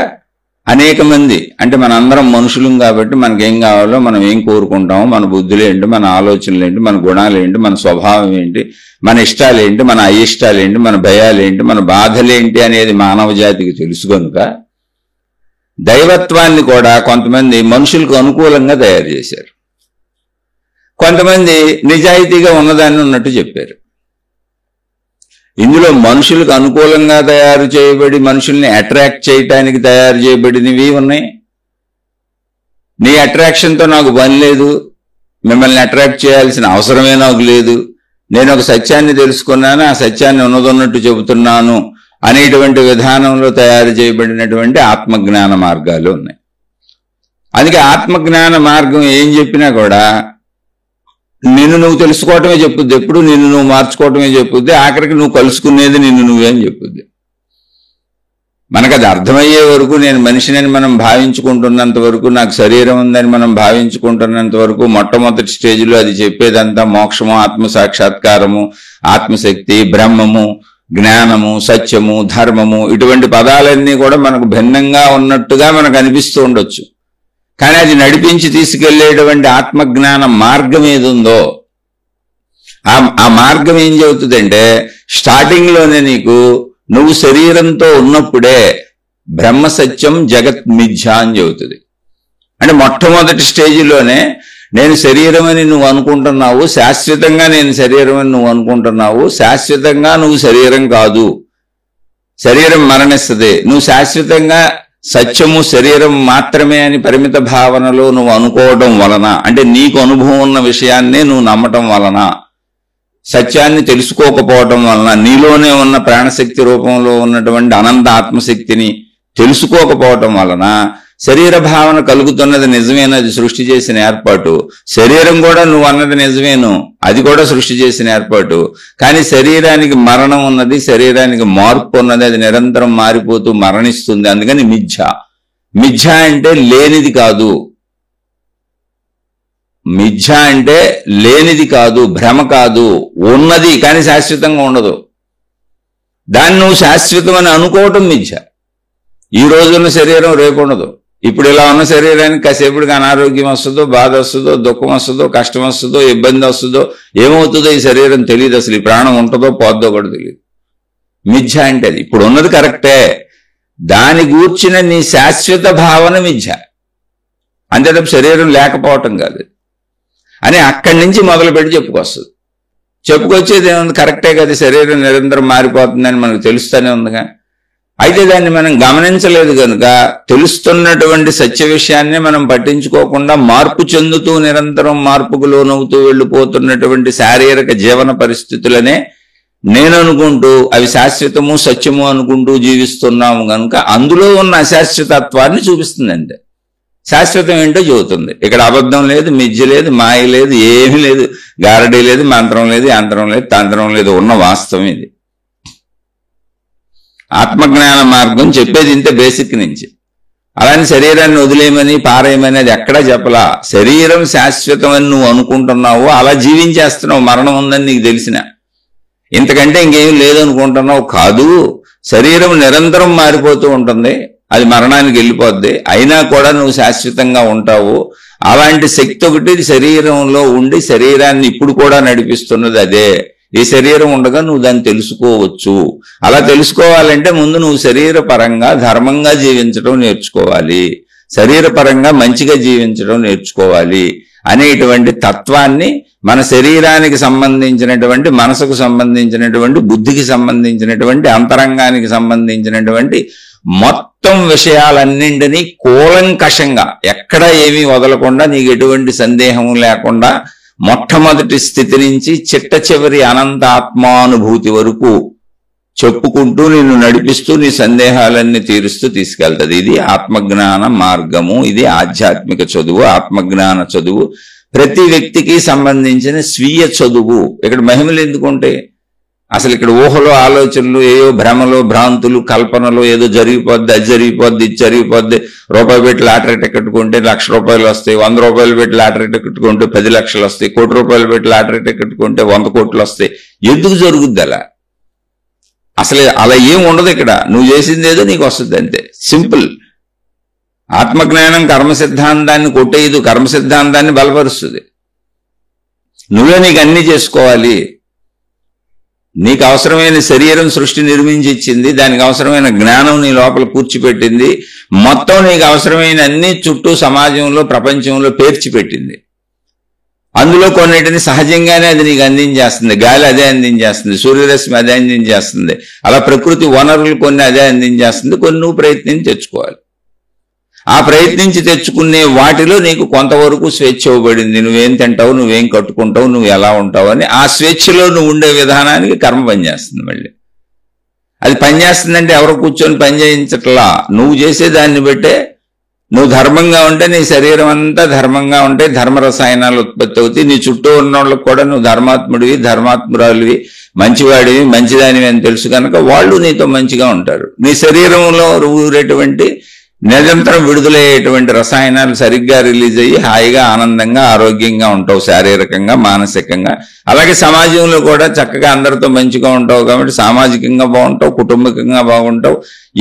అనేక మంది, అంటే మనందరం మనుషులం కాబట్టి మనకేం కావాలో, మనం ఏం కోరుకుంటామో, మన బుద్ధులు ఏంటి, మన ఆలోచనలు ఏంటి, మన గుణాలు ఏంటి, మన స్వభావం ఏంటి, మన ఇష్టాలు ఏంటి, మన అయిష్టాలు ఏంటి, మన భయాలు ఏంటి, మన బాధలేంటి అనేది మానవ జాతికి తెలుసు కనుక దైవత్వాన్ని కూడా కొంతమంది మనుషులకు అనుకూలంగా తయారు చేశారు, కొంతమంది నిజాయితీగా ఉన్నదాన్ని ఉన్నట్టు చెప్పారు. ఇందులో మనుషులకు అనుకూలంగా తయారు చేయబడి మనుషుల్ని అట్రాక్ట్ చేయటానికి తయారు చేయబడినవి ఉన్నాయి. నీ అట్రాక్షన్తో నాకు పని లేదు, మిమ్మల్ని అట్రాక్ట్ చేయాల్సిన అవసరమే నాకు లేదు, నేను ఒక సత్యాన్ని తెలుసుకున్నాను, ఆ సత్యాన్ని ఉన్నదన్నట్టు చెబుతున్నాను అనేటువంటి విధానంలో తయారు చేయబడినటువంటి ఆత్మజ్ఞాన మార్గాలు ఉన్నాయి. అందుకే ఆత్మజ్ఞాన మార్గం ఏం చెప్పినా కూడా నిన్ను నువ్వు తెలుసుకోవటమే చెప్పుద్ది, ఎప్పుడు నిన్ను నువ్వు మార్చుకోవటమే చెప్పుద్ది, ఆఖరికి నువ్వు కలుసుకునేది నిన్ను నువ్వే అని చెప్పుద్ది. మనకు అది అర్థమయ్యే వరకు, నేను మనిషినని మనం భావించుకుంటున్నంత వరకు, నాకు శరీరం ఉందని మనం భావించుకుంటున్నంత వరకు, మొట్టమొదటి స్టేజ్లో అది చెప్పేదంతా మోక్షము, ఆత్మసాక్షాత్కారము, ఆత్మశక్తి, బ్రహ్మము, జ్ఞానము, సత్యము, ధర్మము, ఇటువంటి పదాలన్నీ కూడా మనకు భిన్నంగా ఉన్నట్టుగా మనకు అనిపిస్తూ ఉండొచ్చు. కానీ అది నడిపించి తీసుకెళ్లేటువంటి ఆత్మజ్ఞాన మార్గం ఏది ఉందో, ఆ మార్గం ఏం చెబుతుందంటే, స్టార్టింగ్ లోనే నీకు నువ్వు శరీరంతో ఉన్నప్పుడే బ్రహ్మ సత్యం జగత్ మిథ్య అని చెబుతుంది. అంటే మొట్టమొదటి స్టేజిలోనే నేను శరీరం అని నువ్వు అనుకుంటున్నావు, శాశ్వతంగా నేను శరీరం అని నువ్వు అనుకుంటున్నావు, శాశ్వతంగా నువ్వు శరీరం కాదు, శరీరం మరణిస్తుంది, నువ్వు శాశ్వతంగా సత్యము శరీరం మాత్రమే అని పరిమిత భావనలో నువ్వు అనుకోవడం వలన, అంటే నీకు అనుభవం ఉన్న విషయాన్నే నువ్వు నమ్మటం వలన, సత్యాన్ని తెలుసుకోకపోవటం వలన, నీలోనే ఉన్న ప్రాణశక్తి రూపంలో ఉన్నటువంటి అనంత ఆత్మశక్తిని తెలుసుకోకపోవటం వలన శరీర భావన కలుగుతున్నది నిజమేనది సృష్టి చేసిన ఏర్పాటు. శరీరం కూడా నువ్వు అన్నది నిజమేను, అది కూడా సృష్టి చేసిన ఏర్పాటు. కానీ శరీరానికి మరణం ఉన్నది, శరీరానికి మార్పు ఉన్నది, అది నిరంతరం మారిపోతూ మరణిస్తుంది. అందుకని మిథ్య. మిథ్య అంటే లేనిది కాదు, మిథ్య అంటే లేనిది కాదు, భ్రమ కాదు, ఉన్నది కానీ శాశ్వతంగా ఉండదు. దాన్ని నువ్వు శాశ్వతం అని అనుకోవటం మిథ్య. ఈ రోజున్న శరీరం రేపు ఉండదు, ఇప్పుడు ఇలా ఉన్న శరీరానికి కాసేపటికి అనారోగ్యం వస్తుందో, బాధ వస్తుందో, దుఃఖం వస్తుందో, కష్టం వస్తుందో, ఇబ్బంది వస్తుందో, ఏమవుతుందో ఈ శరీరం తెలియదు. అసలు ఈ ప్రాణం ఉంటుందో పోద్దో కూడా తెలియదు. మిథ్య అంటే అది. ఇప్పుడు ఉన్నది కరెక్టే, దాని గూర్చిన నీ శాశ్వత భావన మిథ్య, అంతే తప్ప శరీరం లేకపోవటం కాదు అని అక్కడి నుంచి మొదలుపెట్టి చెప్పుకొస్తుంది. చెప్పుకొచ్చేది ఏముంది, కరెక్టే కదా, శరీరం నిరంతరం మారిపోతుందని మనకు తెలుస్తూనే ఉందిగా. అయితే దాన్ని మనం గమనించలేదు కనుక తెలుస్తున్నటువంటి సత్య విషయాన్ని మనం పట్టించుకోకుండా మార్పు చెందుతూ నిరంతరం మార్పుకు లోనవుతూ వెళ్ళిపోతున్నటువంటి శారీరక జీవన పరిస్థితులనే నేను అనుకుంటూ అవి శాశ్వతము సత్యము అనుకుంటూ జీవిస్తున్నాము కనుక అందులో ఉన్న అశాశ్వతత్వాన్ని చూపిస్తుంది. అంతే, శాశ్వతం ఏంటో చెబుతుంది. ఇక్కడ అబద్ధం లేదు, మిథ్య లేదు, మాయ లేదు, ఏమీ లేదు, గారడీ లేదు, మంత్రం లేదు, యంత్రం లేదు, తంత్రం లేదు, ఉన్న వాస్తవం ఇది. ఆత్మజ్ఞాన మార్గం చెప్పేది ఇంత బేసిక్ నుంచి. అలానే శరీరాన్ని వదిలేయమని పారేయమని అది ఎక్కడా చెప్పలా. శరీరం శాశ్వతమని నువ్వు అనుకుంటున్నావు, అలా జీవించేస్తున్నావు. మరణం ఉందని నీకు తెలిసిన, ఇంతకంటే ఇంకేం లేదనుకుంటున్నావు. కాదు, శరీరం నిరంతరం మారిపోతూ ఉంటుంది, అది మరణానికి వెళ్ళిపోద్ది, అయినా కూడా నువ్వు శాశ్వతంగా ఉంటావు. అలాంటి శక్తి ఒకటి శరీరంలో ఉండి శరీరాన్ని ఇప్పుడు కూడా నడిపిస్తున్నది అదే. ఈ శరీరం ఉండగా నువ్వు దాన్ని తెలుసుకోవచ్చు. అలా తెలుసుకోవాలంటే ముందు నువ్వు శరీరపరంగా ధర్మంగా జీవించడం నేర్చుకోవాలి, శరీరపరంగా మంచిగా జీవించడం నేర్చుకోవాలి అనేటువంటి తత్వాన్ని మన శరీరానికి సంబంధించినటువంటి, మనసుకు సంబంధించినటువంటి, బుద్ధికి సంబంధించినటువంటి, అంతరంగానికి సంబంధించినటువంటి మొత్తం విషయాలన్నింటినీ కూలంకషంగా ఎక్కడ ఏమీ వదలకుండా, నీకు ఎటువంటి సందేహం లేకుండా మొట్టమొదటి స్థితి నుంచి చిట్ట చివరి అనంత ఆత్మానుభూతి వరకు చెప్పుకుంటూ నిన్ను నడిపిస్తూ నీ సందేహాలన్నీ తీరుస్తూ తీసుకెళ్తుంది. ఇది ఆత్మజ్ఞాన మార్గము, ఇది ఆధ్యాత్మిక చదువు, ఆత్మజ్ఞాన చదువు. ప్రతి వ్యక్తికి సంబంధించిన స్వీయ చదువు. ఇక్కడ మహిమలు ఎందుకుంటే అసలు ఇక్కడ ఊహలో ఆలోచనలు, ఏయో భ్రమలో భ్రాంతులు, కల్పనలు, ఏదో జరిగిపోద్ది, అది జరిగిపోద్ది, ఇది జరిగిపోద్ది, రూపాయి పెట్టి లాటరీ టికెట్ కొంటే ₹1,00,000 వస్తాయి, 100 రూపాయలు పెట్టి లాటరీ టికెట్ కొంటే 10 లక్షలు వస్తాయి, ₹1,00,00,000 పెట్టి లాటరీ టికెట్ కొంటే 100 కోట్లు వస్తాయి. ఎందుకు జరుగుద్ది అలా? అసలు అలా ఏం ఉండదు. ఇక్కడ నువ్వు చేసింది ఏదో నీకు వస్తుంది, అంతే, సింపుల్. ఆత్మజ్ఞానం కర్మ సిద్ధాంతాన్ని కొట్టేయదు, కర్మ సిద్ధాంతాన్ని బలపరుస్తుంది. నువ్వే నీకు అన్ని చేసుకోవాలి. నీకు అవసరమైన శరీరం సృష్టి నిర్మించి ఇచ్చింది, దానికి అవసరమైన జ్ఞానం నీ లోపల కూర్చిపెట్టింది, మొత్తం నీకు అవసరమైన అన్ని చుట్టూ సమాజంలో ప్రపంచంలో పేర్చిపెట్టింది. అందులో కొన్నిటిని సహజంగానే అది నీకు అందించేస్తుంది. గాలి అదే అందించేస్తుంది, సూర్యరశ్మి అదే అందించేస్తుంది, అలా ప్రకృతి వనరులు కొన్ని అదే అందించేస్తుంది. కొన్ని నువ్వు ప్రయత్నించి తెచ్చుకోవాలి. ఆ ప్రయత్నించి తెచ్చుకునే వాటిలో నీకు కొంతవరకు స్వేచ్ఛ ఇవ్వబడింది. నువ్వేం తింటావు, నువ్వేం కట్టుకుంటావు, నువ్వు ఎలా ఉంటావు అని ఆ స్వేచ్ఛలో నువ్వు ఉండే విధానానికి కర్మ పనిచేస్తుంది. మళ్ళీ అది పనిచేస్తుందంటే ఎవరు కూర్చొని పని చేయించట్లా, నువ్వు చేసే దాన్ని బట్టే. నువ్వు ధర్మంగా ఉంటే నీ శరీరం అంతా ధర్మంగా ఉంటే ధర్మ రసాయనాలు ఉత్పత్తి అవుతాయి. నీ చుట్టూ ఉన్న వాళ్ళకి కూడా నువ్వు ధర్మాత్ముడివి, ధర్మాత్మురాలివి, మంచివాడివి, మంచిదానివి అని తెలుసు కనుక వాళ్ళు నీతో మంచిగా ఉంటారు. నీ శరీరంలో ఊరేటువంటి నిరంతరం విడుదలయ్యేటువంటి రసాయనాలు సరిగ్గా రిలీజ్ అయ్యి హాయిగా ఆనందంగా ఆరోగ్యంగా ఉంటావు, శారీరకంగా మానసికంగా. అలాగే సమాజంలో కూడా చక్కగా అందరితో మంచిగా ఉంటావు కాబట్టి సామాజికంగా బాగుంటావు, కుటుంబకంగా బాగుంటావు,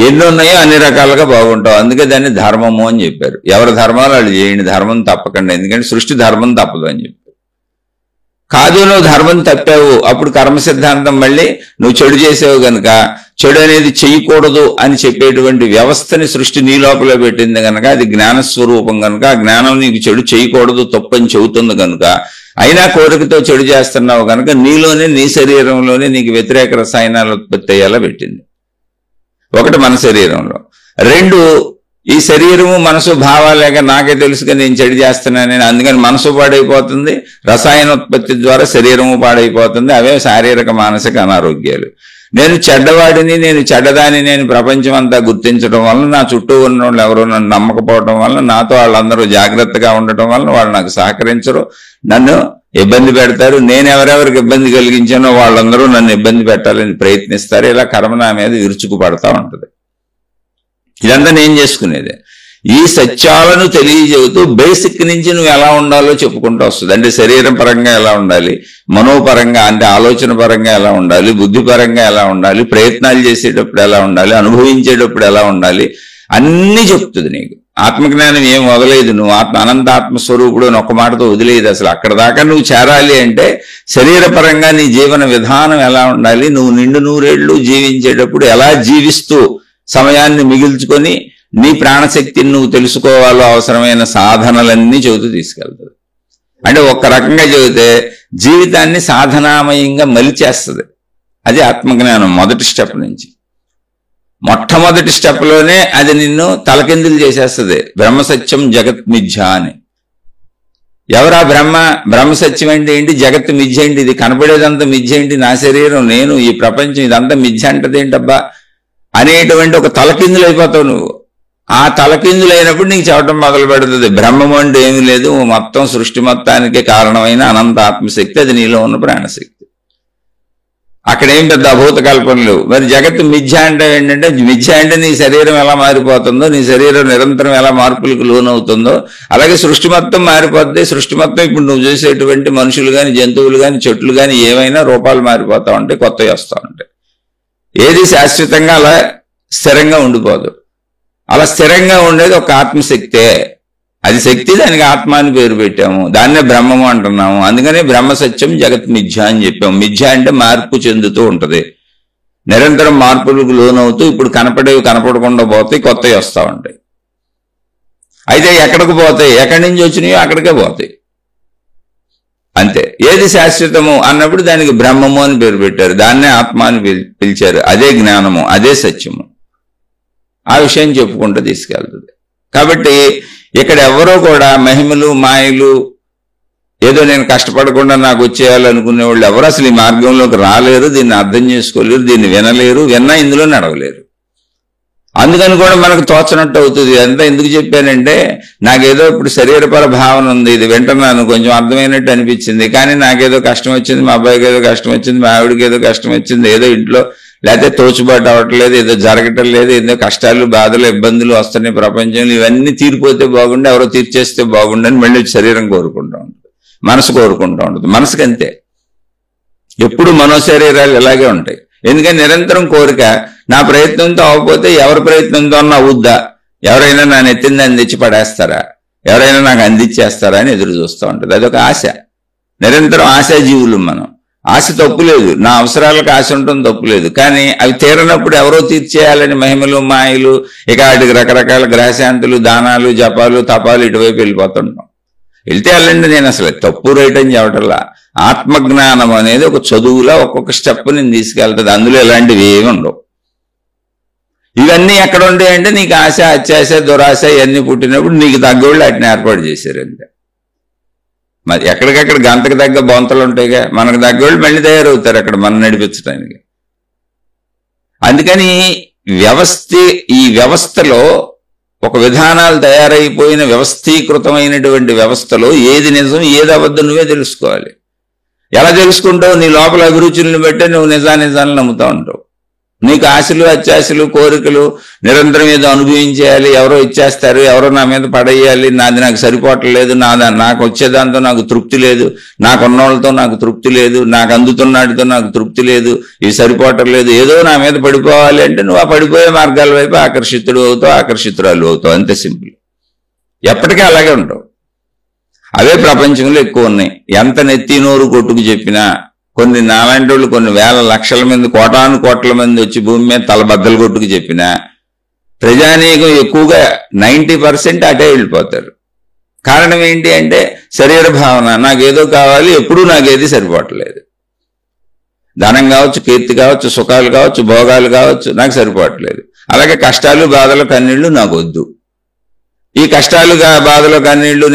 ఎన్ని ఉన్నాయో అన్ని రకాలుగా బాగుంటావు. అందుకే దాన్ని ధర్మము అని చెప్పారు. ఎవరి ధర్మాలు వాళ్ళు చేయండి, ధర్మం తప్పకండి, ఎందుకంటే సృష్టి ధర్మం తప్పదు అని చెప్పారు. కాదు నువ్వు ధర్మం తప్పావు, అప్పుడు కర్మ సిద్ధాంతం మళ్ళీ నువ్వు చెడు చేసావు కనుక చెడు అనేది చెయ్యకూడదు అని చెప్పేటువంటి వ్యవస్థని సృష్టి నీ లోపల పెట్టింది కనుక అది జ్ఞానస్వరూపం కనుక ఆ జ్ఞానం నీకు చెడు చేయకూడదు తప్పని చెబుతుంది కనుక అయినా కోరికతో చెడు చేస్తున్నావు కనుక నీలోనే నీ శరీరంలోనే నీకు వ్యతిరేక రసాయనాలు ఉత్పత్తి అయ్యేలా పెట్టింది. ఒకటి మన శరీరంలో. రెండు, ఈ శరీరము మనసు భావాలేక నాకే తెలుసుగా నేను చెడు చేస్తున్నానని, అందుకని మనసు పాడైపోతుంది, రసాయనోత్పత్తి ద్వారా శరీరము పాడైపోతుంది. అవే శారీరక మానసిక అనారోగ్యాలు. నేను చెడ్డవాడిని, నేను చెడ్డదాని, నేను ప్రపంచం అంతా గుర్తించడం వలన, నా చుట్టూ ఉన్న వాళ్ళు ఎవరో నన్ను నమ్మకపోవడం వలన, నాతో వాళ్ళందరూ జాగ్రత్తగా ఉండటం వలన వాళ్ళు నాకు సహకరించరు, నన్ను ఇబ్బంది పెడతారు. నేను ఎవరెవరికి ఇబ్బంది కలిగించానో వాళ్ళందరూ నన్ను ఇబ్బంది పెట్టాలని ప్రయత్నిస్తారు. ఇలా కర్మ నా మీద విరుచుకు పడతా ఉంటుంది. ఇదంతా నేను చేసుకునేదే. ఈ సత్యాలను తెలియజేస్తూ బేసిక్ నుంచి నువ్వు ఎలా ఉండాలో చెప్పుకుంటూ వస్తుంది. అంటే శరీరం పరంగా ఎలా ఉండాలి, మనోపరంగా అంటే ఆలోచన పరంగా ఎలా ఉండాలి, బుద్ధిపరంగా ఎలా ఉండాలి, ప్రయత్నాలు చేసేటప్పుడు ఎలా ఉండాలి, అనుభవించేటప్పుడు ఎలా ఉండాలి, అన్నీ చెప్తుంది నీకు. ఆత్మజ్ఞానం ఏం వదలేదు, నువ్వు అనంత ఆత్మస్వరూపుడు అని ఒక్క మాటతో వదిలేదు. అసలు అక్కడ దాకా నువ్వు చేరాలి అంటే శరీరపరంగా నీ జీవన విధానం ఎలా ఉండాలి, నువ్వు నిండు నూరేళ్లు జీవించేటప్పుడు ఎలా జీవిస్తూ సమయాన్ని మిగిల్చుకొని నీ ప్రాణశక్తిని నువ్వు తెలుసుకోవాలో అవసరమైన సాధనలన్నీ చెబుతూ తీసుకెళ్తుంది. అంటే ఒక్క రకంగా చెబితే జీవితాన్ని సాధనామయంగా మలిచేస్తుంది. అది ఆత్మజ్ఞానం మొదటి స్టెప్ నుంచి. మొట్టమొదటి స్టెప్లోనే అది నిన్ను తలకిందులు చేసేస్తుంది. బ్రహ్మసత్యం జగత్ మిథ్య అని. ఎవరా బ్రహ్మసత్యం అంటే ఏంటి, జగత్ మిథ్య ఏంటి, ఇది కనపడేదంతా మిథ్య ఏంటి, నా శరీరం, నేను, ఈ ప్రపంచం ఇదంతా మిథ్య అంటది ఏంటబ్బా అనేటువంటి ఒక తలకిందులు అయిపోతావు నువ్వు. ఆ తలకిందులు అయినప్పుడు నీకు చెప్పడం మొదలు పెడుతుంది, బ్రహ్మం అంటే ఏమీ లేదు, మొత్తం సృష్టి మొత్తానికి కారణమైన అనంత ఆత్మశక్తి, అది నీలో ఉన్న ప్రాణశక్తి. అక్కడ ఏం పెద్ద అభూత కల్పనలు. మరి జగత్తు మిథ్య అంటే ఏంటంటే, మిథ్య అంటే నీ శరీరం ఎలా మారిపోతుందో, నీ శరీరం నిరంతరం ఎలా మార్పులకు లోనవుతుందో అలాగే సృష్టి మొత్తం మారిపోద్ది. సృష్టి మొత్తం ఇప్పుడు నువ్వు చూసేటువంటి మనుషులు కానీ, జంతువులు కానీ, చెట్లు కానీ ఏవైనా రూపాలు మారిపోతా ఉంటాయి, కొత్తవి వస్తూ ఉంటాయి. ఏది శాశ్వతంగా అలా స్థిరంగా ఉండిపోదు. అలా స్థిరంగా ఉండేది ఒక ఆత్మశక్తే. అది శక్తి, దానికి ఆత్మ అని పేరు పెట్టాము, దాన్నే బ్రహ్మము అంటున్నాము. అందుకనే బ్రహ్మసత్యం జగత్ మిథ్య అని చెప్పాము. మిథ్య అంటే మార్పు చెందుతూ ఉంటది, నిరంతరం మార్పులకు లోనవుతూ ఇప్పుడు కనపడేవి కనపడకుండా పోతాయి, కొత్తవి వస్తూ ఉంటాయి. అయితే ఎక్కడికి పోతాయి, ఎక్కడి నుంచి వచ్చినాయో అక్కడికే పోతాయి అంతే. ఏది శాశ్వతము అన్నప్పుడు దానికి బ్రహ్మము అని పేరు పెట్టారు, దాన్నే ఆత్మ అని పిలిచారు. అదే జ్ఞానము, అదే సత్యము. ఆ విషయం చెప్పుకుంటూ తీసుకెళ్తుంది. కాబట్టి ఇక్కడ ఎవరో కూడా మహిమలు మాయలు ఏదో నేను కష్టపడకుండా నాకు వచ్చేయాలనుకునే వాళ్ళు ఎవరు అసలు ఈ మార్గంలోకి రాలేరు, దీన్ని అర్థం చేసుకోలేరు, దీన్ని వినలేరు, విన్నా ఇందులో నడవలేరు. అందుకని కూడా మనకు తోచనట్టు అవుతుంది. అంతా ఎందుకు చెప్పానంటే, నాకేదో ఇప్పుడు శరీరపర భావన ఉంది, ఇది వింటున్నాను, కొంచెం అర్థమైనట్టు అనిపించింది, కానీ నాకేదో కష్టం వచ్చింది, మా అబ్బాయికి ఏదో కష్టం వచ్చింది, మా ఆవిడకి ఏదో కష్టం వచ్చింది, ఏదో ఇంట్లో లేకపోతే తోచుబాటు అవ్వట్లేదు, ఏదో జరగటం లేదు, ఏదో కష్టాలు బాధలు ఇబ్బందులు వస్తున్నాయి ప్రపంచంలో, ఇవన్నీ తీరిపోతే బాగుండు, ఎవరో తీర్చేస్తే బాగుండని మళ్ళీ శరీరం కోరుకుంటూ ఉంటుంది, మనసు కోరుకుంటూ ఉంటుంది. మనసుకి అంతే, ఎప్పుడు మనోశరీరాలు ఇలాగే ఉంటాయి. ఎందుకని నిరంతరం కోరిక. నా ప్రయత్నంతో అవ్వకపోతే ఎవరి ప్రయత్నంతో అన్న అవుద్దా, ఎవరైనా నా నెత్తిన దాన్ని తెచ్చి పడేస్తారా, ఎవరైనా నాకు అందించేస్తారా అని ఎదురు చూస్తూ ఉంటుంది. అదొక ఆశ. నిరంతరం ఆశాజీవులు మనం. ఆశ తప్పులేదు, నా అవసరాలకు ఆశ ఉండటం తప్పులేదు, కానీ అవి తీరనప్పుడు ఎవరో తీర్చేయాలని మహిమలు మాయలు, ఇక వాటికి రకరకాల గ్రహశాంతులు, దానాలు, జపాలు, తపాలు ఇటువైపు వెళ్ళిపోతుంటాం. వెళ్తే వెళ్ళండి, నేను అసలు తప్పు రైట్ అని చెప్పటల్లా. ఆత్మజ్ఞానం అనేది ఒక చదువులా ఒక్కొక్క స్టెప్ నేను తీసుకెళ్తుంది. అందులో ఎలాంటివి ఏమి ఉండవు. ఇవన్నీ ఎక్కడ ఉంటాయంటే నీకు ఆశ, అత్యాశ, దురాశ ఇవన్నీ పుట్టినప్పుడు నీకు తగ్గోళ్ళు వాటిని ఏర్పాటు చేశారు అంతే. మరి ఎక్కడికక్కడ గంతకు తగ్గ బొంతలు ఉంటాయిగా, మనకు తగ్గోళ్ళు మళ్ళీ తయారవుతారు అక్కడ మనం నడిపించడానికి. అందుకని ఈ వ్యవస్థలో ఒక విధానాలు తయారైపోయిన వ్యవస్థీకృతమైనటువంటి వ్యవస్థలో ఏది నిజం ఏది అబద్ధం నువ్వే తెలుసుకోవాలి. ఎలా తెలుసుకుంటావు? నీ లోపల అభిరుచులను బట్టే నువ్వు నిజానిజాలను నమ్ముతా ఉంటావు. నీకు ఆశలు, అత్యాశలు, కోరికలు నిరంతరం ఏదో అనుభవించేయాలి, ఎవరో ఇచ్చేస్తారు, ఎవరో నా మీద పడేయాలి, నాది నాకు సరిపోవట్లేదు, నాకు వచ్చేదాంతో నాకు తృప్తి లేదు, నాకున్నోళ్ళతో నాకు తృప్తి లేదు, నాకు అందుతున్నాడితో నాకు తృప్తి లేదు, ఇవి సరిపోవటం లేదు, ఏదో నా మీద పడిపోవాలి అంటే నువ్వు ఆ పడిపోయే మార్గాల వైపు ఆకర్షితుడు అవుతావు, ఆకర్షితురాలు అవుతావు. అంతే సింపుల్. ఎప్పటికీ అలాగే ఉంటావు. అవే ప్రపంచంలో ఎక్కువ ఉన్నాయి. ఎంత నెత్తి నోరు కొట్టుకు చెప్పినా కొన్ని నాలాంటి వాళ్ళు కొన్ని వేల లక్షల మంది, కోటాను కోట్ల మంది వచ్చి భూమి మీద తలబద్దలు కొట్టుకు చెప్పినా ప్రజానీకం ఎక్కువగా 90% అటే వెళ్ళిపోతారు. కారణం ఏంటి అంటే శరీర భావన. నాకేదో కావాలి, ఎప్పుడూ నాకేది సరిపోవట్లేదు. ధనం కావచ్చు, కీర్తి కావచ్చు, సుఖాలు కావచ్చు, భోగాలు కావచ్చు, నాకు సరిపోవట్లేదు. అలాగే కష్టాలు, బాధలు, కన్నీళ్లు నాకు వద్దు. ఈ కష్టాలు, బాధలు, కన్నీళ్లు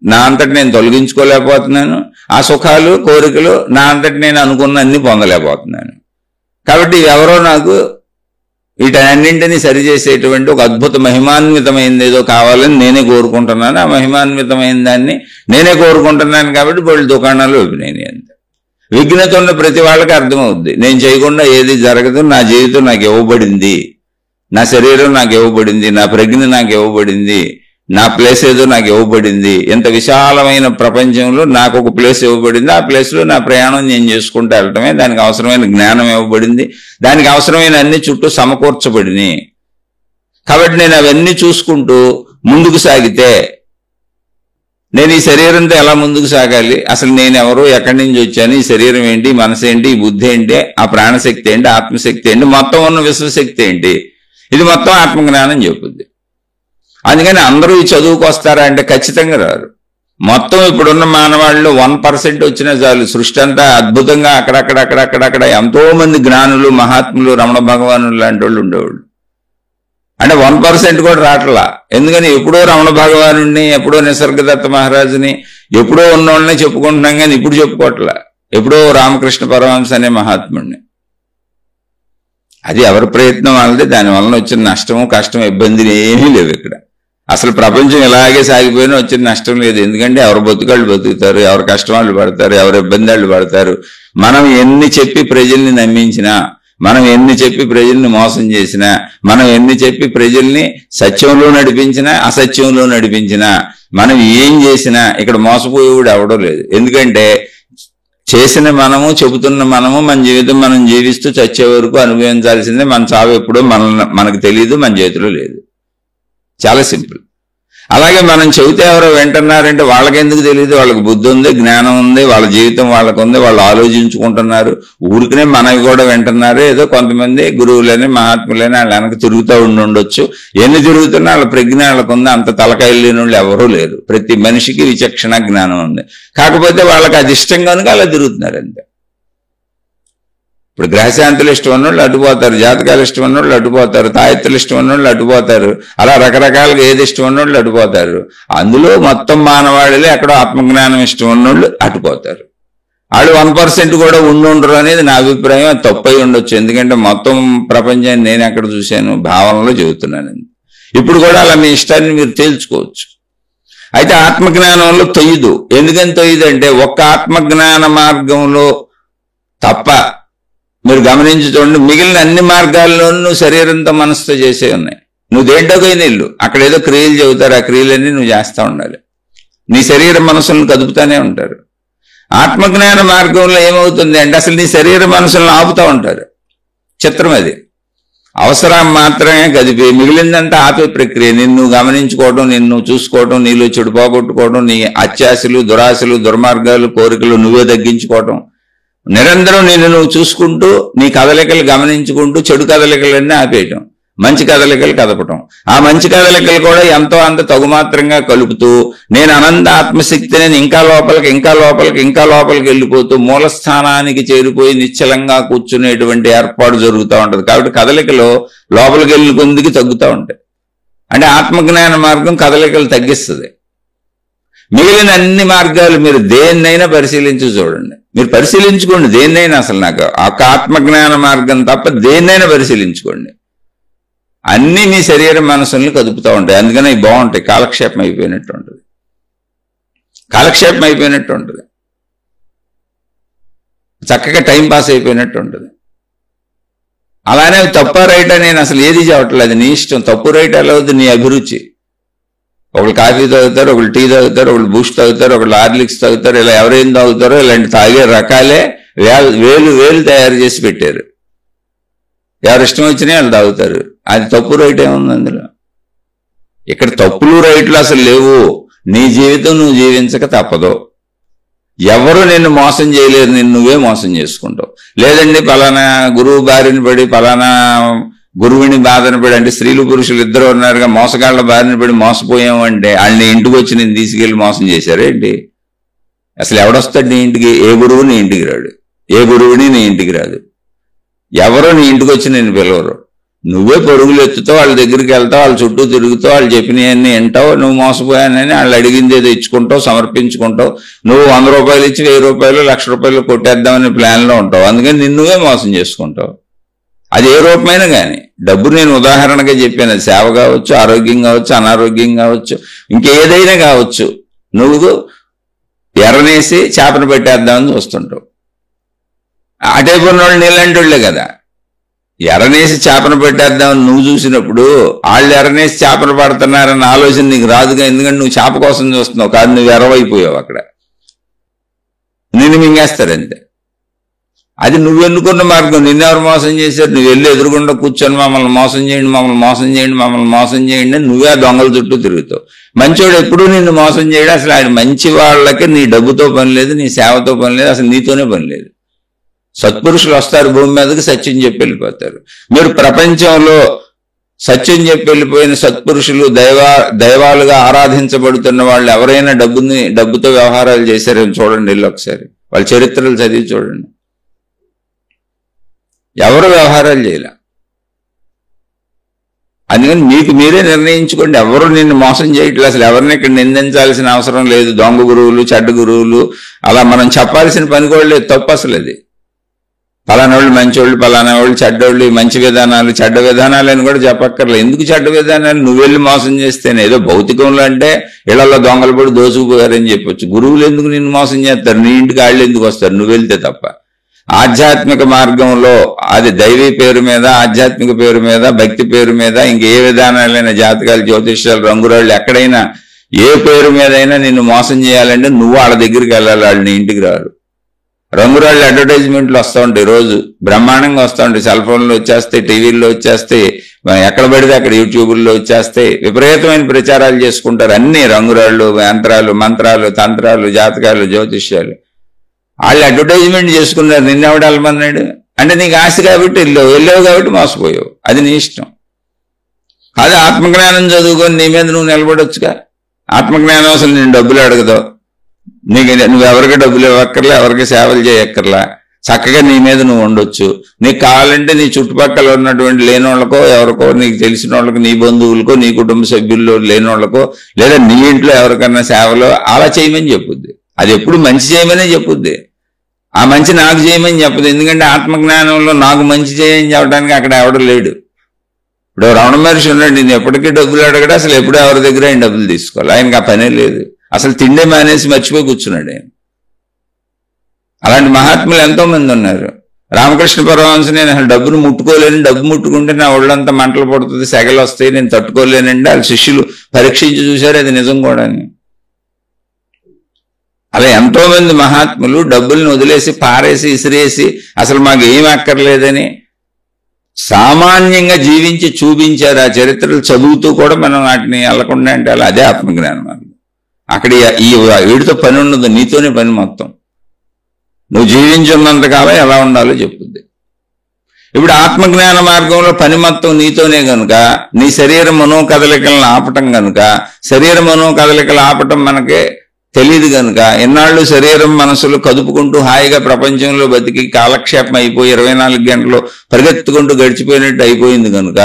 నా అంతటి నేను తొలగించుకోలేకపోతున్నాను. ఆ సుఖాలు, కోరికలు నా అంతటి నేను అనుకున్న అన్ని పొందలేకపోతున్నాను. కాబట్టి ఎవరో నాకు వీటన్నింటినీ సరిచేసేటువంటి ఒక అద్భుత మహిమాన్వితమైనది ఏదో కావాలని నేనే కోరుకుంటున్నాను. ఆ మహిమాన్వితమైన దాన్ని నేనే కోరుకుంటున్నాను కాబట్టి వాళ్ళు దుకాణాలు ఓపెన్ అంతే. విఘ్నత ఉన్న ప్రతి వాళ్ళకి అర్థమవుద్ది, నేను చేయకుండా ఏది జరగదు, నా జీవితం నాకు ఇవ్వబడింది, నా శరీరం నాకు ఇవ్వబడింది, నా ప్రజ్ఞ నాకు ఇవ్వబడింది, నా ప్లేస్ ఏదో నాకు ఇవ్వబడింది. ఎంత విశాలమైన ప్రపంచంలో నాకు ఒక ప్లేస్ ఇవ్వబడింది, ఆ ప్లేస్లో నా ప్రయాణం నేను చేసుకుంటూ వెళ్ళటమే. దానికి అవసరమైన జ్ఞానం ఇవ్వబడింది, దానికి అవసరమైన అన్ని చుట్టూ సమకూర్చబడినాయి. కాబట్టి నేను అవన్నీ చూసుకుంటూ ముందుకు సాగితే నేను ఈ శరీరంతో ఎలా ముందుకు సాగాలి, అసలు నేను ఎవరు, ఎక్కడి నుంచి వచ్చాను, ఈ శరీరం ఏంటి, మనసు ఏంటి, ఈ బుద్ధి ఏంటి, ఆ ప్రాణశక్తి ఏంటి, ఆత్మశక్తి ఏంటి, మొత్తం ఉన్న విశ్వశక్తి ఏంటి, ఇది మొత్తం ఆత్మజ్ఞానం చెప్పుద్ది. అందుకని అందరూ ఈ చదువుకు వస్తారా అంటే ఖచ్చితంగా రారు. మొత్తం ఇప్పుడున్న మానవాళ్ళు 1% వచ్చినా చాలు, సృష్టి అంతా అద్భుతంగా అక్కడక్కడ ఎంతో మంది జ్ఞానులు, మహాత్ములు, రమణ భగవానులు లాంటి వాళ్ళు ఉండేవాళ్ళు. అంటే 1% కూడా రావట్లా. ఎందుకని ఎప్పుడో రమణ భగవానుడిని, ఎప్పుడో నిసర్గదత్త మహారాజుని, ఎప్పుడో ఉన్నోళ్ళని చెప్పుకుంటున్నాం కానీ ఇప్పుడు చెప్పుకోవట్లా. ఎప్పుడో రామకృష్ణ పరమహంస అనే మహాత్ముడిని. అది ఎవరి ప్రయత్నం వాళ్ళది. దానివల్ల వచ్చిన నష్టము, కష్టం, ఇబ్బందులు ఏమీ లేవు ఇక్కడ. అసలు ప్రపంచం ఇలాగే సాగిపోయినా వచ్చిన నష్టం లేదు. ఎందుకంటే ఎవరు బతుకాళ్ళు బతుకుతారు, ఎవరి కష్టం వాళ్ళు పడతారు, ఎవరి ఇబ్బంది వాళ్ళు పడతారు. మనం ఎన్ని చెప్పి ప్రజల్ని నమ్మించినా, మనం ఎన్ని చెప్పి ప్రజల్ని మోసం చేసినా, మనం ఎన్ని చెప్పి ప్రజల్ని సత్యంలో నడిపించినా, అసత్యంలో నడిపించినా, మనం ఏం చేసినా ఇక్కడ మోసపోయేవాడు ఎవడో లేదు. ఎందుకంటే చేసిన మనము, చెబుతున్న మనము, మన జీవితం మనం జీవిస్తూ చచ్చే వరకు అనుభవించాల్సిందే. మన చావు ఎప్పుడో మనకు తెలియదు, మన చేతిలో లేదు. చాలా సింపుల్. అలాగే మనం చెబితే ఎవరో వింటున్నారంటే వాళ్ళకెందుకు తెలియదు, వాళ్ళకి బుద్ధి ఉంది, జ్ఞానం ఉంది, వాళ్ళ జీవితం వాళ్ళకు ఉంది, వాళ్ళు ఆలోచించుకుంటున్నారు. ఊరికనే మనవి కూడా వింటున్నారు. ఏదో కొంతమంది గురువులని, మహాత్ములని వాళ్ళ వెనక తిరుగుతూ ఉండొచ్చు. ఎన్ని తిరుగుతున్నా వాళ్ళ ప్రజ్ఞ వాళ్ళకు ఉంది. అంత తలకాయలు లేని వాళ్ళు ఎవరూ లేరు. ప్రతి మనిషికి విచక్షణ జ్ఞానం ఉంది. కాకపోతే వాళ్ళకి అది ఇష్టం కనుక అలా తిరుగుతున్నారు అంతే. ఇప్పుడు గ్రహశాంతులు ఇష్టం ఉన్నోళ్ళు అడ్డుపోతారు, జాతకాలు ఇష్టం ఉన్నోళ్ళు అడ్డుపోతారు, తాయెత్తులు ఇష్టం ఉన్నోళ్ళు అడ్డుపోతారు, అలా రకరకాలుగా ఏది ఇష్టం ఉన్నోళ్ళు అడ్డుపోతారు. అందులో మొత్తం మానవాళిలో ఎక్కడో ఆత్మజ్ఞానం ఇష్టం ఉన్నోళ్ళు అడ్డుపోతారు. వాళ్ళు 1% కూడా ఉండరు అనేది నా అభిప్రాయం. అది తప్పై ఉండొచ్చు. ఎందుకంటే మొత్తం ప్రపంచాన్ని నేను ఎక్కడ చూశాను, భావనలో చెబుతున్నాను. ఇప్పుడు కూడా అలా మీ ఇష్టాన్ని మీరు తేల్చుకోవచ్చు. అయితే ఆత్మజ్ఞానంలో తొయ్యదు. ఎందుకని తొయ్యదు అంటే ఒక్క ఆత్మజ్ఞాన మార్గంలో తప్ప మీరు గమనించి చూడండి, మిగిలిన అన్ని మార్గాల్లోనూ నువ్వు శరీరంతో మనసుతో చేసే ఉన్నాయి. నువ్వు దేంటోకై నీళ్ళు అక్కడ ఏదో క్రియలు చెబుతారు, ఆ క్రియలన్నీ నువ్వు చేస్తూ ఉండాలి. నీ శరీర మనసులను కదుపుతానే ఉంటారు. ఆత్మజ్ఞాన మార్గంలో ఏమవుతుంది అంటే అసలు నీ శరీర మనసులను ఆపుతూ ఉంటారు. చిత్రం అది. అవసరం మాత్రమే కదిపి మిగిలిందంతా ఆపే ప్రక్రియ. నిన్ను గమనించుకోవడం, నిన్ను చూసుకోవడం, నీలో చెడు పోగొట్టుకోవడం, నీ అత్యాశలు, దురాశలు, దుర్మార్గాలు, కోరికలు నువ్వే తగ్గించుకోవడం, నిరంతరం నిన్ను నువ్వు చూసుకుంటూ నీ కదలికలు గమనించుకుంటూ చెడు కదలికలన్నీ ఆపేయటం, మంచి కదలికలు కదపటం. ఆ మంచి కదలికలు కూడా ఎంతో అంత తగుమాత్రంగా కలుపుతూ నేను అనంత ఆత్మశక్తిని ఇంకా లోపలికి వెళ్ళిపోతూ మూలస్థానానికి చేరిపోయి నిశ్చలంగా కూర్చునేటువంటి ఏర్పాటు జరుగుతూ ఉంటుంది. కాబట్టి కదలికలు లోపలికి వెళ్ళి కొందికి తగ్గుతూ ఉంటాయి. అంటే ఆత్మజ్ఞాన మార్గం కదలికలు తగ్గిస్తుంది. మిగిలిన అన్ని మార్గాలు మీరు దేన్నైనా పరిశీలించి చూడండి, మీరు పరిశీలించుకోండి దేన్నైనా. అసలు నాకు ఒక ఆత్మజ్ఞాన మార్గం తప్ప దేన్నైనా పరిశీలించుకోండి, అన్నీ మీ శరీర మనసుల్ని కదుపుతూ ఉంటాయి. అందుకని ఇవి బాగుంటాయి. కాలక్షేపం అయిపోయినట్టు ఉంటుంది, చక్కగా టైం పాస్ అయిపోయినట్టు ఉంటుంది. అలానే తప్ప రైట్ నేను అసలు ఏది చెప్పట్లేదు, నీ ఇష్టం. తప్పు రైట్ ఎలా అవుతుంది, నీ అభిరుచి. ఒకళ్ళు కాఫీ తాగుతారు, ఒకళ్ళు టీ తాగుతారు, ఒకళ్ళు బూస్ట్ తాగుతారు, ఒకళ్ళు హార్లిక్స్ తాగుతారు. ఇలా ఎవరేం తాగుతారో ఇలాంటి తాగే రకాలే వేలు తయారు చేసి పెట్టారు. ఎవరు ఇష్టం వచ్చినాయి వాళ్ళు తాగుతారు. అది తప్పు రైట్ ఏముంది అందులో? ఇక్కడ తప్పులు రైట్లు అసలు లేవు. నీ జీవితం నువ్వు జీవించక తప్పదు. ఎవరు నిన్ను మోసం చేయలేరు, నిన్ను నువ్వే మోసం చేసుకుంటావు. లేదండి పలానా గురువు బారిన పడి, పలానా గురువుని బాధన పడి, అంటే స్త్రీలు పురుషులు ఇద్దరు ఉన్నారుగా, మోసగాళ్ల బారిన పడి మోసపోయాము అంటే వాళ్ళని ఇంటికి వచ్చి నేను తీసుకెళ్లి మోసం చేశారేంటి? అసలు ఎవడొస్తాడు నీ ఇంటికి? ఏ గురువు నీ ఇంటికి రాడు, ఏ గురువుని నీ ఇంటికి రాదు. ఎవరో నీ ఇంటికి వచ్చి నేను పిలవరు. నువ్వే పరుగులు ఎత్తుతావు, వాళ్ళ దగ్గరికి వెళ్తావు, వాళ్ళ చుట్టూ తిరుగుతావు, వాళ్ళు చెప్పినవన్నీ వింటావు. నువ్వు మోసపోయానని వాళ్ళు అడిగింది ఏదో ఇచ్చుకుంటావు, సమర్పించుకుంటావు. నువ్వు 100 రూపాయలు ఇచ్చి 1000 రూపాయలు, 1,00,000 రూపాయలు కొట్టేద్దామనే ప్లాన్లో ఉంటావు. అందుకని నిన్నువే మోసం చేసుకుంటావు. అది ఏ రూపమైనా కానీ. డబ్బు నేను ఉదాహరణగా చెప్పాను. అది సేవ కావచ్చు, ఆరోగ్యం కావచ్చు, అనారోగ్యం కావచ్చు, ఇంకేదైనా కావచ్చు. నువ్వు ఎర్రనేసి చేపను పెట్టేద్దామని చూస్తుంటావు. అటైపోయిన వాళ్ళు నీలాంటి వాళ్ళే కదా. ఎర్రనేసి చేపను పెట్టేద్దామని నువ్వు చూసినప్పుడు వాళ్ళు ఎర్రనేసి చేపను పడుతున్నారన్న ఆలోచన నీకు రాదుగా. ఎందుకంటే నువ్వు చేప కోసం చూస్తున్నావు కాదు, నువ్వు ఎర్రవైపోయావు. అక్కడ నిన్ను మింగేస్తారంతే. అది నువ్వు ఎన్నుకున్న మార్గం. నిన్నెవరు మోసం చేశారు? నువ్వు వెళ్ళి ఎదురుగుండా కూర్చొని మమ్మల్ని మోసం చేయండి, మమ్మల్ని మోసం చేయండి, మమ్మల్ని మోసం చేయండి అని నువ్వే దొంగల చుట్టూ తిరుగుతావు. మంచోడు ఎప్పుడూ నిన్ను మోసం చేయడు. అసలు ఆయన మంచి వాళ్ళకి నీ డబ్బుతో పని లేదు, నీ సేవతో పని లేదు, అసలు నీతోనే పని లేదు. సత్పురుషులు వస్తారు భూమి మీదకి, సత్యం చెప్పి వెళ్ళిపోతారు. మీరు ప్రపంచంలో సత్యం చెప్పి వెళ్ళిపోయిన సత్పురుషులు, దైవాలుగా ఆరాధించబడుతున్న వాళ్ళు ఎవరైనా డబ్బుతో వ్యవహారాలు చేశారని చూడండి, వెళ్ళి ఒకసారి వాళ్ళ చరిత్రలు చదివి చూడండి. ఎవరు వ్యవహారాలు చేయాల. అందుకని మీకు మీరే నిర్ణయించుకోండి. ఎవరు నిన్ను మోసం చేయట్లేదు. అసలు ఎవరిని ఇక్కడ నిందించాల్సిన అవసరం లేదు. దొంగ గురువులు, చెడ్డ గురువులు అలా మనం చెప్పాల్సిన పని కూడా లేదు. తప్పు అసలు అది. పలానా వాళ్ళు మంచోళ్ళు, పలానా వాళ్ళు చెడ్డోళ్ళు, మంచి విధానాలు చెడ్డ విధానాలు అని కూడా చెప్పక్కర్లేదు. ఎందుకు చెడ్డ విధానాలు? నువ్వు వెళ్ళి మోసం చేస్తేనే. ఏదో భౌతికంలో అంటే ఇళ్లలో దొంగలు పడి దోచుకుపోయారని చెప్పొచ్చు. గురువులు ఎందుకు నిన్ను మోసం చేస్తారు? నీ ఇంటికి వాళ్ళు ఎందుకు వస్తారు? నువ్వు వెళ్తే తప్ప. ఆధ్యాత్మిక మార్గంలో అది దైవీ పేరు మీద, ఆధ్యాత్మిక పేరు మీద, భక్తి పేరు మీద, ఇంకే విధానాలైన జాతకాలు, జ్యోతిష్యాలు, రంగురాళ్ళు ఎక్కడైనా ఏ పేరు మీదైనా నిన్ను మోసం చేయాలంటే నువ్వు వాళ్ళ దగ్గరికి వెళ్ళాలి. వాళ్ళు నీ ఇంటికి రారు. రంగురాళ్ళు అడ్వర్టైజ్మెంట్లు వస్తూ ఉంటాయి, రోజు బ్రహ్మాండంగా వస్తూ ఉంటాయి. సెల్ ఫోన్లో వచ్చేస్తాయి, టీవీల్లో వచ్చేస్తాయి, ఎక్కడ పడితే అక్కడ యూట్యూబుల్లో వచ్చేస్తాయి. విపరీతమైన ప్రచారాలు చేసుకుంటారు. అన్ని రంగురాళ్ళు, యంత్రాలు, మంత్రాలు, తంత్రాలు, జాతకాలు, జ్యోతిష్యాలు. వాళ్ళు అడ్వర్టైజ్మెంట్ చేసుకున్నారు. నిన్నెవడు వెళ్ళమన్నాడు? అంటే నీకు ఆశ కాబట్టి వెళ్ళావు కాబట్టి మోసపోయావు. అది నీ ఇష్టం. అది ఆత్మజ్ఞానం చదువుకొని నీ మీద నువ్వు నిలబడొచ్చుగా. ఆత్మజ్ఞానం అసలు నేను డబ్బులు అడగదు. నువ్వు ఎవరికి డబ్బులు ఇవ్వక్కర్లా, ఎవరికి సేవలు చేయక్కర్లా. చక్కగా నీ మీద నువ్వు ఉండొచ్చు. నీకు కావాలంటే నీ చుట్టుపక్కల ఉన్నటువంటి లేనోళ్ళకో, ఎవరికో నీకు తెలిసిన వాళ్ళకో, నీ బంధువులకో, నీ కుటుంబ సభ్యుల్లో లేనోళ్ళకో, లేదా నీ ఇంట్లో ఎవరికన్నా సేవలో అలా చేయమని చెప్పుద్ది. అది ఎప్పుడు మంచి చేయమనే చెప్పుద్ది. ఆ మంచి నాకు చేయమని చెప్పదు. ఎందుకంటే ఆత్మజ్ఞానంలో నాకు మంచి చేయని చెప్పడానికి అక్కడ ఎవడు లేడు. ఇప్పుడు రమణ మహర్షి ఉన్నాడు, నేను ఎప్పటికీ డబ్బులు అడగడు. అసలు ఎప్పుడు ఎవరి దగ్గర ఆయన డబ్బులు తీసుకోవాలి. ఆయనకి ఆ పనే లేదు. అసలు తిండే మానేసి మర్చిపోయి కూర్చున్నాడు ఆయన. అలాంటి మహాత్ములు ఎంతో మంది ఉన్నారు. రామకృష్ణ పరమహంస, నేను అసలు డబ్బును ముట్టుకోలేను, డబ్బు ముట్టుకుంటే నా ఒళ్ళంతా మంటలు పడుతుంది, సెగలు వస్తాయి, నేను తట్టుకోలేనండి. వాళ్ళ శిష్యులు పరీక్షించి చూశారు, అది నిజం కూడా. అలా ఎంతో మంది మహాత్ములు డబ్బుల్ని వదిలేసి, పారేసి, ఇసిరేసి అసలు మాకు ఏం అక్కర్లేదని సామాన్యంగా జీవించి చూపించారు. ఆ చరిత్రలు చదువుతూ కూడా మనం వాటిని వెళ్ళకుండా అంటే అలా. అదే ఆత్మజ్ఞానం. అక్కడ ఈ వీడితో పని ఉండదు, నీతోనే పని మొత్తం. నువ్వు జీవించున్నంతకాలం ఎలా ఉండాలో చెప్పుద్ది. ఇప్పుడు ఆత్మజ్ఞాన మార్గంలో పని మొత్తం నీతోనే కనుక, నీ శరీర మనో కదలికలను ఆపటం కనుక, శరీర మనో కదలికలు ఆపటం మనకే తెలియదు కనుక, ఎన్నాళ్ళు శరీరం మనసులు కదుపుకుంటూ హాయిగా ప్రపంచంలో బతికి కాలక్షేపం అయిపోయి 24 గంటలు పరిగెత్తుకుంటూ గడిచిపోయినట్టు అయిపోయింది కనుక,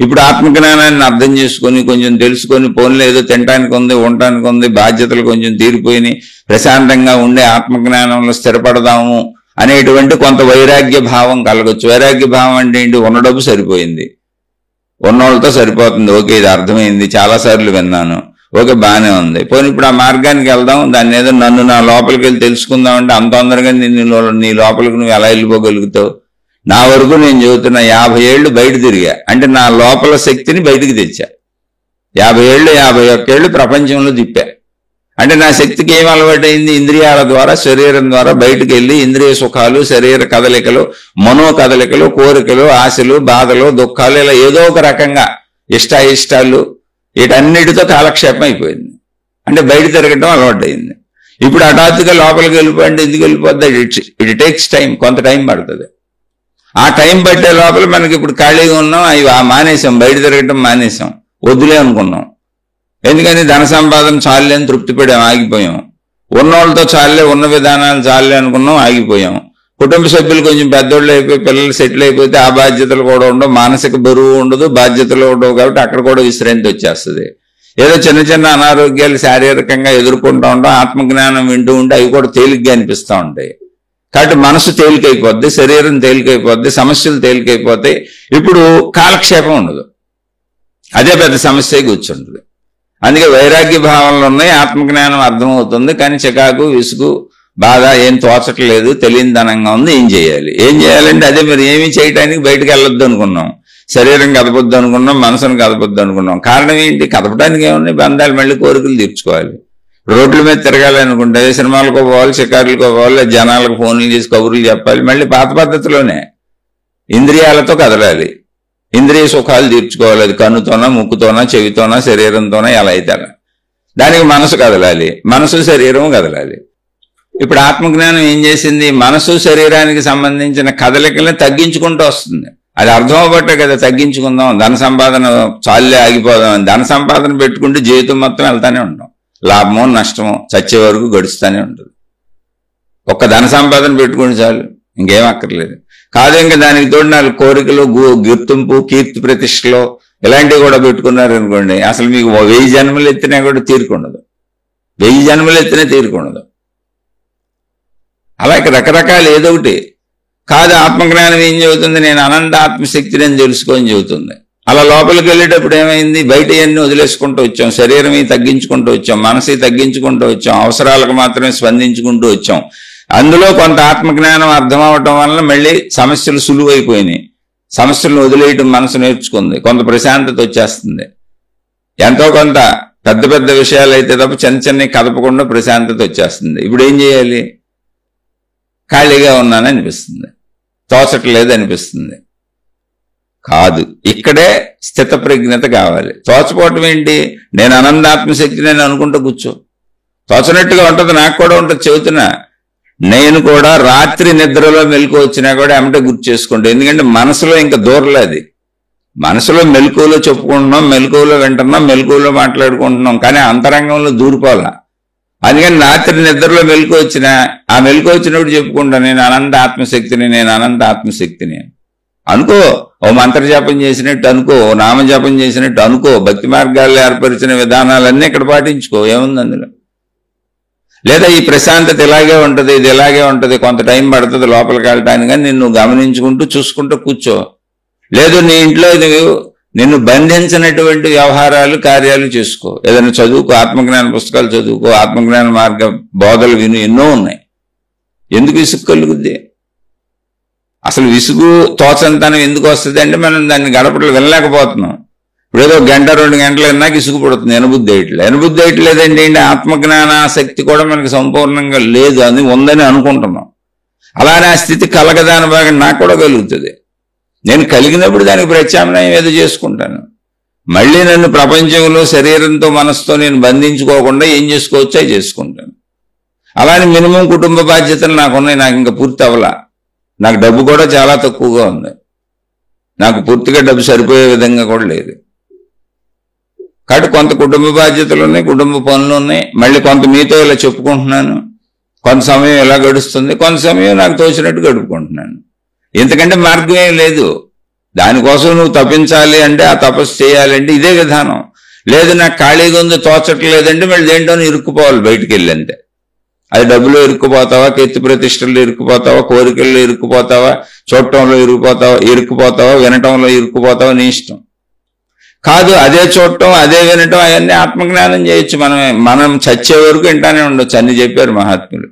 ఇప్పుడు ఆత్మజ్ఞానాన్ని అర్థం చేసుకొని కొంచెం తెలుసుకొని, పోన్లో ఏదో తినటానికి ఉంది, ఉండటానికి ఉంది, బాధ్యతలు కొంచెం తీరిపోయినాయి, ప్రశాంతంగా ఉండే ఆత్మజ్ఞానంలో స్థిరపడదాము అనేటువంటి కొంత వైరాగ్య భావం కలగొచ్చు. వైరాగ్య భావం అంటే ఏంటి? ఉన్న డబ్బు సరిపోయింది, ఉన్నోళ్ళతో సరిపోతుంది. ఓకే, ఇది అర్థమైంది, చాలాసార్లు విన్నాను, ఓకే బాగానే ఉంది. పోనీ ఇప్పుడు ఆ మార్గానికి వెళ్దాం, దాన్ని ఏదో నన్ను నా లోపలికి వెళ్ళి తెలుసుకుందాం అంటే అంత తొందరగా నీ లోపలికి నువ్వు ఎలా వెళ్ళిపోగలుగుతావు? నా వరకు నేను చెబుతున్నా, 50 ఏళ్ళు బయట తిరిగా అంటే నా లోపల శక్తిని బయటికి తెచ్చా. 50 ఏళ్ళు 51 ఏళ్ళు ప్రపంచంలో తిప్పా అంటే నా శక్తికి ఏం అలవాటైంది? ఇంద్రియాల ద్వారా, శరీరం ద్వారా బయటకు వెళ్ళి ఇంద్రియ సుఖాలు, శరీర కదలికలు, మనో కదలికలు, కోరికలు, ఆశలు, బాధలు, దుఃఖాలు, ఇలా ఏదో ఒక రకంగా ఇష్టాయిష్టాలు, వీటన్నిటితో కాలక్షేపం అయిపోయింది. అంటే బయట తిరగటం అలవాటైంది. ఇప్పుడు హఠాత్తుగా లోపలికి వెళ్ళిపోయింటే ఎందుకు వెళ్ళిపోద్ది? ఇట్ టేక్స్ టైం, కొంత టైం పడుతుంది. ఆ టైం పట్టే లోపల మనకి ఇప్పుడు ఖాళీగా ఉన్నాం, అవి మానేసాం, బయట తిరగటం మానేసాం, వద్దులే అనుకున్నాం. ఎందుకని? ధన సంపాదన చాలులే అని తృప్తిపడాం, ఆగిపోయాం. ఉన్నోళ్ళతో చాలులే, ఉన్న విధానాలు చాలులే అనుకున్నాం, ఆగిపోయాం. కుటుంబ సభ్యులు కొంచెం పెద్దోళ్ళు అయిపోయి, పిల్లలు సెటిల్ అయిపోతే ఆ బాధ్యతలు కూడా ఉండవు, మానసిక బరువు ఉండదు, బాధ్యతలు ఉండవు. కాబట్టి అక్కడ కూడా విశ్రాంతి వచ్చేస్తుంది. ఏదో చిన్న చిన్న అనారోగ్యాలు శారీరకంగా ఎదుర్కొంటూ ఉంటాం, ఆత్మజ్ఞానం వింటూ ఉంటే అవి కూడా తేలిగ్గా అనిపిస్తూ ఉంటాయి. కాబట్టి మనసు తేలికైపోద్ది, శరీరం తేలికైపోద్ది, సమస్యలు తేలికైపోతాయి. ఇప్పుడు కాలక్షేపం ఉండదు. అదే పెద్ద సమస్య కూర్చుంటుంది. అందుకే వైరాగ్య భావనలు ఉన్నాయి, ఆత్మజ్ఞానం అర్థమవుతుంది, కానీ చికాకు, విసుగు, బాధ, ఏం తోచట్లేదు, తెలియనిదనంగా ఉంది. ఏం చేయాలంటే అదే మరి ఏమీ చేయటానికి బయటకు వెళ్ళొద్దు అనుకున్నాం, శరీరం కదపొద్దు అనుకున్నాం, మనసును కదపొద్దు అనుకున్నాం. కారణం ఏంటి? కదపడానికి ఏమున్నాయి? బంధాలు, మళ్ళీ కోరికలు తీర్చుకోవాలి. రోడ్ల మీద తిరగాలనుకుంటే సినిమాలకు పోవాలి, షికారులకు పోవాలి, జనాలకు ఫోన్లు చేసి కబుర్లు చెప్పాలి. మళ్ళీ పాత పద్ధతిలోనే ఇంద్రియాలతో కదలాలి, ఇంద్రియ సుఖాలు తీర్చుకోవాలి. అది కన్నుతోనా, ముక్కుతోనా, చెవితోనా, శరీరంతోనా, ఎలా అయితే దానికి మనసు కదలాలి, మనసు శరీరం కదలాలి. ఇప్పుడు ఆత్మజ్ఞానం ఏం చేసింది? మనసు శరీరానికి సంబంధించిన కదలికలను తగ్గించుకుంటూ వస్తుంది. అది అర్థం అవ్వబట్టే కదా తగ్గించుకుందాం, ధన సంపాదన చాలే ఆగిపోదాం. ధన సంపాదన పెట్టుకుంటే జీవితం మొత్తం వెళ్తానే ఉంటాం, లాభమో నష్టమో చచ్చే వరకు గడుస్తూనే ఉంటుంది. ఒక్క ధన సంపాదన పెట్టుకుంటే చాలు, ఇంకేం అక్కర్లేదు. కాదు ఇంకా దానికి తోడు 4 కోరికలు, గుర్తింపు, కీర్తి ప్రతిష్టలు ఇలాంటివి కూడా పెట్టుకున్నారు అనుకోండి, అసలు మీకు 1000 జన్మలు ఎత్తినా కూడా తీరుకుండదు, 1000 జన్మలు ఎత్తినా తీరుకుండదు. అలాగే రకరకాలు ఏదో ఒకటి. కాదు ఆత్మజ్ఞానం ఏం చెబుతుంది? నేను అనంత ఆత్మశక్తిని అని తెలుసుకొని చెబుతుంది. అలా లోపలికి వెళ్ళేటప్పుడు ఏమైంది? బయట అన్ని వదిలేసుకుంటూ వచ్చాం, శరీరం తగ్గించుకుంటూ వచ్చాం, మనసు తగ్గించుకుంటూ వచ్చాం, అవసరాలకు మాత్రమే స్పందించుకుంటూ వచ్చాం. అందులో కొంత ఆత్మజ్ఞానం అర్థం అవటం వల్ల మళ్ళీ సమస్యలు సులువైపోయినాయి. సమస్యలను వదిలేయటం మనసు నేర్చుకుంది, కొంత ప్రశాంతత వచ్చేస్తుంది. ఎంతో కొంత పెద్ద పెద్ద విషయాలు అయితే తప్ప చిన్న చిన్నవి కదపకుండా ప్రశాంతత వచ్చేస్తుంది. ఇప్పుడు ఏం చేయాలి? ఖాళీగా ఉన్నాను అనిపిస్తుంది, తోచట్లేదు అనిపిస్తుంది. కాదు, ఇక్కడే స్థిత ప్రజ్ఞత కావాలి. తోచపోవటం ఏంటి? నేను అనంతాత్మశక్తి నేను అనుకుంటూ కూర్చో. తోచనట్టుగా ఉంటుంది, నాకు కూడా ఉంటుంది. చెబుతున్నా, నేను కూడా రాత్రి నిద్రలో మెలకు వచ్చినా కూడా ఏమంటే గుర్తు చేసుకోండి. ఎందుకంటే మనసులో ఇంకా దూరలేదు. మనసులో మెలకువలో చెప్పుకుంటున్నాం, మెలకువలో వింటున్నాం, మెలకువలో మాట్లాడుకుంటున్నాం, కానీ అంతరంగంలో దూరిపోవాలా. అందుకని రాత్రి నిద్రలో మెలకు వచ్చినా ఆ మెలకు వచ్చినప్పుడు చెప్పుకుంటా, నేను అనంత ఆత్మశక్తిని, నేను అనంత ఆత్మశక్తిని అనుకో. ఓ మంత్రజపం చేసినట్టు అనుకో, ఓ నామజపం చేసినట్టు అనుకో, భక్తి మార్గాల్లో ఏర్పరిచిన విధానాలన్నీ ఇక్కడ పాటించుకో, ఏముంది అందులో? లేదా ఈ ప్రశాంతత ఇలాగే ఉంటుంది, ఇది ఇలాగే ఉంటుంది, కొంత టైం పడుతుంది లోపలికి వెళ్ళటానికి, కానీ నిన్ను గమనించుకుంటూ చూసుకుంటూ కూర్చో. లేదు నీ ఇంట్లో నిన్ను బంధించినటువంటి వ్యవహారాలు, కార్యాలు చేసుకో. ఏదైనా చదువుకో, ఆత్మజ్ఞాన పుస్తకాలు చదువుకో, ఆత్మజ్ఞాన మార్గ బోధలు విను, ఎన్నో ఉన్నాయి. ఎందుకు విసుగు కలుగుద్ది? అసలు విసుగు తోచంతనం ఎందుకు వస్తుంది అంటే మనం దాన్ని గడపట్లు వినలేకపోతున్నాం. ఇప్పుడు ఏదో 1-2 గంటలు విన్నాక ఇసుగు పడుతుంది, ఎనబుద్ధి వేయట్లేదండి. జ్ఞానాసక్తి కూడా మనకి సంపూర్ణంగా లేదు, అది ఉందని అనుకుంటున్నాం. అలానే ఆ స్థితి కలగదాని బాగా నాకు కూడా కలుగుతుంది. నేను కలిగినప్పుడు దానికి ప్రత్యామ్నాయం ఏదో చేసుకుంటాను. మళ్ళీ నన్ను ప్రపంచంలో శరీరంతో మనసుతో నేను బంధించుకోకుండా ఏం చేసుకోవచ్చో అవి చేసుకుంటాను. అలానే మినిమం కుటుంబ బాధ్యతలు నాకున్నాయి, నాకు ఇంకా పూర్తి అవ్వలా. నాకు డబ్బు కూడా చాలా తక్కువగా ఉంది, నాకు పూర్తిగా డబ్బు సరిపోయే విధంగా కూడా లేదు. కాబట్టి కొంత కుటుంబ బాధ్యతలు ఉన్నాయి, కుటుంబ పనులు ఉన్నాయి. మళ్ళీ కొంత మీతో ఇలా చెప్పుకుంటున్నాను, కొంత సమయం ఇలా గడుస్తుంది, కొంత సమయం నాకు తోచినట్టు గడుపుకుంటున్నాను. ఎందుకంటే మార్గం ఏం లేదు. దానికోసం నువ్వు తప్పించాలి అంటే, ఆ తపస్సు చేయాలంటే ఇదే విధానం. లేదు నాకు ఖాళీగా ఉంది, తోచట్లేదంటే మళ్ళీ దేంట్లోనే ఇరుక్కుపోవాలి బయటికి వెళ్ళి. అంతే. అది డబ్బులో ఇరుక్కుపోతావా, కీర్తి ప్రతిష్టల్లో ఇరుక్కుపోతావా, కోరికల్లో ఇరుక్కుపోతావా, చూడటంలో ఇరుక్కుపోతావా, వినటంలో ఇరుక్కుపోతావా, నీ ఇష్టం. కాదు, అదే చూడటం, అదే వినటం, అవన్నీ ఆత్మజ్ఞానం చేయొచ్చు. మనం చచ్చే వరకు వింటానే ఉండొచ్చు. అన్ని చెప్పారు మహాత్ములు.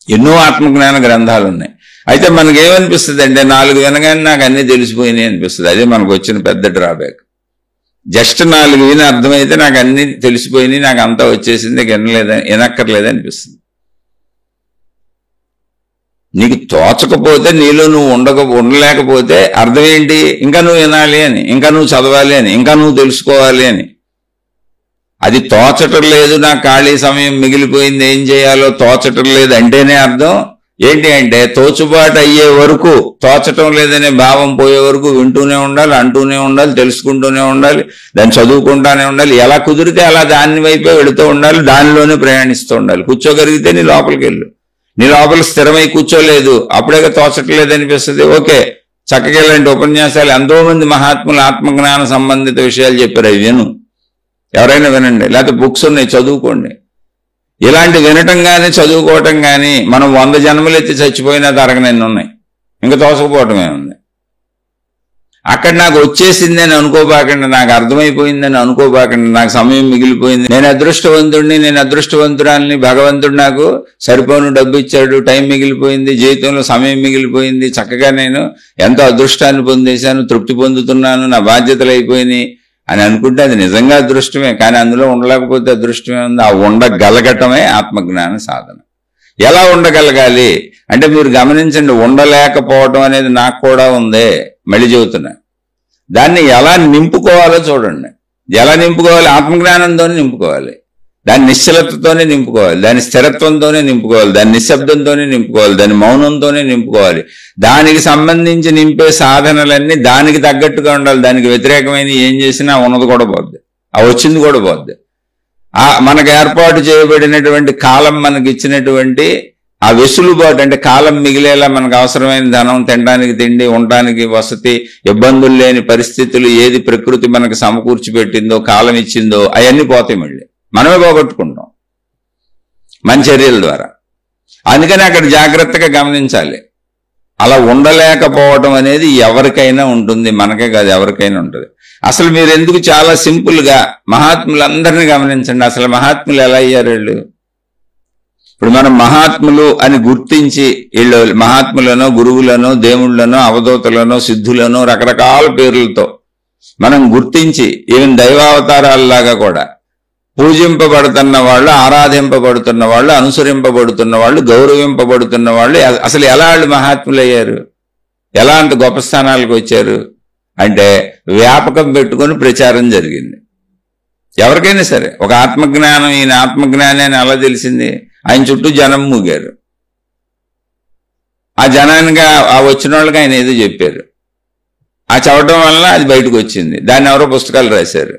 ఎన్నో ఆత్మజ్ఞాన గ్రంథాలు ఉన్నాయి. అయితే మనకేమనిపిస్తుంది అంటే, 4 వినగానే నాకు అన్నీ తెలిసిపోయినాయి అనిపిస్తుంది. అదే మనకు వచ్చిన పెద్ద డ్రాబ్యాక్. జస్ట్ 4 విని అర్థమైతే నాకు అన్నీ తెలిసిపోయినాయి, నాకు అంతా వచ్చేసింది, వినక్కర్లేదు అనిపిస్తుంది. నీకు తోచకపోతే, నీలో నువ్వు ఉండలేకపోతే అర్థం ఏంటి? ఇంకా నువ్వు వినాలి అని, ఇంకా నువ్వు చదవాలి అని, ఇంకా నువ్వు తెలుసుకోవాలి అని. అది తోచటం లేదు, నాకు ఖాళీ సమయం మిగిలిపోయింది, ఏం చేయాలో తోచటం లేదు అంటేనే అర్థం ఏంటి అంటే, తోచుబాటు అయ్యే వరకు, తోచటం లేదనే భావం పోయే వరకు వింటూనే ఉండాలి, అంటూనే ఉండాలి, తెలుసుకుంటూనే ఉండాలి, దాన్ని చదువుకుంటానే ఉండాలి. ఎలా కుదిరితే అలా దాని వైపే వెళుతూ ఉండాలి, దానిలోనే ప్రయాణిస్తూ ఉండాలి. కూర్చోగలిగితే నీ లోపలికి వెళ్ళు. నీ లోపల స్థిరమై కూర్చోలేదు, అప్పుడే తోచట్లేదు అనిపిస్తుంది. ఓకే, చక్కగా ఇలాంటి ఉపన్యాసాలు ఎంతో మంది మహాత్ములు ఆత్మజ్ఞాన సంబంధిత విషయాలు చెప్పారు, అవి విను. ఎవరైనా వినండి, లేకపోతే బుక్స్ ఉన్నాయి చదువుకోండి. ఇలాంటి వినటం కానీ చదువుకోవటం కానీ మనం 100 జన్మలు ఎత్తి చచ్చిపోయినా తరగనన్ని ఉన్నాయి, ఇంకా తోసకపోవటమే ఉంది. అక్కడ నాకు వచ్చేసింది అని అనుకోబాకండి, నాకు అర్థమైపోయిందని అనుకోబాకండి, నాకు సమయం మిగిలిపోయింది, నేను అదృష్టవంతుడిని, నేను అదృష్టవంతురాలని, భగవంతుడు నాకు సరిపోను డబ్బు ఇచ్చాడు, టైం మిగిలిపోయింది, జీవితంలో సమయం మిగిలిపోయింది, చక్కగా నేను ఎంతో అదృష్టాన్ని పొందేశాను, తృప్తి పొందుతున్నాను, నా బాధ్యతలు అయిపోయినాయి, అని అనుకుంటే అది నిజంగా అదృష్టమే. కానీ అందులో ఉండలేకపోతే అదృష్టమే ఉంది. ఆ ఉండగలగటమే ఆత్మజ్ఞాన సాధన. ఎలా ఉండగలగాలి అంటే మీరు గమనించండి, ఉండలేకపోవటం అనేది నాకు కూడా ఉందే, మళ్ళీ చెబుతున్నా. దాన్ని ఎలా నింపుకోవాలో చూడండి. ఎలా నింపుకోవాలి? ఆత్మజ్ఞానంతోనే నింపుకోవాలి, దాని నిశ్చలతతోనే నింపుకోవాలి, దాని స్థిరత్వంతోనే నింపుకోవాలి, దాని నిశ్శబ్దంతోనే నింపుకోవాలి, దాని మౌనంతోనే నింపుకోవాలి. దానికి సంబంధించి నింపే సాధనలన్నీ దానికి తగ్గట్టుగా ఉండాలి. దానికి వ్యతిరేకమైన ఏం చేసినా ఉన్నది కూడా పోద్ది, ఆ వచ్చింది కూడా పోద్ది. మనకు ఏర్పాటు చేయబడినటువంటి కాలం, మనకి ఇచ్చినటువంటి ఆ వెసులుబాటు, అంటే కాలం మిగిలేలా మనకు అవసరమైన ధనం, తినడానికి తిండి, ఉండటానికి వసతి, ఇబ్బందులు లేని పరిస్థితులు ఏది ప్రకృతి మనకు సమకూర్చి పెట్టిందో, కాలం ఇచ్చిందో అవన్నీ పోతాయి. మళ్ళీ మనమే పోగొట్టుకుంటాం మన చర్యల ద్వారా. అందుకని అక్కడ జాగ్రత్తగా గమనించాలి. అలా ఉండలేకపోవడం అనేది ఎవరికైనా ఉంటుంది, మనకే కాదు ఎవరికైనా ఉంటుంది. అసలు మీరు ఎందుకు చాలా సింపుల్ గా మహాత్ములందరినీ గమనించండి. అసలు మహాత్ములు ఎలా అయ్యారు వీళ్ళు? ఇప్పుడు మనం మహాత్ములు అని గుర్తించి వీళ్ళు మహాత్ములను, గురువులను, దేవుళ్లను, అవధూతలను, సిద్ధులను రకరకాల పేర్లతో మనం గుర్తించి ఈవెన్ దైవావతారాల్లాగా కూడా పూజింపబడుతున్న వాళ్ళు, ఆరాధింపబడుతున్న వాళ్ళు, అనుసరింపబడుతున్న వాళ్ళు, గౌరవింపబడుతున్న వాళ్ళు అసలు ఎలా వాళ్ళు మహాత్ములు అయ్యారు? ఎలా అంత గొప్ప స్థానాలకు వచ్చారు అంటే వ్యాపకం పెట్టుకొని ప్రచారం జరిగింది. ఎవరికైనా సరే ఒక ఆత్మజ్ఞానం, ఈయన ఆత్మజ్ఞాని అని అలా తెలిసింది. ఆయన చుట్టూ జనం మూగారు. ఆ జనానికి ఆ వచ్చిన వాళ్ళకి ఆయన ఏదో చెప్పారు. ఆ చదవటం వల్ల అది బయటకు వచ్చింది. దాన్ని ఎవరో పుస్తకాలు రాశారు.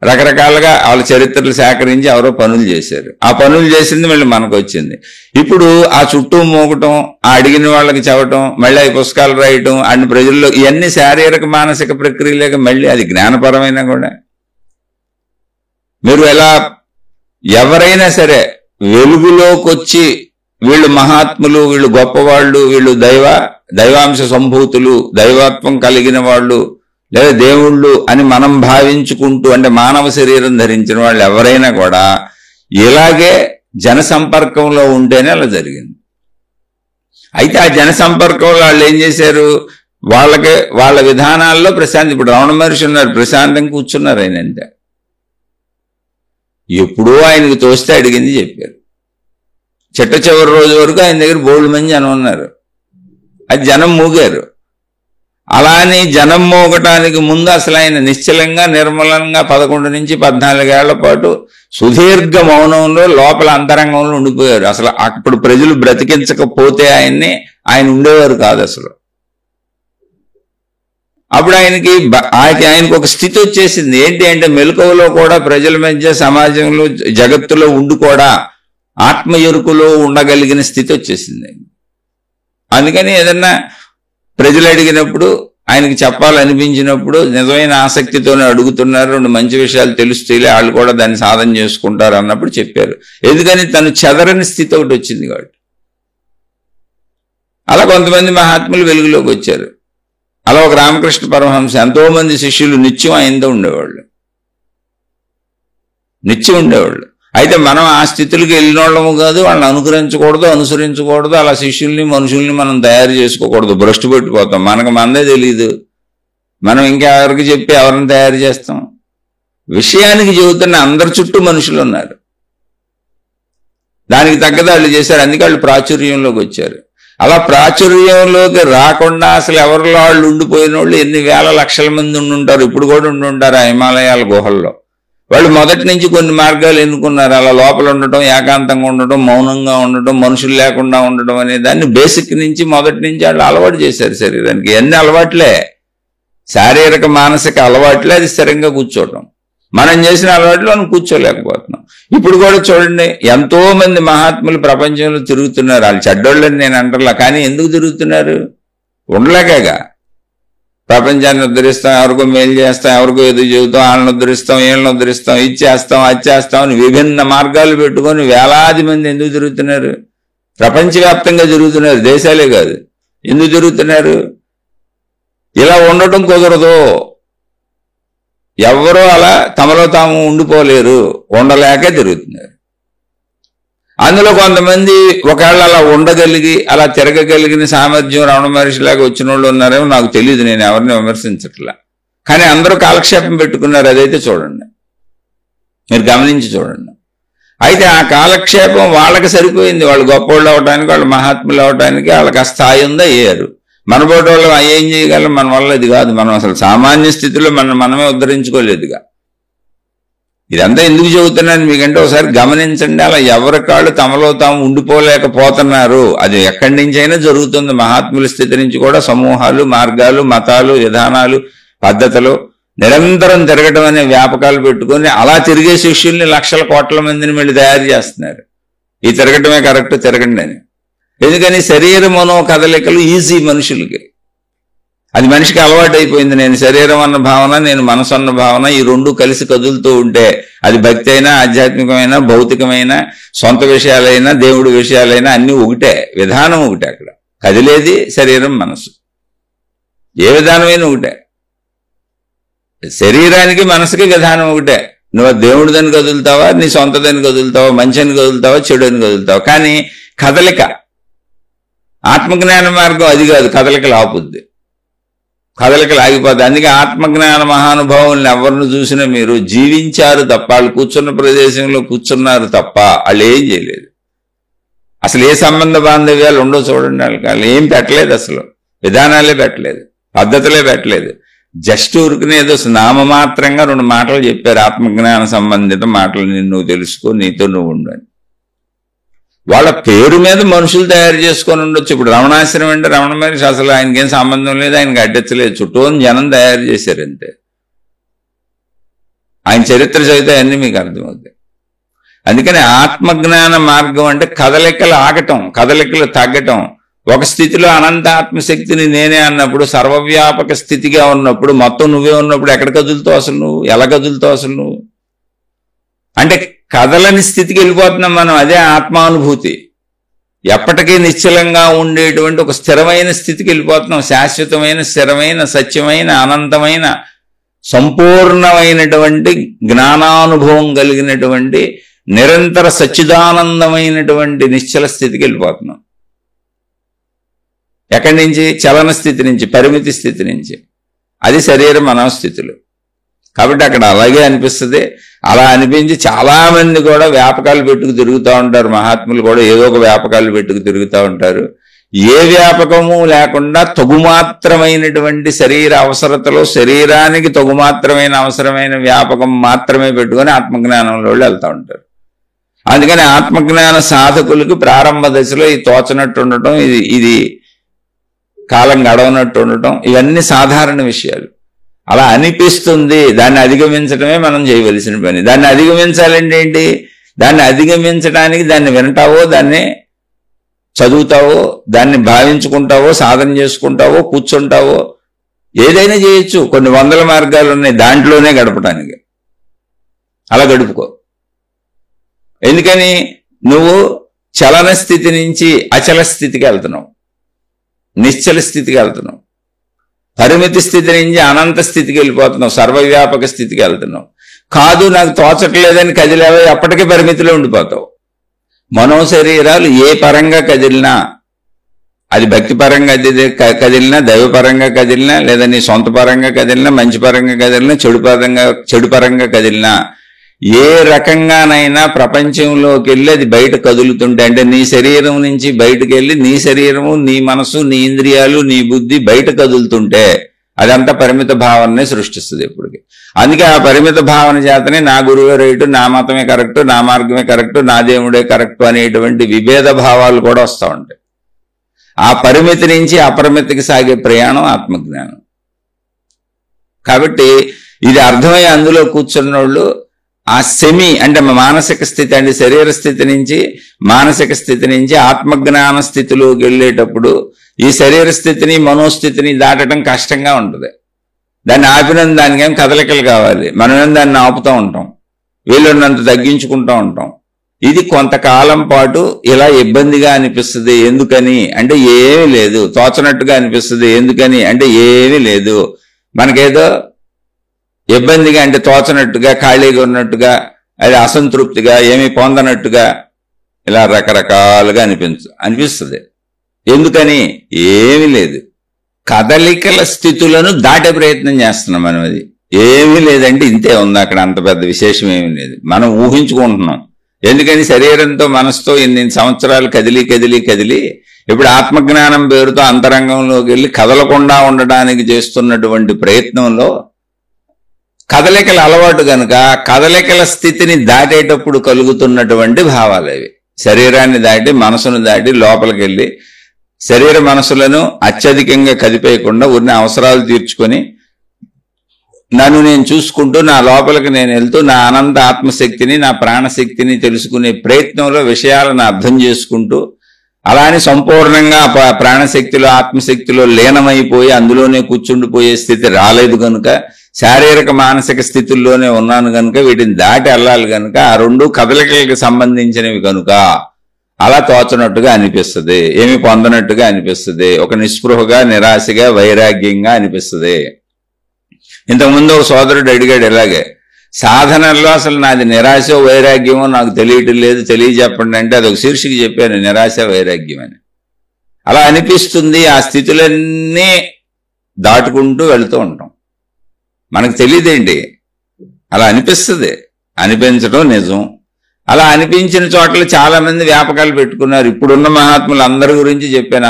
రకరకాలుగా వాళ్ళ చరిత్రలు సేకరించి ఎవరో పనులు చేశారు. ఆ పనులు చేసింది మళ్ళీ మనకు వచ్చింది. ఇప్పుడు ఆ చుట్టూ మోగటం, ఆ అడిగిన వాళ్ళకి చదవటం, మళ్ళీ ఈ పుస్తకాలు రాయటం, అన్ని ప్రజల్లో ఇవన్నీ శారీరక మానసిక ప్రక్రియలేక మళ్ళీ అది జ్ఞానపరమైన కూడా. మీరు ఎలా ఎవరైనా సరే వెలుగులోకి వచ్చి వీళ్ళు మహాత్ములు, వీళ్ళు గొప్పవాళ్ళు, వీళ్ళు దైవాంశ సంభూతులు, దైవత్వం కలిగిన వాళ్ళు, లేదా దేవుళ్ళు అని మనం భావించుకుంటూ, అంటే మానవ శరీరం ధరించిన వాళ్ళు ఎవరైనా కూడా ఇలాగే జన సంపర్కంలో ఉంటేనే అలా జరిగింది. అయితే ఆ జన సంపర్కంలో వాళ్ళు ఏం చేశారు? వాళ్ళ విధానాల్లో ప్రశాంతి. ఇప్పుడు రమణ మహర్షి ఉన్నారు, ప్రశాంతంగా కూర్చున్నారు. ఆయన అంటే ఎప్పుడూ ఆయనకు తోస్తే అడిగింది చెప్పారు. చిట్ట చివరి రోజు వరకు ఆయన దగ్గర బోల్డ్ మంది జనం ఉన్నారు. అది జనం మూగారు. అలా అని జనం మోగటానికి ముందు అసలు ఆయన నిశ్చలంగా, నిర్మలంగా 11 నుంచి 14 ఏళ్ల పాటు సుదీర్ఘ మౌనంలో లోపల అంతరంగంలో ఉండిపోయారు. అసలు అప్పుడు ప్రజలు బ్రతికించకపోతే ఆయన ఉండేవారు కాదు అసలు. అప్పుడు ఆయనకు ఒక స్థితి వచ్చేసింది. ఏంటి అంటే మెలకువలో కూడా ప్రజల మధ్య, సమాజంలో, జగత్తులో ఉండి కూడా ఆత్మ ఎరుకులో ఉండగలిగిన స్థితి వచ్చేసింది. అందుకని ఏదన్నా ప్రజలు అడిగినప్పుడు, ఆయనకి చెప్పాలనిపించినప్పుడు నిజమైన ఆసక్తితోనే అడుగుతున్నారు, 2 మంచి విషయాలు తెలుస్తాయి, వాళ్ళు కూడా దాన్ని సాధన చేసుకుంటారు అన్నప్పుడు చెప్పారు. ఎందుకని తను చెదరని స్థితి ఒకటి వచ్చింది కాబట్టి. అలా కొంతమంది మహాత్ములు వెలుగులోకి వచ్చారు. అలా ఒక రామకృష్ణ పరమహంస, ఎంతో మంది శిష్యులు నిత్యం ఆయనతో ఉండేవాళ్ళు. అయితే మనం ఆ స్థితులకు వెళ్ళిన వాళ్ళము కాదు, వాళ్ళని అనుకరించకూడదు, అనుసరించకూడదు. అలా శిష్యుల్ని, మనుషుల్ని మనం తయారు చేసుకోకూడదు. భ్రష్టు పెట్టిపోతాం. మనకు మందే తెలియదు. మనం ఇంకెవరికి చెప్పి ఎవరిని తయారు చేస్తాం? విషయానికి చెబుతున్న అందరి చుట్టూ మనుషులు ఉన్నారు. దానికి తగ్గదా వాళ్ళు చేశారు. అందుకే వాళ్ళు ప్రాచుర్యంలోకి వచ్చారు. అలా ప్రాచుర్యంలోకి రాకుండా అసలు ఎవరిలో వాళ్ళు ఉండిపోయిన వాళ్ళు ఎన్ని వేల లక్షల మంది ఉండుంటారు. ఇప్పుడు కూడా ఉండుంటారు ఆ హిమాలయాల గుహల్లో. వాళ్ళు మొదటి నుంచి కొన్ని మార్గాలు ఎన్నుకున్నారు. అలా లోపల ఉండటం, ఏకాంతంగా ఉండటం, మౌనంగా ఉండటం, మనుషులు లేకుండా ఉండటం అనే దాన్ని బేసిక్ నుంచి మొదటి నుంచి వాళ్ళు అలవాటు చేశారు శరీరానికి. ఎన్ని అలవాట్లే, శారీరక మానసిక అలవాట్లే అది స్థిరంగా కూర్చోవటం. మనం చేసిన అలవాట్లు మనం కూర్చోలేకపోతున్నాం. ఇప్పుడు కూడా చూడండి, ఎంతో మంది మహాత్ములు ప్రపంచంలో తిరుగుతున్నారు. వాళ్ళు చెడ్డోళ్ళని నేను అంటలా, కానీ ఎందుకు తిరుగుతున్నారు? ఉండలేకగా. ప్రపంచాన్ని ఉద్ధరిస్తాం, ఎవరికో మేలు చేస్తాం, ఎవరికో ఎదురు చెబుతాం, వాళ్ళని ఉద్ధరిస్తాం, వీళ్ళని ఉద్ధరిస్తాం, ఇచ్చేస్తాం, అచ్చేస్తాం అని విభిన్న మార్గాలు పెట్టుకొని వేలాది మంది ఎందుకు తిరుగుతున్నారు? ప్రపంచవ్యాప్తంగా తిరుగుతున్నారు, దేశాలే కాదు. ఎందుకు తిరుగుతున్నారు? ఇలా ఉండటం కుదరదు. ఎవరో అలా తమలో తాము ఉండిపోలేరు, ఉండలేకే తిరుగుతున్నారు. అందులో కొంతమంది ఒకవేళ అలా ఉండగలిగి, అలా తిరగగలిగిన సామర్థ్యం రమణ మహర్షిలాగా వచ్చిన వాళ్ళు ఉన్నారేమో నాకు తెలియదు. నేను ఎవరిని విమర్శించట్లా. కానీ అందరూ కాలక్షేపం పెట్టుకున్నారు, అదైతే చూడండి, మీరు గమనించి చూడండి. అయితే ఆ కాలక్షేపం వాళ్ళకి సరిపోయింది, వాళ్ళు గొప్పోళ్ళు అవడానికి, వాళ్ళు మహాత్ములు అవడానికి వాళ్ళకి ఆ స్థాయి ఉందా, అయ్యారు. మన పోటీ వాళ్ళు ఏం చేయగలం, మన వల్ల ఇది కాదు, మనం అసలు సామాన్య స్థితిలో మనమే ఉద్ధరించుకోలేదుగా. ఇదంతా ఎందుకు చెబుతున్నాను మీకంటే ఒకసారి గమనించండి. అలా ఎవరి కాళ్ళు తమలో తాము ఉండిపోలేకపోతున్నారు. అది ఎక్కడి నుంచైనా జరుగుతుంది. మహాత్ముల స్థితి నుంచి కూడా సమూహాలు, మార్గాలు, మతాలు, విధానాలు, పద్ధతులు నిరంతరం తిరగటం అనే వ్యాపకాలు పెట్టుకొని అలా తిరిగే శిష్యుల్ని లక్షల కోట్ల మందిని మళ్ళీ తయారు చేస్తున్నారు. ఈ తిరగటమే కరెక్ట్, తిరగండి అని. ఎందుకని శరీర మనో కదలికలు ఈజీ మనుషులకి, అది మనిషికి అలవాటు అయిపోయింది. నేను శరీరం అన్న భావన, నేను మనసు అన్న భావన, ఈ రెండు కలిసి కదులుతూ ఉంటే అది భక్తి అయినా, ఆధ్యాత్మికమైన, భౌతికమైన, సొంత విషయాలైనా, దేవుడి విషయాలైనా అన్నీ ఒకటే, విధానం ఒకటే. అక్కడ కదిలేది శరీరం, మనసు, ఏ విధానమైనా ఒకటే. శరీరానికి మనసుకి విధానం ఒకటే. నువ్వు దేవుడిదని కదులుతావా, నీ సొంతదని కదులుతావా, మంచి అని కదులుతావా, చెడు అని కదులుతావా. కానీ కదలిక, ఆత్మజ్ఞాన మార్గం అది కాదు, కదలికలు ఆపుద్ది, కదలికలు ఆగిపోద్ది. అందుకే ఆత్మజ్ఞాన మహానుభావుల్ని ఎవరిని చూసినా మీరు జీవించారు తప్ప, వాళ్ళు కూర్చున్న ప్రదేశంలో కూర్చున్నారు తప్ప వాళ్ళు ఏం చేయలేదు. అసలు ఏ సంబంధ బాంధవ్యాలు ఉండవు చూడండి. వాళ్ళు ఏం పెట్టలేదు, అసలు విధానాలే పెట్టలేదు, పద్ధతులే పెట్టలేదు. జస్ట్ ఊరుకునే ఏదో నామమాత్రంగా 2 మాటలు చెప్పారు, ఆత్మజ్ఞాన సంబంధిత మాటలు, నువ్వు తెలుసుకో, నీతో నువ్వు ఉండు అని. వాళ్ళ పేరు మీద మనుషులు తయారు చేసుకొని ఉండొచ్చు. ఇప్పుడు రమణాశ్రమం అంటే రమణ మహర్షి అసలు ఆయనకేం సంబంధం లేదు, ఆయనకి అడ్డెచ్చలేదు, చుట్టూ జనం తయారు చేశారు అంతే. ఆయన చరిత్ర చదివితే అన్నీ మీకు అర్థమవుతాయి. అందుకని ఆత్మజ్ఞాన మార్గం అంటే కదలికలు ఆగటం, కదలికలు తగ్గటం. ఒక స్థితిలో అనంత ఆత్మశక్తిని నేనే అన్నప్పుడు, సర్వవ్యాపక స్థితిగా ఉన్నప్పుడు, మొత్తం నువ్వే ఉన్నప్పుడు ఎక్కడ కదులుతావు అసలు నువ్వు, ఎలా కదులుతావు అసలు నువ్వు? అంటే కదలని స్థితికి వెళ్ళిపోతున్నాం మనం. అదే ఆత్మానుభూతి. ఎప్పటికీ నిశ్చలంగా ఉండేటువంటి ఒక స్థిరమైన స్థితికి వెళ్ళిపోతున్నాం. శాశ్వతమైన, స్థిరమైన, సత్యమైన, అనంతమైన, సంపూర్ణమైనటువంటి జ్ఞానానుభవం కలిగినటువంటి నిరంతర సచ్చిదానందమైనటువంటి నిశ్చల స్థితికి వెళ్ళిపోతున్నాం. ఎక్కడి నుంచి? చలన స్థితి నుంచి, పరిమితి స్థితి నుంచి. అది శరీర మనోస్థితులు. కాబట్టి అక్కడ అలాగే అనిపిస్తుంది. అలా అనిపించి చాలా మంది కూడా వ్యాపకాలు పెట్టుకు తిరుగుతూ ఉంటారు. మహాత్ములు కూడా ఏదో ఒక వ్యాపకాలు పెట్టుకు తిరుగుతూ ఉంటారు. ఏ వ్యాపకము లేకుండా తగుమాత్రమైనటువంటి శరీర అవసరతలో, శరీరానికి తగుమాత్రమైన అవసరమైన వ్యాపకం మాత్రమే పెట్టుకొని ఆత్మజ్ఞానంలో వెళ్తూ ఉంటారు. అందుకని ఆత్మజ్ఞాన సాధకులకు ప్రారంభ దశలో ఈ తోచనట్టు ఉండటం, ఇది కాలం గడవనట్టు ఉండటం, ఇవన్నీ సాధారణ విషయాలు. అలా అనిపిస్తుంది. దాన్ని అధిగమించడమే మనం చేయవలసిన పని. దాన్ని అధిగమించాలంటే ఏంటి? దాన్ని అధిగమించడానికి దాన్ని వింటావో, దాన్ని చదువుతావో, దాన్ని భావించుకుంటావో, సాధన చేసుకుంటావో, కూర్చుంటావో, ఏదైనా చేయొచ్చు. కొన్ని వందల మార్గాలు ఉన్నాయి దాంట్లోనే గడపడానికి. అలా గడుపుకో. ఎందుకని? నువ్వు చలన స్థితి నుంచి అచల స్థితికి వెళ్తున్నావు, నిశ్చల స్థితికి వెళ్తున్నావు. పరిమితి స్థితి నుంచి అనంత స్థితికి వెళ్ళిపోతున్నావు, సర్వవ్యాపక స్థితికి వెళ్తున్నావు. కాదు నాకు తోచట్లేదని కదిలేవో, ఎప్పటికీ పరిమితిలో ఉండిపోతావు. మనోశరీరాలు ఏ పరంగా కదిలినా, అది భక్తి పరంగా కదిలినా, దైవపరంగా కదిలినా, లేదా నీ సొంత పరంగా కదిలినా, మంచి పరంగా కదిలినా, చెడు పరంగా కదిలినా, ఏ రకంగానైనా ప్రపంచంలోకి వెళ్ళి అది బయట కదులుతుంటే, అంటే నీ శరీరం నుంచి బయటకు వెళ్ళి నీ శరీరము, నీ మనసు, నీ ఇంద్రియాలు, నీ బుద్ధి బయట కదులుతుంటే అదంతా పరిమిత భావననే సృష్టిస్తుంది ఎప్పటికీ. అందుకే ఆ పరిమిత భావన చేతనే నా గురువే రైటు, నా మతమే కరెక్టు, నా మార్గమే కరెక్టు, నా దేవుడే కరెక్టు అనేటువంటి విభేద భావాలు కూడా వస్తూ ఉంటాయి. ఆ పరిమితి నుంచి అపరిమితికి సాగే ప్రయాణం ఆత్మజ్ఞానం. కాబట్టి ఇది అర్థమై అందులో కూర్చున్న వాళ్ళు ఆ అంటే మానసిక స్థితి, అంటే శరీర స్థితి నుంచి మానసిక స్థితి నుంచి ఆత్మజ్ఞాన స్థితిలోకి వెళ్ళేటప్పుడు ఈ శరీర స్థితిని, మనోస్థితిని దాటడం కష్టంగా ఉంటుంది. దాన్ని ఆపినంత దానికేం కదలికలు కావాలి, మనమేం దాన్ని ఆపుతూ ఉంటాం, వీళ్ళున్నంత తగ్గించుకుంటూ ఉంటాం. ఇది కొంతకాలం పాటు ఇలా ఇబ్బందిగా అనిపిస్తుంది. ఎందుకని అంటే ఏమీ లేదు. తోచనట్టుగా అనిపిస్తుంది. ఎందుకని అంటే ఏమీ లేదు. మనకేదో ఇబ్బందిగా, అంటే తోచనట్టుగా, ఖాళీగా ఉన్నట్టుగా, అది అసంతృప్తిగా, ఏమీ పొందనట్టుగా, ఇలా రకరకాలుగా అనిపిస్తుంది. ఎందుకని? ఏమీ లేదు. కదలికల స్థితులను దాటే ప్రయత్నం చేస్తున్నాం మనం. అది ఏమీ లేదంటే ఇంతే ఉంది, అక్కడ అంత పెద్ద విశేషం ఏమీ లేదు. మనం ఊహించుకుంటున్నాం. ఎందుకని శరీరంతో మనసుతో ఇన్ని సంవత్సరాలు కదిలి కదిలి కదిలి ఇప్పుడు ఆత్మజ్ఞానం పేరుతో అంతరంగంలోకి వెళ్ళి కదలకుండా ఉండడానికి చేస్తున్నటువంటి ప్రయత్నంలో కదలికల అలవాటు కనుక కదలికల స్థితిని దాటేటప్పుడు కలుగుతున్నటువంటి భావాలు అవి. శరీరాన్ని దాటి మనసును దాటి లోపలికి వెళ్ళి శరీర మనసులను అత్యధికంగా కదిపేయకుండా ఉన్న అవసరాలు తీర్చుకొని నన్ను నేను చూసుకుంటూ నా లోపలికి నేను వెళ్తూ నా అనంత ఆత్మశక్తిని నా ప్రాణశక్తిని తెలుసుకునే ప్రయత్నంలో విషయాలను అర్థం చేసుకుంటూ అలానే సంపూర్ణంగా ప్రాణశక్తిలో ఆత్మశక్తిలో లీనమైపోయి అందులోనే కూర్చుండిపోయే స్థితి రాలేదు కనుక శారీరక మానసిక స్థితుల్లోనే ఉన్నాను కనుక వీటిని దాటి వెళ్ళాలి కనుక ఆ రెండు కదలికలకు సంబంధించినవి కనుక అలా తోచనట్టుగా అనిపిస్తుంది, ఏమి పొందనట్టుగా అనిపిస్తుంది, ఒక నిస్పృహగా నిరాశగా వైరాగ్యంగా అనిపిస్తుంది. ఇంతకుముందు ఒక సోదరుడు అడిగాడు ఇలాగే, సాధనల్లో అసలు నాది నిరాశ వైరాగ్యమో నాకు తెలియటం లేదు, తెలియజెప్పండి అంటే అదొక శీర్షిక చెప్పాను, నిరాశ వైరాగ్యం అని. అలా అనిపిస్తుంది. ఆ స్థితులన్నీ దాటుకుంటూ వెళ్తూ ఉంటాం. మనకు తెలియదేంటి, అలా అనిపిస్తుంది. అనిపించడం నిజం. అలా అనిపించిన చోట్ల చాలా మంది వ్యాపకాలు పెట్టుకున్నారు. ఇప్పుడున్న మహాత్ములు అందరి గురించి చెప్పాను.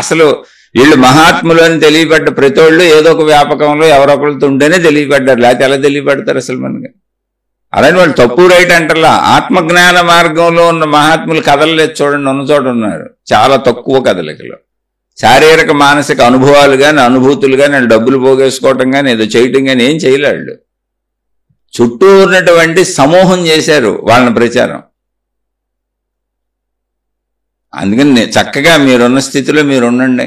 అసలు వీళ్ళు మహాత్ములు అని తెలియబడ్డ ప్రతి వాళ్ళు ఏదో ఒక వ్యాపకంలో ఎవరొకరితో ఉంటేనే తెలియబడ్డారు, లేకపోతే ఎలా తెలియబడతారు అసలు మనకి? అలానే వాళ్ళు తప్పు రైట్ అంటారా? ఆత్మజ్ఞాన మార్గంలో ఉన్న మహాత్ములు కదలలేదు చూడండి, ఉన్న చోట ఉన్నారు. చాలా తక్కువ కదలికలు, శారీరక మానసిక అనుభవాలు కానీ అనుభూతులు కానీ వాళ్ళు డబ్బులు పోగేసుకోవటం కానీ ఏదో చేయటం కానీ ఏం చేయలేడు. చుట్టూ ఉన్నటువంటి సమూహం చేశారు వాళ్ళని ప్రచారం. అందుకని చక్కగా మీరున్న స్థితిలో మీరు ఉండండి.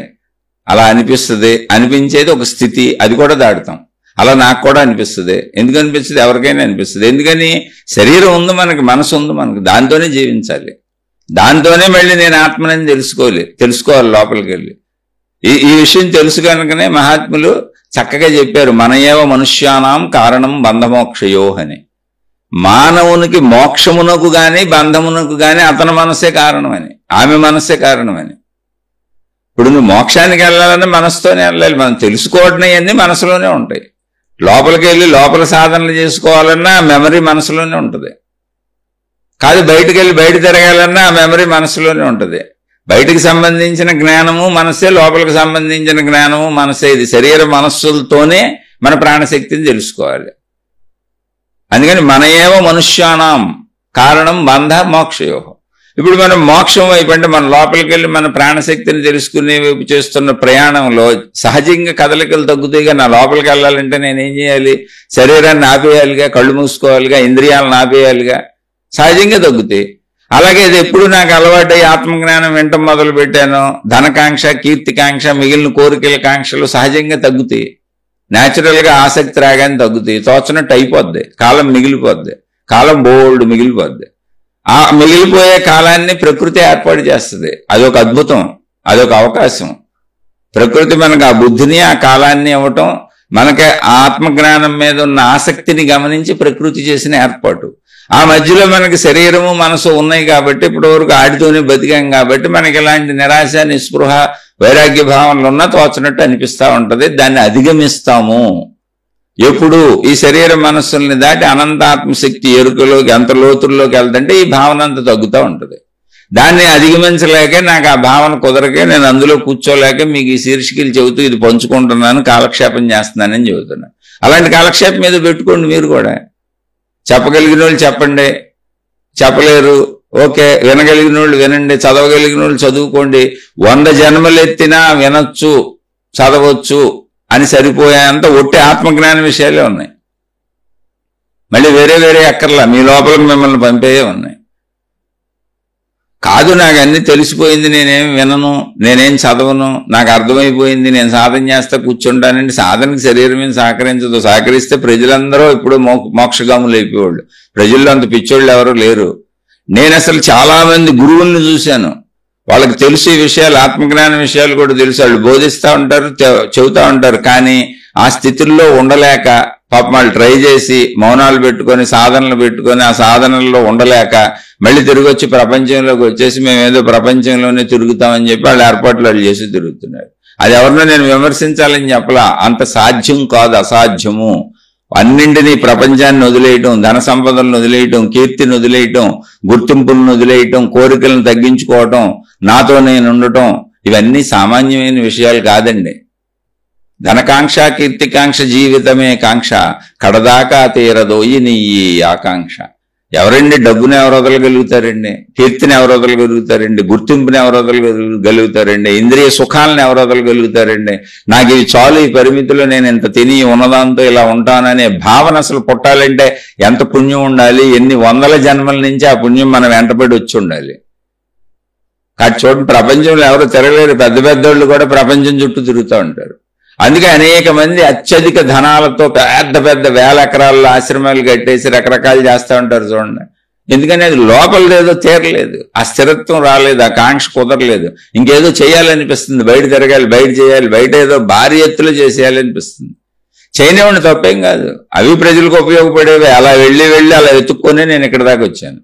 అలా అనిపిస్తుంది. అనిపించేది ఒక స్థితి, అది కూడా దాటుతాం. అలా నాకు కూడా అనిపిస్తుంది. ఎందుకు అనిపిస్తుంది? ఎవరికైనా అనిపిస్తుంది. ఎందుకని? శరీరం ఉంది మనకి, మనసు ఉంది మనకి, దాంతోనే జీవించాలి. దాంతోనే మళ్ళీ నేను ఆత్మనని తెలుసుకోవాలి లోపలికి వెళ్ళి. ఈ విషయం తెలుసు కనుకనే మహాత్ములు చక్కగా చెప్పారు, మనయేవ మనుష్యానాం కారణం బంధమోక్షయో అని. మానవునికి మోక్షమునకు గాని బంధమునకు గాని అతని మనసే కారణమని, ఆమె మనసే కారణమని. ఇప్పుడు నువ్వు మోక్షానికి వెళ్ళాలని మనసుతోనే వెళ్ళాలి. మనం తెలుసుకోవడం అన్నీ మనసులోనే ఉంటాయి. లోపలికి వెళ్ళి లోపల సాధనలు చేసుకోవాలన్నా మెమరీ మనసులోనే ఉంటుంది. కాదు బయటకు వెళ్ళి బయట తిరగాలన్నా ఆ మెమరీ మనసులోనే ఉంటుంది. బయటికి సంబంధించిన జ్ఞానము మనసే, లోపలికి సంబంధించిన జ్ఞానము మనసే. ఇది శరీర మనస్సులతోనే మన ప్రాణశక్తిని తెలుసుకోవాలి. అందుకని మనయేవ మనుష్యానాం కారణం బంధ మోక్షయోహం. ఇప్పుడు మనం మోక్షం వైపు అంటే మన లోపలికి వెళ్ళి మన ప్రాణశక్తిని తెలుసుకునే వైపు చేస్తున్న ప్రయాణంలో సహజంగా కదలికలు తగ్గుతాయిగా. నా లోపలికి వెళ్ళాలంటే నేనేం చేయాలి? శరీరాన్ని ఆపేయాలిగా, కళ్ళు మూసుకోవాలిగా, ఇంద్రియాలను ఆపేయాలిగా, సహజంగా తగ్గుతాయి. అలాగే ఇది ఎప్పుడు నాకు అలవాటై ఆత్మజ్ఞానం వింటం మొదలు పెట్టాను, ధనకాంక్ష, కీర్తికాంక్ష, మిగిలిన కోరికల కాంక్షలు సహజంగా తగ్గుతాయి. న్యాచురల్గా ఆసక్తి రాగానే తగ్గుతాయి. తోచనట్టు అయిపోద్ది, కాలం మిగిలిపోద్ది, కాలం బోల్డ్ మిగిలిపోద్ది. ఆ మిగిలిపోయే కాలాన్ని ప్రకృతి ఏర్పాటు చేస్తుంది. అదొక అద్భుతం, అదొక అవకాశం. ప్రకృతి మనకు ఆ బుద్ధిని ఆ కాలాన్ని ఇవ్వటం, మనకి ఆత్మజ్ఞానం మీద ఉన్న ఆసక్తిని గమనించి ప్రకృతి చేసిన ఏర్పాటు. ఆ మధ్యలో మనకి శరీరము మనసు ఉన్నాయి కాబట్టి ఇప్పటి వరకు ఆడితోనే బతికాం కాబట్టి మనకి ఇలాంటి నిరాశ నిస్పృహ వైరాగ్య భావనలు ఉన్నా తోచనట్టు అనిపిస్తూ ఉంటది. దాన్ని అధిగమిస్తాము ఎప్పుడు? ఈ శరీర మనస్సుల్ని దాటి అనంతాత్మశక్తి ఎరుకలోకి అంత లోతుల్లోకి వెళ్తుంటే ఈ భావన అంత తగ్గుతూ ఉంటుంది. దాన్ని అధిగమించలేకే నాకు ఆ భావన కుదరకే నేను అందులో కూర్చోలేక మీకు ఈ శీర్షికలు చెబుతూ ఇది పంచుకుంటున్నాను, కాలక్షేపం చేస్తున్నానని చెబుతున్నాను. అలాంటి కాలక్షేపం మీద పెట్టుకోండి మీరు కూడా. చెప్పగలిగిన వాళ్ళు చెప్పండి, చెప్పలేరు ఓకే, వినగలిగిన వాళ్ళు వినండి, చదవగలిగిన వాళ్ళు చదువుకోండి. 100 జన్మలు ఎత్తినా వినొచ్చు, చదవచ్చు అని సరిపోయేంత ఒట్టి ఆత్మజ్ఞాన విషయాలే ఉన్నాయి. మళ్ళీ వేరే వేరే అక్కర్లా, మీ లోపలికి మిమ్మల్ని పంపేయే ఉన్నాయి. కాదు నాకు అన్ని తెలిసిపోయింది, నేనేం వినను, నేనేం చదవను, నాకు అర్థమైపోయింది, నేను సాధన చేస్తా కూర్చుంటానండి. సాధనకి శరీరం ఏం సహకరించదు. సహకరిస్తే ప్రజలందరూ ఇప్పుడు మోక్షగాములు అయిపోయేవాళ్ళు. ప్రజల్లో అంత పిచ్చోళ్ళు ఎవరు లేరు. నేను అసలు చాలా మంది గురువుల్ని చూశాను, వాళ్ళకి తెలుసు ఈ విషయాలు, ఆత్మజ్ఞాన విషయాలు కూడా తెలుసు. వాళ్ళు బోధిస్తూ ఉంటారు, చెబుతూ ఉంటారు, కానీ ఆ స్థితుల్లో ఉండలేక పాపం వాళ్ళు ట్రై చేసి మౌనాలు పెట్టుకొని సాధనలు పెట్టుకొని ఆ సాధనల్లో ఉండలేక మళ్ళీ తిరిగి వచ్చి ప్రపంచంలోకి వచ్చేసి మేము ఏదో ప్రపంచంలోనే తిరుగుతామని చెప్పి వాళ్ళు ఏర్పాట్లు వాళ్ళు చేసి తిరుగుతున్నారు. అది ఎవరినో నేను విమర్శించాలని చెప్పలా, అంత సాధ్యం కాదు, అసాధ్యము. అన్నింటినీ, ప్రపంచాన్ని వదిలేయటం, ధన సంపదలను వదిలేయటం, కీర్తిని వదిలేయటం, గుర్తింపులను వదిలేయటం, కోరికలను తగ్గించుకోవటం, నాతో నేను ఉండటం, ఇవన్నీ సామాన్యమైన విషయాలు కాదండి. ధనకాంక్ష కీర్తికాంక్ష జీవితమే కాంక్ష, కడదాకా తీరదోయి నీ ఈ ఆకాంక్ష. ఎవరండి డబ్బుని ఎవరు వదలగలుగుతారండి? కీర్తిని ఎవరు వదలగలుగుతారండి? గుర్తింపుని ఎవరు వదలగలుగుతారండి? ఇంద్రియ సుఖాలను ఎవరు వదలగలుగుతారండి? నాకు ఇవి చాలు, ఈ పరిమితిలో నేను ఇంత తిని ఉన్నదాంతో ఇలా ఉంటాననే భావన అసలు పుట్టాలంటే ఎంత పుణ్యం ఉండాలి? ఎన్ని వందల జన్మల నుంచి ఆ పుణ్యం మనం వెంటబడి వచ్చి ఉండాలి. కాదు చూడండి, ప్రపంచంలో ఎవరు తిరగలేరు, పెద్ద పెద్దోళ్ళు కూడా ప్రపంచం చుట్టూ తిరుగుతూ ఉంటారు. అందుకే అనేక మంది అత్యధిక ధనాలతో పెద్ద పెద్ద వేల ఎకరాల్లో ఆశ్రమాలు కట్టేసి రకరకాలు చేస్తూ ఉంటారు చూడండి. ఎందుకని అది లోపలదేదో తీరలేదు, ఆ స్థిరత్వం రాలేదు, ఆ కాంక్ష కుదరలేదు. ఇంకేదో చేయాలనిపిస్తుంది, బయట తిరగాలి, బయట చేయాలి, బయట ఏదో భారీ ఎత్తులో చేసేయాలనిపిస్తుంది. చేయనివ్వండి, తప్పేం కాదు, అవి ప్రజలకు ఉపయోగపడేవి. అలా వెళ్ళి అలా ఎత్తుక్కొని నేను ఇక్కడ దాకా వచ్చాను.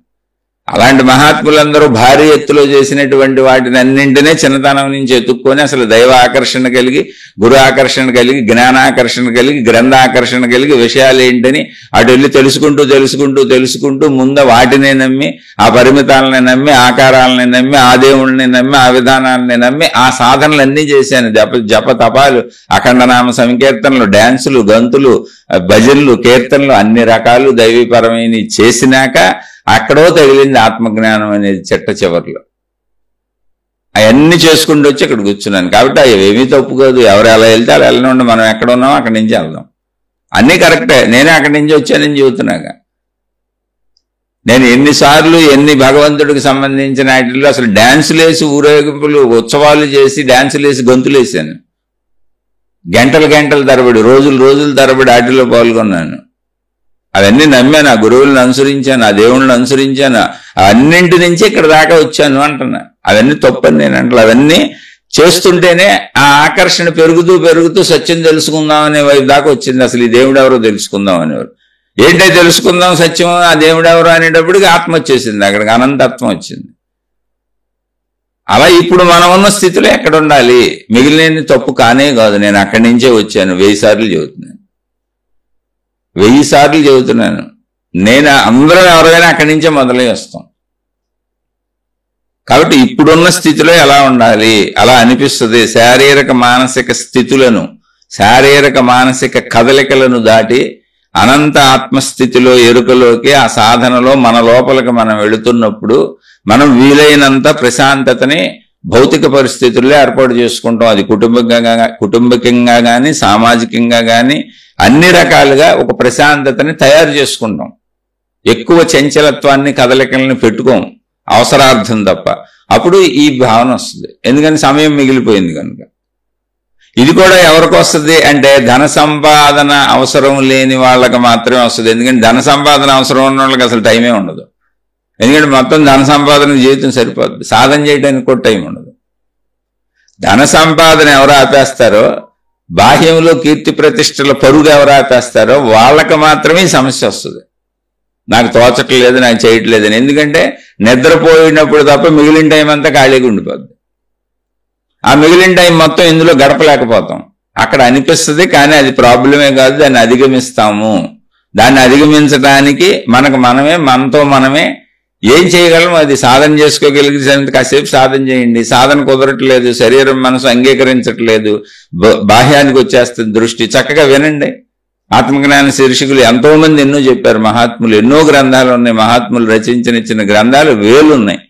అలాంటి మహాత్ములందరూ భారీ ఎత్తులో చేసినటువంటి వాటిని అన్నింటినీ చిన్నతనం నుంచి ఎత్తుక్కొని అసలు దైవ ఆకర్షణ కలిగి, గురు ఆకర్షణ కలిగి, జ్ఞానాకర్షణ కలిగి, గ్రంథ ఆకర్షణ కలిగి, విషయాలు ఏంటని అటు వెళ్ళి తెలుసుకుంటూ ముందు వాటినే నమ్మి, ఆ పరిమితాలని నమ్మి, ఆకారాలని నమ్మి, ఆ దేవుళ్ళని నమ్మి, ఆ విధానాలని నమ్మి ఆ సాధనలన్నీ చేశాను. జప తపాలు, అఖండనామ సంకీర్తనలు, డ్యాన్సులు, గంతులు, భజనలు, కీర్తనలు, అన్ని రకాలు దైవీపరమైన చేసినాక అక్కడో తగిలింది ఆత్మజ్ఞానం అనేది చెట్ట చివర్లో. అవన్నీ చేసుకుంటూ వచ్చి ఇక్కడ కూర్చున్నాను. కాబట్టి అవి ఏమీ తప్పు కాదు, ఎవరు ఎలా వెళ్తే అలా వెళ్ళనివ్వండి, మనం ఎక్కడ ఉన్నామో అక్కడి నుంచి వెళ్దాం. అన్నీ కరెక్టే, నేనే అక్కడి నుంచి వచ్చానని చెబుతున్నాగా. నేను ఎన్నిసార్లు ఎన్ని భగవంతుడికి సంబంధించిన వాటిల్లో అసలు డ్యాన్సులు వేసి, ఊరేగింపులు, ఉత్సవాలు చేసి, డ్యాన్సులు వేసి, గొంతులు వేసాను. గంటల తరబడి, రోజుల తరబడి వాటిల్లో పాల్గొన్నాను. అవన్నీ నమ్మాను, ఆ గురువులను అనుసరించాను, ఆ దేవుళ్ళని అనుసరించాను, అన్నింటి నుంచి ఇక్కడ దాకా వచ్చాను అంటున్నా. అవన్నీ తప్పని నేను అంటాను. అవన్నీ చేస్తుంటేనే ఆ ఆకర్షణ పెరుగుతూ సత్యం తెలుసుకుందాం అనే వైపు దాకా వచ్చింది. అసలు ఈ దేవుడు ఎవరో తెలుసుకుందాం అనేవారు. ఏంటో తెలుసుకుందాం సత్యం, ఆ దేవుడు ఎవరో అనేటప్పటికి ఆత్మ వచ్చేసింది, అక్కడికి అనంతత్వం వచ్చింది. అలా ఇప్పుడు మనం ఉన్న స్థితిలో ఎక్కడ ఉండాలి? మిగిలిన తప్పు కానే కాదు. నేను అక్కడి నుంచే వచ్చాను, 1000 సార్లు చెబుతున్నాను. 1000 సార్లు చెబుతున్నాను. నేను అందరం ఎవరైనా అక్కడి నుంచే మొదలై వస్తాం. కాబట్టి ఇప్పుడున్న స్థితిలో ఎలా ఉండాలి? అలా అనిపిస్తుంది. శారీరక మానసిక స్థితులను, శారీరక మానసిక కదలికలను దాటి అనంత ఆత్మస్థితిలో, ఎరుకలోకి, ఆ సాధనలో మన లోపలికి మనం వెళుతున్నప్పుడు మనం వీలైనంత ప్రశాంతతని భౌతిక పరిస్థితుల్లో ఏర్పాటు చేసుకుంటాం. అది కుటుంబకంగా కానీ, సామాజికంగా కానీ, అన్ని రకాలుగా ఒక ప్రశాంతతని తయారు చేసుకుంటాం. ఎక్కువ చంచలత్వాన్ని, కదలికల్ని పెట్టుకోం, అవసరార్థం తప్ప. అప్పుడు ఈ భావన వస్తుంది. ఎందుకని సమయం మిగిలిపోయింది కనుక. ఇది కూడా ఎవరికి వస్తుంది అంటే ధన సంపాదన అవసరం లేని వాళ్ళకి మాత్రమే వస్తుంది. ఎందుకంటే ధన సంపాదన అవసరం ఉన్న వాళ్ళకి అసలు టైమే ఉండదు. ఎందుకంటే మొత్తం ధన సంపాదన జీవితం సరిపోతుంది, సాధన చేయడానికి కూడా టైం ఉండదు. ధన సంపాదన ఎవరు ఆపేస్తారో, బాహ్యంలో కీర్తి ప్రతిష్టల పరుగు ఎవరు ఆపేస్తారో వాళ్ళకి మాత్రమే సమస్య వస్తుంది. నాకు తోచట్లేదు, నాకు చేయట్లేదని. ఎందుకంటే నిద్రపోయినప్పుడు తప్ప మిగిలిన టైం అంతా ఖాళీగా ఉండిపోద్ది. ఆ మిగిలిన టైం మొత్తం ఇందులో గడపలేకపోతాం. అక్కడ అనిపిస్తుంది, కానీ అది ప్రాబ్లమే కాదు, దాన్ని అధిగమిస్తాము. దాన్ని అధిగమించడానికి మనతో మనమే ఏం చేయగలం, అది సాధన చేసుకోగలిగినంత కాసేపు సాధన చేయండి. సాధన కుదరట్లేదు, శరీరం మనసు అంగీకరించట్లేదు, బాహ్యానికి వచ్చేస్తుంది దృష్టి. చక్కగా వినండి. ఆత్మజ్ఞాన శీర్షికులు ఎంతో మంది ఎన్నో చెప్పారు, మహాత్ములు ఎన్నో గ్రంథాలు ఉన్నాయి. మహాత్ములు రచించిన గ్రంథాలు వేలున్నాయి.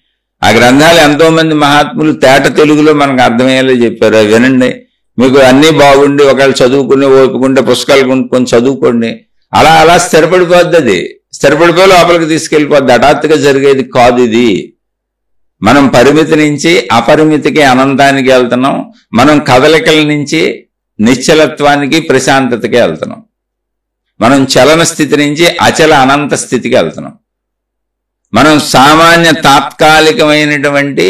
ఆ గ్రంథాలు ఎంతో మంది మహాత్ములు తేట తెలుగులో మనకు అర్థమయ్యేలా చెప్పారు. అవి వినండి. మీకు అన్నీ బాగుండి ఒకవేళ చదువుకుని ఓపుకుంటే పుస్తకాలు కొనుక్కొని చదువుకోండి. అలా స్థిరపడిపోద్ది. అది స్థిరపడిపోయి లోపలికి తీసుకెళ్ళిపోద్ది. హఠాత్తుగా జరిగేది కాదు ఇది. మనం పరిమితి నుంచి అపరిమితికి, అనంతానికి వెళ్తున్నాం. మనం కదలికల నుంచి నిశ్చలత్వానికి, ప్రశాంతతకి వెళ్తున్నాం. మనం చలన స్థితి నుంచి అచల అనంత స్థితికి వెళ్తున్నాం. మనం సామాన్య తాత్కాలికమైనటువంటి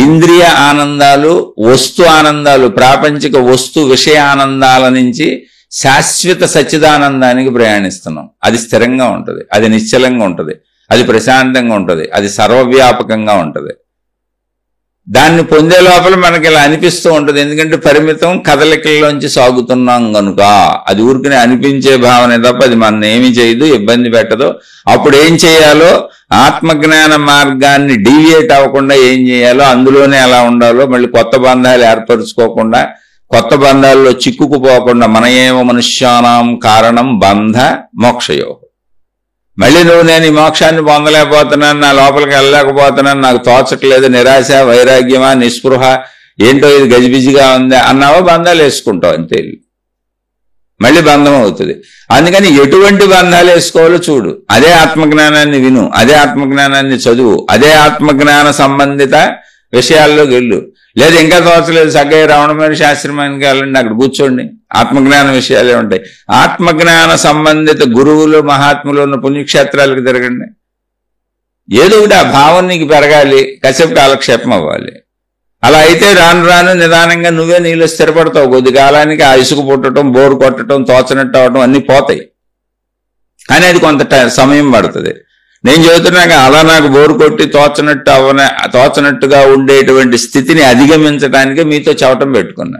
ఇంద్రియ ఆనందాలు, వస్తు ఆనందాలు, ప్రాపంచిక వస్తు విషయ ఆనందాల నుంచి శాశ్వత సచ్చిదానందానికి ప్రయాణిస్తున్నాం. అది స్థిరంగా ఉంటుంది, అది నిశ్చలంగా ఉంటుంది, అది ప్రశాంతంగా ఉంటుంది, అది సర్వవ్యాపకంగా ఉంటుంది. దాన్ని పొందే లోపల మనకి ఇలా అనిపిస్తూ ఉంటుంది. ఎందుకంటే పరిమితం కదలికల్లోంచి సాగుతున్నాం కనుక. అది ఊరికనే అనిపించే భావనే తప్ప అది మన ఏమి చేయదు, ఇబ్బంది పెట్టదు. అప్పుడు ఏం చేయాలో, ఆత్మజ్ఞాన మార్గాన్ని డీవియేట్ అవ్వకుండా ఏం చేయాలో, అందులోనే ఎలా ఉండాలో, మళ్ళీ కొత్త బంధాలు ఏర్పరచుకోకుండా, కొత్త బంధాల్లో చిక్కుకుపోకుండా, మన ఏవ మనుష్యానాం కారణం బంధ మోక్షయో. మళ్ళీ నువ్వు నేను ఈ మోక్షాన్ని పొందలేకపోతున్నాను, నా లోపలికి వెళ్ళలేకపోతున్నాను, నాకు తోచట్లేదు, నిరాశ, వైరాగ్యమా, నిస్పృహ, ఏంటో ఇది గజిబిజిగా ఉంది అన్నావో బంధాలు వేసుకుంటావు అంతే. మళ్ళీ బంధం అవుతుంది. అందుకని ఎటువంటి బంధాలు వేసుకోవాలో చూడు. అదే ఆత్మజ్ఞానాన్ని విను, అదే ఆత్మజ్ఞానాన్ని చదువు, అదే ఆత్మజ్ఞాన సంబంధిత విషయాల్లోకి వెళ్ళు. లేదు ఇంకా తోచలేదు, సగ్గయ్య రమణమైన శాస్త్రమానికి వెళ్ళండి, అక్కడ కూర్చోండి, ఆత్మజ్ఞాన విషయాలే ఉంటాయి. ఆత్మజ్ఞాన సంబంధిత గురువులు, మహాత్ములు ఉన్న పుణ్యక్షేత్రాలకు తిరగండి. ఏదో ఒకటి ఆ భావం నీకు పెరగాలి, కాసేపు కాలక్షేపం అవ్వాలి. అలా అయితే రాను రాను నిదానంగా నువ్వే నీళ్ళు స్థిరపడతావు. కొద్ది కాలానికి ఆ ఇసుకు పుట్టడం, బోరు కొట్టడం, తోచనట్టు అవడం అన్నీ పోతాయి. కానీ అది కొంత సమయం పడుతుంది. నేను చెబుతున్నాక అలా నాకు బోరు కొట్టి తోచనట్టుగా ఉండేటువంటి స్థితిని అధిగమించడానికి మీతో చవటం పెట్టుకున్నా.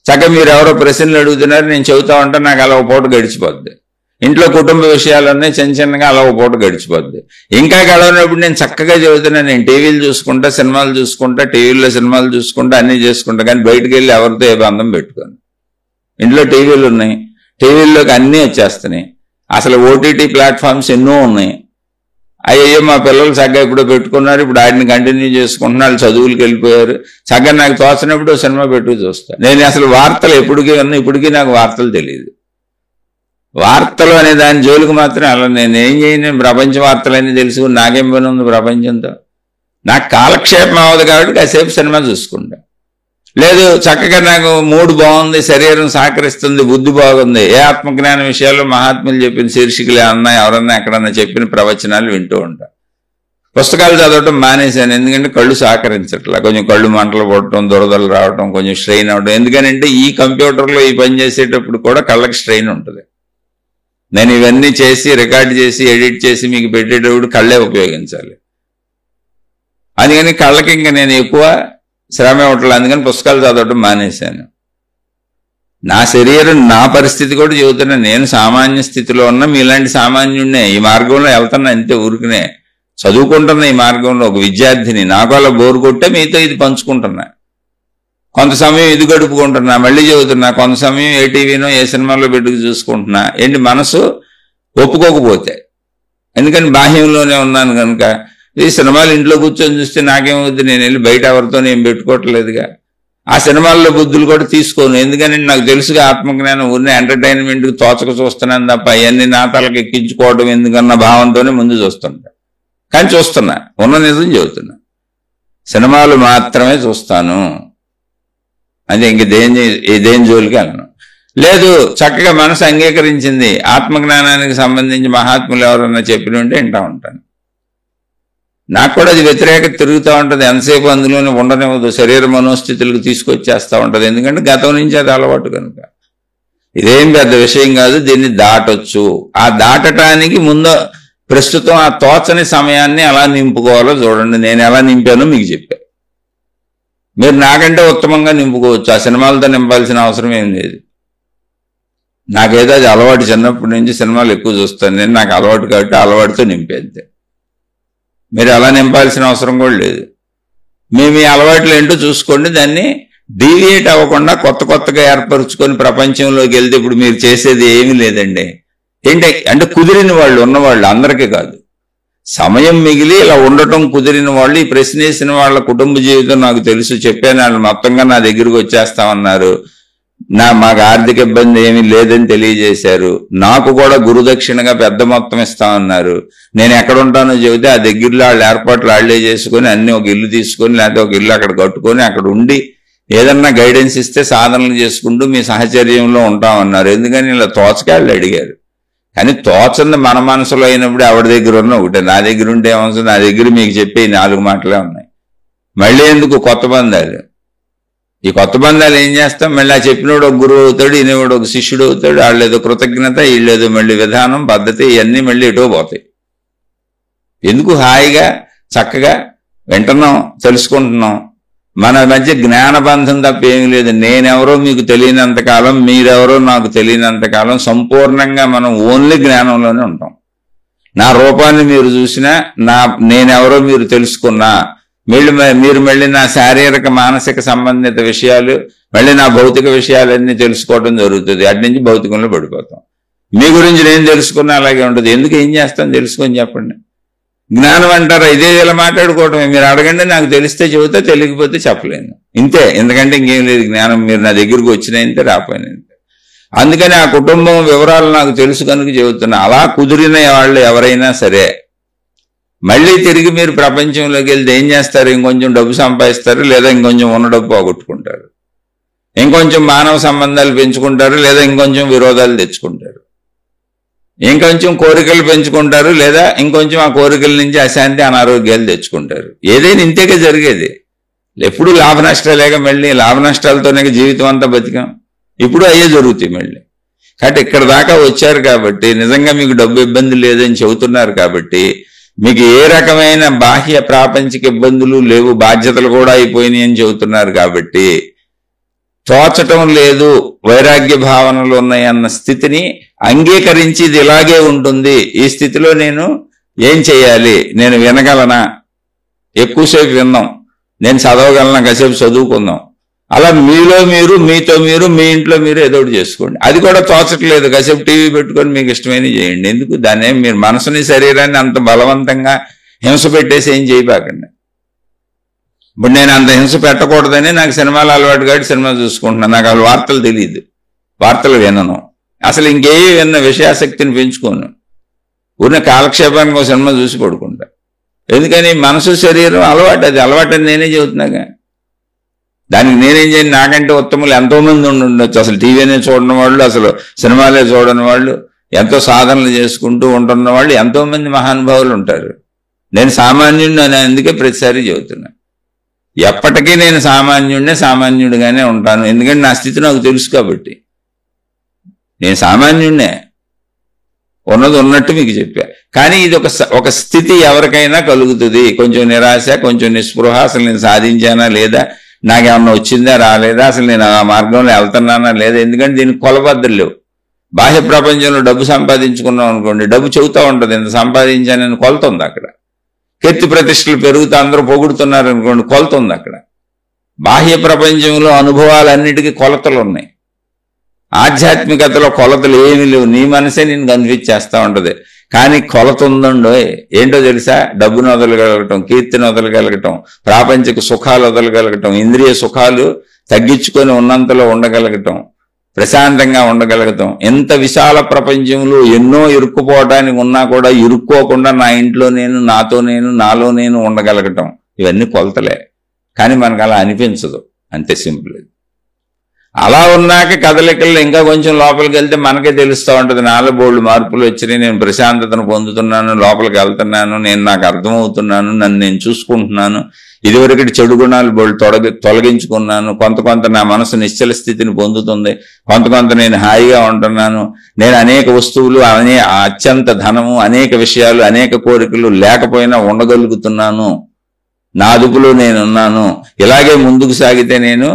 చక్కగా మీరు ఎవరో ప్రశ్నలు అడుగుతున్నారు, నేను చెబుతా ఉంటే నాకు అలా ఒక పూట గడిచిపోద్ది. ఇంట్లో కుటుంబ విషయాలన్నీ చిన్న చిన్నగా అలా ఒక పూట గడిచిపోద్ది. ఇంకా గడవనప్పుడు నేను చక్కగా చెబుతున్నాను. నేను టీవీలు చూసుకుంటా, సినిమాలు చూసుకుంటా, టీవీల్లో సినిమాలు చూసుకుంటా, అన్నీ చేసుకుంటా. కానీ బయటకు వెళ్ళి ఎవరితో ఏ బంధం పెట్టుకోను. ఇంట్లో టీవీలు ఉన్నాయి, టీవీల్లోకి అన్నీ వచ్చేస్తున్నాయి. అసలు ఓటీటీ ప్లాట్ఫామ్స్ ఎన్నో ఉన్నాయి. అయ్యో మా పిల్లలు చక్కగా ఇప్పుడు పెట్టుకున్నారు, ఇప్పుడు వాటిని కంటిన్యూ చేసుకుంటున్నారు, వాళ్ళు చదువులకు వెళ్ళిపోయారు. చక్కగా నాకు తోచినప్పుడు సినిమా పెట్టుకు చూస్తాను. నేను అసలు వార్తలు ఎప్పటికీ ఉన్నా, ఇప్పటికీ నాకు వార్తలు తెలియదు. వార్తలు అనే దాని జోలికి మాత్రం అలా నేనేం చేయను. ప్రపంచ వార్తలన్నీ తెలుసుకుని నాకేం పని ఉంది ప్రపంచంతో? నాకు కాలక్షేపం అవ్వదు కాబట్టి కాసేపు సినిమా చూసుకుంటా. లేదు చక్కగా నాకు మూడు బాగుంది, శరీరం సహకరిస్తుంది, బుద్ధి బాగుంది, ఏ ఆత్మజ్ఞాన విషయాల్లో మహాత్ములు చెప్పిన శీర్షికలు ఏమన్నా, ఎవరన్నా ఎక్కడన్నా చెప్పిన ప్రవచనాలు వింటూ ఉంటా. పుస్తకాలు చదవటం మానేశాను, ఎందుకంటే కళ్ళు సహకరించట్లా. కొంచెం కళ్ళు మంటలు పడటం, దురదలు రావటం, కొంచెం స్ట్రెయిన్ అవడం. ఎందుకనంటే ఈ కంప్యూటర్లో ఈ పని చేసేటప్పుడు కూడా కళ్ళకి స్ట్రెయిన్ ఉంటుంది. నేను ఇవన్నీ చేసి రికార్డ్ చేసి ఎడిట్ చేసి మీకు పెట్టేటప్పుడు కళ్ళే ఉపయోగించాలి. అందుకని కళ్ళకి ఇంకా నేను ఎక్కువ శ్రమ ఇవ్వట్లేదు. అందుకని పుస్తకాలు చదవటం మానేశాను. నా శరీరం, నా పరిస్థితి కూడా చెబుతున్నా. నేను సామాన్య స్థితిలో ఉన్నా, మీలాంటి సామాన్యుడినే. ఈ మార్గంలో వెళ్తున్నా అంతే, ఊరికనే చదువుకుంటున్నా ఈ మార్గంలో. ఒక విద్యార్థిని. నాకు అలా బోరు కొట్టే మీతో ఇది పంచుకుంటున్నా. కొంత సమయం ఇది గడుపుకుంటున్నా, మళ్ళీ చెబుతున్నా. కొంత సమయం ఏ టీవీనో ఏ సినిమాలో పెట్టుకు చూసుకుంటున్నా. ఏంటి మనసు ఒప్పుకోకపోతే, ఎందుకని బాహ్యంలోనే ఉన్నాను కనుక. ఈ సినిమాలు ఇంట్లో కూర్చొని చూస్తే నాకేమవుద్ది? నేను వెళ్ళి బయట ఎవరితో నేను పెట్టుకోవట్లేదుగా. ఆ సినిమాల్లో బుద్ధులు కూడా తీసుకోను. ఎందుకని నాకు తెలుసుగా ఆత్మజ్ఞానం ఉన్న ఎంటర్టైన్మెంట్కి తోచక చూస్తున్నాను తప్ప అవన్నీ నా తలకు ఎక్కించుకోవడం ఎందుకన్న భావంతోనే ముందు చూస్తుంటా. కానీ చూస్తున్నా, ఉన్న నిజం చెబుతున్నా. సినిమాలు మాత్రమే చూస్తాను, అదే ఇదేం జోలికి వెళ్ళను. లేదు చక్కగా మనసు అంగీకరించింది, ఆత్మజ్ఞానానికి సంబంధించి మహాత్ములు ఎవరన్నా చెప్పిన ఉంటే వింటా ఉంటాను. నాకు కూడా అది వ్యతిరేకత తిరుగుతూ ఉంటుంది. ఎంతసేపు అందులోనే ఉండనివ్వదు, శరీర మనోస్థితులకు తీసుకొచ్చేస్తూ ఉంటుంది. ఎందుకంటే గతం నుంచి అది అలవాటు కనుక. ఇదేం పెద్ద విషయం కాదు, దీన్ని దాటొచ్చు. ఆ దాటటానికి ముందు ప్రస్తుతం ఆ తోచని సమయాన్ని ఎలా నింపుకోవాలో చూడండి. నేను ఎలా నింపానో మీకు చెప్పాను. మీరు నాకంటే ఉత్తమంగా నింపుకోవచ్చు. ఆ సినిమాలతో నింపాల్సిన అవసరం ఏం లేదు. నాకేదో అది అలవాటు, చిన్నప్పటి నుంచి సినిమాలు ఎక్కువ చూస్తాను నేను. నాకు అలవాటు కాబట్టి అలవాటుతో నింపేంతే. మీరు అలా నింపాల్సిన అవసరం కూడా లేదు. మేము ఈ అలవాట్లు ఏంటో చూసుకోండి. దాన్ని డీవియేట్ అవ్వకుండా కొత్త కొత్తగా ఏర్పరచుకొని ప్రపంచంలోకి వెళ్తే ఇప్పుడు మీరు చేసేది ఏమీ లేదండి. ఏంటి అంటే కుదిరిన వాళ్ళు, ఉన్నవాళ్ళు, అందరికీ కాదు. సమయం మిగిలి ఇలా ఉండటం కుదిరిన వాళ్ళు, ఈ ప్రశ్న వేసిన వాళ్ళ కుటుంబ జీవితం నాకు తెలుసు. చెప్పాను, వాళ్ళు మొత్తంగా నా దగ్గరికి వచ్చేస్తామన్నారు. మాకు ఆర్థిక ఇబ్బంది ఏమీ లేదని తెలియజేశారు. నాకు కూడా గురుదక్షిణగా పెద్ద మొత్తం ఇస్తామన్నారు. నేను ఎక్కడ ఉంటానో చెబితే ఆ దగ్గరలో వాళ్ళ ఏర్పాట్లు వాళ్లే చేసుకొని అన్ని ఒక ఇల్లు తీసుకొని, లేకపోతే ఒక ఇల్లు అక్కడ కట్టుకొని అక్కడ ఉండి ఏదన్నా గైడెన్స్ ఇస్తే సాధనలు చేసుకుంటూ మీ సహచర్యంలో ఉంటామన్నారు. ఎందుకని ఇలా తోచకాళ్ళు అడిగారు. కానీ తోచంది మన మనసులో అయినప్పుడు ఎవరి దగ్గర ఉన్నా ఒకటే. నా దగ్గర ఉంటే ఏమవుతుంది? నా దగ్గర మీకు చెప్పే 4 మాటలే ఉన్నాయి. మళ్ళీ ఎందుకు కొత్త బంధాలు? ఈ కొత్త బంధాలు ఏం చేస్తాం? మళ్ళీ ఆ చెప్పినోడు ఒక గురువు అవుతాడు, ఈయనవాడు ఒక శిష్యుడు అవుతాడు. వాళ్ళేదో కృతజ్ఞత, వీళ్ళేదో మళ్ళీ విధానం, పద్ధతి, ఇవన్నీ మళ్ళీ ఎటో పోతాయి. ఎందుకు హాయిగా చక్కగా వింటున్నాం, తెలుసుకుంటున్నాం. మన మధ్య జ్ఞానబంధం తప్ప ఏమీ లేదు. నేనెవరో మీకు తెలియనంతకాలం, మీరెవరో నాకు తెలియనంతకాలం సంపూర్ణంగా మనం ఓన్లీ జ్ఞానంలోనే ఉంటాం. నా రూపాన్ని మీరు చూసినా, నేనెవరో మీరు తెలుసుకున్నా, మీరు మళ్ళీ నా శారీరక మానసిక సంబంధిత విషయాలు, మళ్ళీ నా భౌతిక విషయాలన్నీ తెలుసుకోవడం జరుగుతుంది. అటు నుంచి భౌతికంలో పడిపోతాం. మీ గురించి నేను తెలుసుకున్నా అలాగే ఉంటుంది. ఎందుకు ఏం చేస్తాను తెలుసుకొని చెప్పండి. జ్ఞానం అంటారా? ఇదే ఇలా మాట్లాడుకోవటమే. మీరు అడగండి, నాకు తెలిస్తే చెబుతా, తెలియకపోతే చెప్పలేను. ఇంతే, ఎందుకంటే ఇంకేం లేదు. జ్ఞానం మీరు నా దగ్గరికి వచ్చినంతే, రాపోయినంతే. అందుకని ఆ కుటుంబం వివరాలు నాకు తెలుసు కనుక చెబుతున్నా. అలా కుదిరిన వాళ్ళు ఎవరైనా సరే మళ్ళీ తిరిగి మీరు ప్రపంచంలోకి వెళ్తే ఏం చేస్తారు? ఇంకొంచెం డబ్బు సంపాదిస్తారు, లేదా ఇంకొంచెం ఉన్న డబ్బు పోగొట్టుకుంటారు, ఇంకొంచెం మానవ సంబంధాలు పెంచుకుంటారు, లేదా ఇంకొంచెం విరోధాలు తెచ్చుకుంటారు, ఇంకొంచెం కోరికలు పెంచుకుంటారు, లేదా ఇంకొంచెం ఆ కోరికల నుంచి అశాంతి అనారోగ్యాలు తెచ్చుకుంటారు. ఏదైనా ఇంతేగా జరిగేది. ఎప్పుడు లాభ నష్టాలేక, మళ్ళీ లాభ నష్టాలతోనే జీవితం అంతా బతికాం. ఇప్పుడు అయ్యే జరుగుతాయి మళ్ళీ. కాబట్టి ఇక్కడ దాకా వచ్చారు కాబట్టి, నిజంగా మీకు డబ్బు ఇబ్బంది లేదని చెబుతున్నారు కాబట్టి, మీకు ఏ రకమైన బాహ్య ప్రాపంచిక ఇబ్బందులు లేవు, బాధ్యతలు కూడా అయిపోయినాయి అని చెబుతున్నారు కాబట్టి, తోచటం లేదు, వైరాగ్య భావనలు ఉన్నాయి అన్న స్థితిని అంగీకరించి ఇది ఇలాగే ఉంటుంది, ఈ స్థితిలో నేను ఏం చేయాలి, నేను వినగలనా, ఎక్కువసేపు విన్నాం, నేను చదవగలనా, కాసేపు చదువుకుందాం, అలా మీలో మీరు, మీతో మీరు, మీ ఇంట్లో మీరు ఏదో ఒకటి చేసుకోండి. అది కూడా తోచట్లేదు, కాసేపు టీవీ పెట్టుకొని మీకు ఇష్టమైనవి చేయండి. ఎందుకు? దాన్ని మీరు మనసుని శరీరాన్ని అంత బలవంతంగా హింస పెట్టేసి ఏం చేయబాకండి. ఇప్పుడు నేను అంత హింస పెట్టకూడదని నాకు సినిమాలు అలవాటు కాబట్టి సినిమా చూసుకుంటున్నాను. నాకు అసలు వార్తలు తెలియదు, వార్తలు వినను, అసలు ఇంకేవి విన్న విషయాసక్తిని పెంచుకోను. ఉన్న కాలక్షేపానికి ఒక సినిమా చూసి పడుకుంటా. ఎందుకని? మనసు శరీరం అలవాటు, అది అలవాటు అని నేనే చెబుతున్నాగా. దానికి నేనేం చేయను? నాకంటే ఉత్తములు ఎంతోమంది ఉండొచ్చు. అసలు టీవీనే చూడని వాళ్ళు, అసలు సినిమాలే చూడని వాళ్ళు, ఎంతో సాధనలు చేసుకుంటూ ఉంటున్న వాళ్ళు ఎంతోమంది మహానుభావులు ఉంటారు. నేను సామాన్యుడిని అని అందుకే ప్రతిసారి చెబుతున్నా. ఎప్పటికీ నేను సామాన్యుడిగానే ఉంటాను. ఎందుకంటే నా స్థితి నాకు తెలుసు కాబట్టి. నేను సామాన్యుడినే, ఉన్నది ఉన్నట్టు మీకు చెప్పా. కానీ ఇది ఒక స్థితి ఎవరికైనా కలుగుతుంది. కొంచెం నిరాశ, కొంచెం నిస్పృహ, అసలు నేను సాధించానా లేదా, నాకేమన్నా వచ్చిందా రాలేదా, అసలు నేను ఆ మార్గంలో వెళ్తున్నానా లేదా. ఎందుకంటే దీనికి కొలబద్దలు లేవు. బాహ్య ప్రపంచంలో డబ్బు సంపాదించుకున్నాం అనుకోండి, డబ్బు చెబుతూ ఉంటుంది ఎంత సంపాదించానని కొలుతుంది అక్కడ. కీర్తి ప్రతిష్టలు పెరుగుతూ అందరూ పొగుడుతున్నారు అనుకోండి, కొలుతుంది అక్కడ. బాహ్య ప్రపంచంలో అనుభవాలన్నిటికీ కొలతలు ఉన్నాయి. ఆధ్యాత్మికతలో కొలతలు ఏమీ లేవు. నీ మనసే నేను కనిపించేస్తా ఉంటది. కానీ కొలత ఉందండో. ఏంటో తెలుసా? డబ్బును వదలగలగటం, కీర్తిని వదలగలగటం, ప్రాపంచిక సుఖాలు వదలగలగటం, ఇంద్రియ సుఖాలు తగ్గించుకొని ఉన్నంతలో ఉండగలగటం, ప్రశాంతంగా ఉండగలగటం. ఎంత విశాల ప్రపంచంలో ఎన్నో ఇరుక్కుపోవడానికి ఉన్నా కూడా ఇరుక్కోకుండా నా ఇంట్లో నేను, నాతో నేను, నాలో నేను ఉండగలగటం, ఇవన్నీ కొలతలే. కానీ మనకు అలా అనిపించదు, అంతే సింపుల్. అలా ఉన్నాక కదలికల్లో ఇంకా కొంచెం లోపలికి వెళ్తే మనకే తెలుస్తూ ఉంటుంది. నాలో బోల్డ్ మార్పులు వచ్చినాయి, నేను ప్రశాంతతను పొందుతున్నాను, లోపలికి వెళ్తున్నాను, నేను నాకు అర్థమవుతున్నాను, నన్ను నేను చూసుకుంటున్నాను, ఇదివరకటి చెడు గుణాలు బోల్డ్ తొలగించుకున్నాను, కొంత నా మనసు నిశ్చల స్థితిని పొందుతుంది, కొంత నేను హాయిగా ఉంటున్నాను, నేను అనేక వస్తువులు, అత్యంత ధనము, అనేక విషయాలు, అనేక కోరికలు లేకపోయినా ఉండగలుగుతున్నాను, నా అదుపులో నేనున్నాను. ఇలాగే ముందుకు సాగితే నేను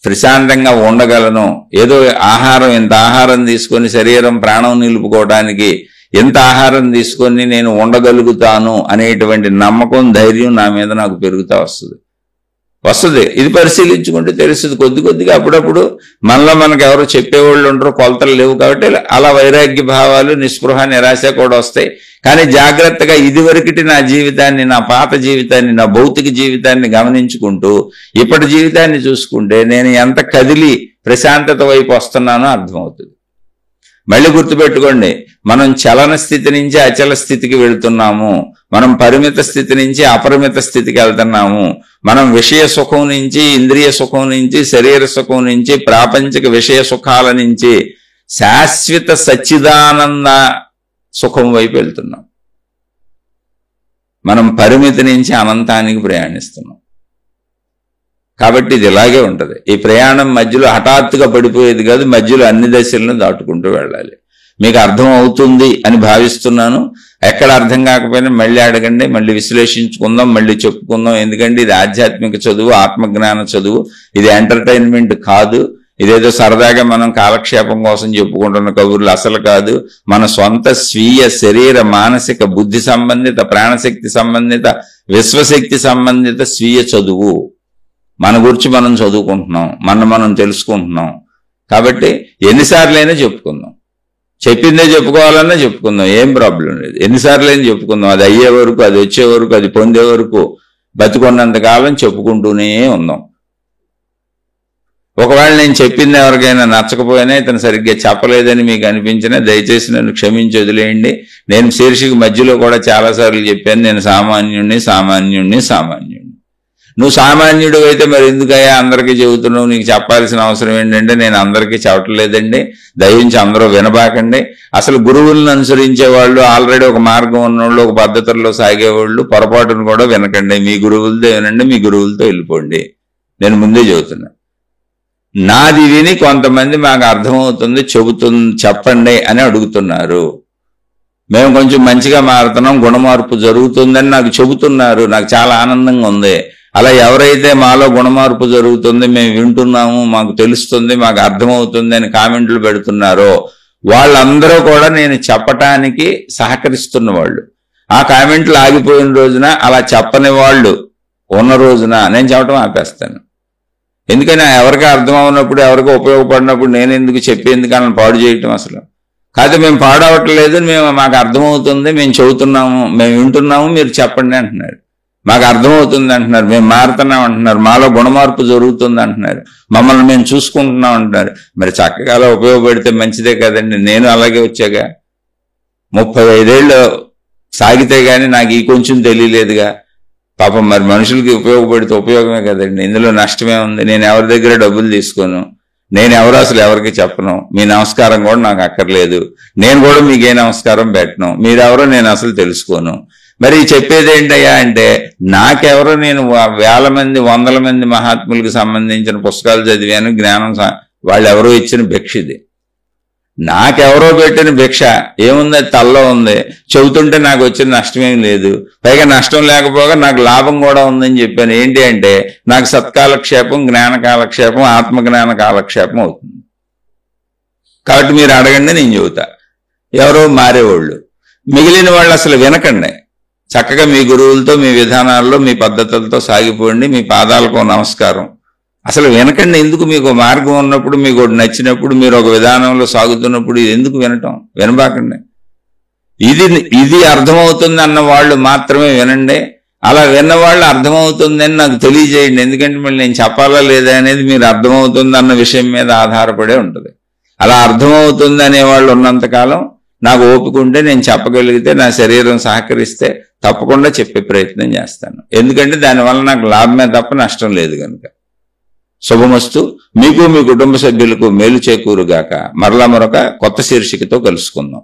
ప్రశాంతంగా ఉండగలను. ఏదో ఆహారం, ఇంత ఆహారం తీసుకొని శరీరం ప్రాణం నిలుపుకోవడానికి ఎంత ఆహారం తీసుకొని నేను ఉండగలుగుతాను అనేటువంటి నమ్మకం, ధైర్యం నా మీద నాకు పెరుగుతూ వస్తుంది. ఇది పరిశీలించుకుంటే తెలుస్తుంది. కొద్దిగా అప్పుడప్పుడు మనలో మనకు ఎవరు చెప్పేవాళ్ళు ఉండరు, కొలతలు లేవు కాబట్టి అలా వైరాగ్య భావాలు, నిస్పృహ, నిరాశ కూడా వస్తాయి. కానీ జాగ్రత్తగా ఇదివరకటి నా జీవితాన్ని, నా పాత జీవితాన్ని, నా భౌతిక జీవితాన్ని గమనించుకుంటూ ఇప్పటి జీవితాన్ని చూసుకుంటే నేను ఎంత కదిలి ప్రశాంతత వైపు వస్తున్నానో అర్థమవుతుంది. మళ్ళీ గుర్తుపెట్టుకోండి, మనం చలన స్థితి నుంచి అచల స్థితికి వెళుతున్నాము, మనం పరిమిత స్థితి నుంచి అపరిమిత స్థితికి వెళ్తున్నాము, మనం విషయ సుఖం నుంచి, ఇంద్రియ సుఖం నుంచి, శరీర సుఖం నుంచి, ప్రాపంచిక విషయ సుఖాల నుంచి శాశ్వత సచ్చిదానంద సుఖం వైపు వెళ్తున్నాం. మనం పరిమితి నుంచి అనంతానికి ప్రయాణిస్తున్నాం. కాబట్టి ఇది ఇలాగే ఉంటుంది. ఈ ప్రయాణం మధ్యలో హఠాత్తుగా పడిపోయేది కాదు, మధ్యలో అన్ని దశలను దాటుకుంటూ వెళ్ళాలి. మీకు అర్థం అవుతుంది అని భావిస్తున్నాను. ఎక్కడ అర్థం కాకపోయినా మళ్ళీ అడగండి, మళ్ళీ విశ్లేషించుకుందాం, మళ్ళీ చెప్పుకుందాం. ఎందుకంటే ఇది ఆధ్యాత్మిక చదువు, ఆత్మజ్ఞాన చదువు. ఇది ఎంటర్టైన్మెంట్ కాదు. ఇదేదో సరదాగా మనం కాలక్షేపం కోసం చెప్పుకుంటున్న కబుర్లు అసలు కాదు. మన సొంత స్వీయ శరీర మానసిక బుద్ధి సంబంధిత ప్రాణశక్తి సంబంధిత విశ్వశక్తి సంబంధిత స్వీయ చదువు. మన గురించి మనం చదువుకుంటున్నాం, మనం తెలుసుకుంటున్నాం. కాబట్టి ఎన్నిసార్లైనా చెప్పుకుందాం. చెప్పిందే చెప్పుకోవాలన్నా చెప్పుకుందాం, ఏం ప్రాబ్లం లేదు. ఎన్నిసార్లైనా చెప్పుకుందాం. అది అయ్యే వరకు, అది వచ్చే వరకు, అది పొందే వరకు బతికున్నంత కాలం చెప్పుకుంటూనే ఉందాం. ఒకవేళ నేను చెప్పింది ఎవరికైనా నచ్చకపోయినా, ఇతను సరిగ్గా చెప్పలేదని మీకు అనిపించినా దయచేసి నన్ను క్షమించి వదిలేయండి. నేను శీర్షిక మధ్యలో కూడా చాలాసార్లు చెప్పాను, నేను సామాన్యుణ్ణి. నువ్వు సామాన్యుడు అయితే మరి ఎందుకయ్యా అందరికీ చెబుతున్నావు? నీకు చెప్పాల్సిన అవసరం ఏంటంటే నేను అందరికీ చెప్పట్లేదండి. దయించి అందరూ వినబాకండి. అసలు గురువులను అనుసరించే వాళ్ళు, ఆల్రెడీ ఒక మార్గం ఉన్నవాళ్ళు, ఒక పద్ధతుల్లో సాగేవాళ్ళు పొరపాటును కూడా వినకండి. మీ గురువులతో వినండి, మీ గురువులతో వెళ్ళిపోండి. నేను ముందే చెబుతున్నా. నాది విని కొంతమంది మాకు అర్థమవుతుంది, చెప్పండి అని అడుగుతున్నారు. మేము కొంచెం మంచిగా మారుతున్నాం, గుణమార్పు జరుగుతుందని నాకు చెబుతున్నారు. నాకు చాలా ఆనందంగా ఉంది. అలా ఎవరైతే మాలో గుణమార్పు జరుగుతుంది, మేము వింటున్నాము, మాకు తెలుస్తుంది, మాకు అర్థమవుతుంది అని కామెంట్లు పెడుతున్నారో వాళ్ళందరూ కూడా నేను చెప్పటానికి సహకరిస్తున్న వాళ్ళు. ఆ కామెంట్లు ఆగిపోయిన రోజున, అలా చెప్పని వాళ్ళు ఉన్న రోజున నేను చెప్పడం ఆపేస్తాను. ఎందుకని ఎవరికి అర్థం అవునప్పుడు, ఎవరికి ఉపయోగపడినప్పుడు నేను ఎందుకు చెప్పేందుకు అని పాడు చేయటం అసలు కాదు. మేము పాడవట్లేదు, మాకు అర్థమవుతుంది, మేము చెబుతున్నాము, మేము వింటున్నాము, మీరు చెప్పండి అంటున్నారు. మాకు అర్థమవుతుంది అంటున్నారు, మేము మారుతున్నాం అంటున్నారు, మాలో గుణమార్పు జరుగుతుంది అంటున్నారు, మమ్మల్ని మేము చూసుకుంటున్నాం అంటున్నారు. మరి చక్కగా అలా ఉపయోగపడితే మంచిదే కదండి. నేను అలాగే వచ్చాగా, 35 ఏళ్ళు సాగితే గానీ నాకు ఈ కొంచెం తెలియలేదుగా. పాపం మరి మనుషులకి ఉపయోగపడితే ఉపయోగమే కదండి. ఇందులో నష్టమే ఉంది. నేను ఎవరి దగ్గర డబ్బులు తీసుకోను, నేను ఎవరు అసలు ఎవరికి చెప్పను, మీ నమస్కారం కూడా నాకు అక్కర్లేదు, నేను కూడా మీకే నమస్కారం పెట్టను, మీరెవరో నేను అసలు తెలుసుకోను. మరి చెప్పేది ఏంటయ్యా అంటే, నాకెవరో నేను 1000 మంది 100 మంది మహాత్ములకు సంబంధించిన పుస్తకాలు చదివాను, జ్ఞానం వాళ్ళు ఎవరో ఇచ్చిన భిక్ష ఇది. నాకెవరో పెట్టిన భిక్ష ఏముంది, తల్లో ఉంది. చెబుతుంటే నాకు వచ్చిన నష్టమేం లేదు, పైగా నష్టం లేకపోగా నాకు లాభం కూడా ఉందని చెప్పాను. ఏంటి అంటే నాకు సత్కాలక్షేపం, జ్ఞాన కాలక్షేపం, ఆత్మజ్ఞాన కాలక్షేపం అవుతుంది. కాబట్టి మీరు అడగండి, నేను చెబుతా. ఎవరో మారేవాళ్ళు, మిగిలిన వాళ్ళు అసలు వినకండి. చక్కగా మీ గురువులతో, మీ విధానాల్లో, మీ పద్ధతులతో సాగిపోండి. మీ పాదాలకు నమస్కారం. అసలు వినకండి. ఎందుకు? మీకు మార్గం ఉన్నప్పుడు, మీకు నచ్చినప్పుడు, మీరు ఒక విధానంలో సాగుతున్నప్పుడు ఇది ఎందుకు వినటం? వినబాకండి. ఇది అర్థమవుతుంది అన్న వాళ్ళు మాత్రమే వినండి. అలా విన్నవాళ్ళు అర్థమవుతుందని నాకు తెలియజేయండి. ఎందుకంటే మళ్ళీ నేను చెప్పాలా లేదా అనేది మీరు అర్థమవుతుంది అన్న విషయం మీద ఆధారపడే ఉంటుంది. అలా అర్థమవుతుంది అనేవాళ్ళు ఉన్నంతకాలం నాకు ఓపిక ఉంటే, నేను చెప్పగలిగితే, నా శరీరం సహకరిస్తే తప్పకుండా చెప్పే ప్రయత్నం చేస్తాను. ఎందుకంటే దానివల్ల నాకు లాభమే తప్ప నష్టం లేదు కనుక. శుభమస్తు. మీకు, మీ కుటుంబ సభ్యులకు మేలు చేకూరుగాక. మరలా మరొక కొత్త శీర్షికతో కలుసుకుందాం.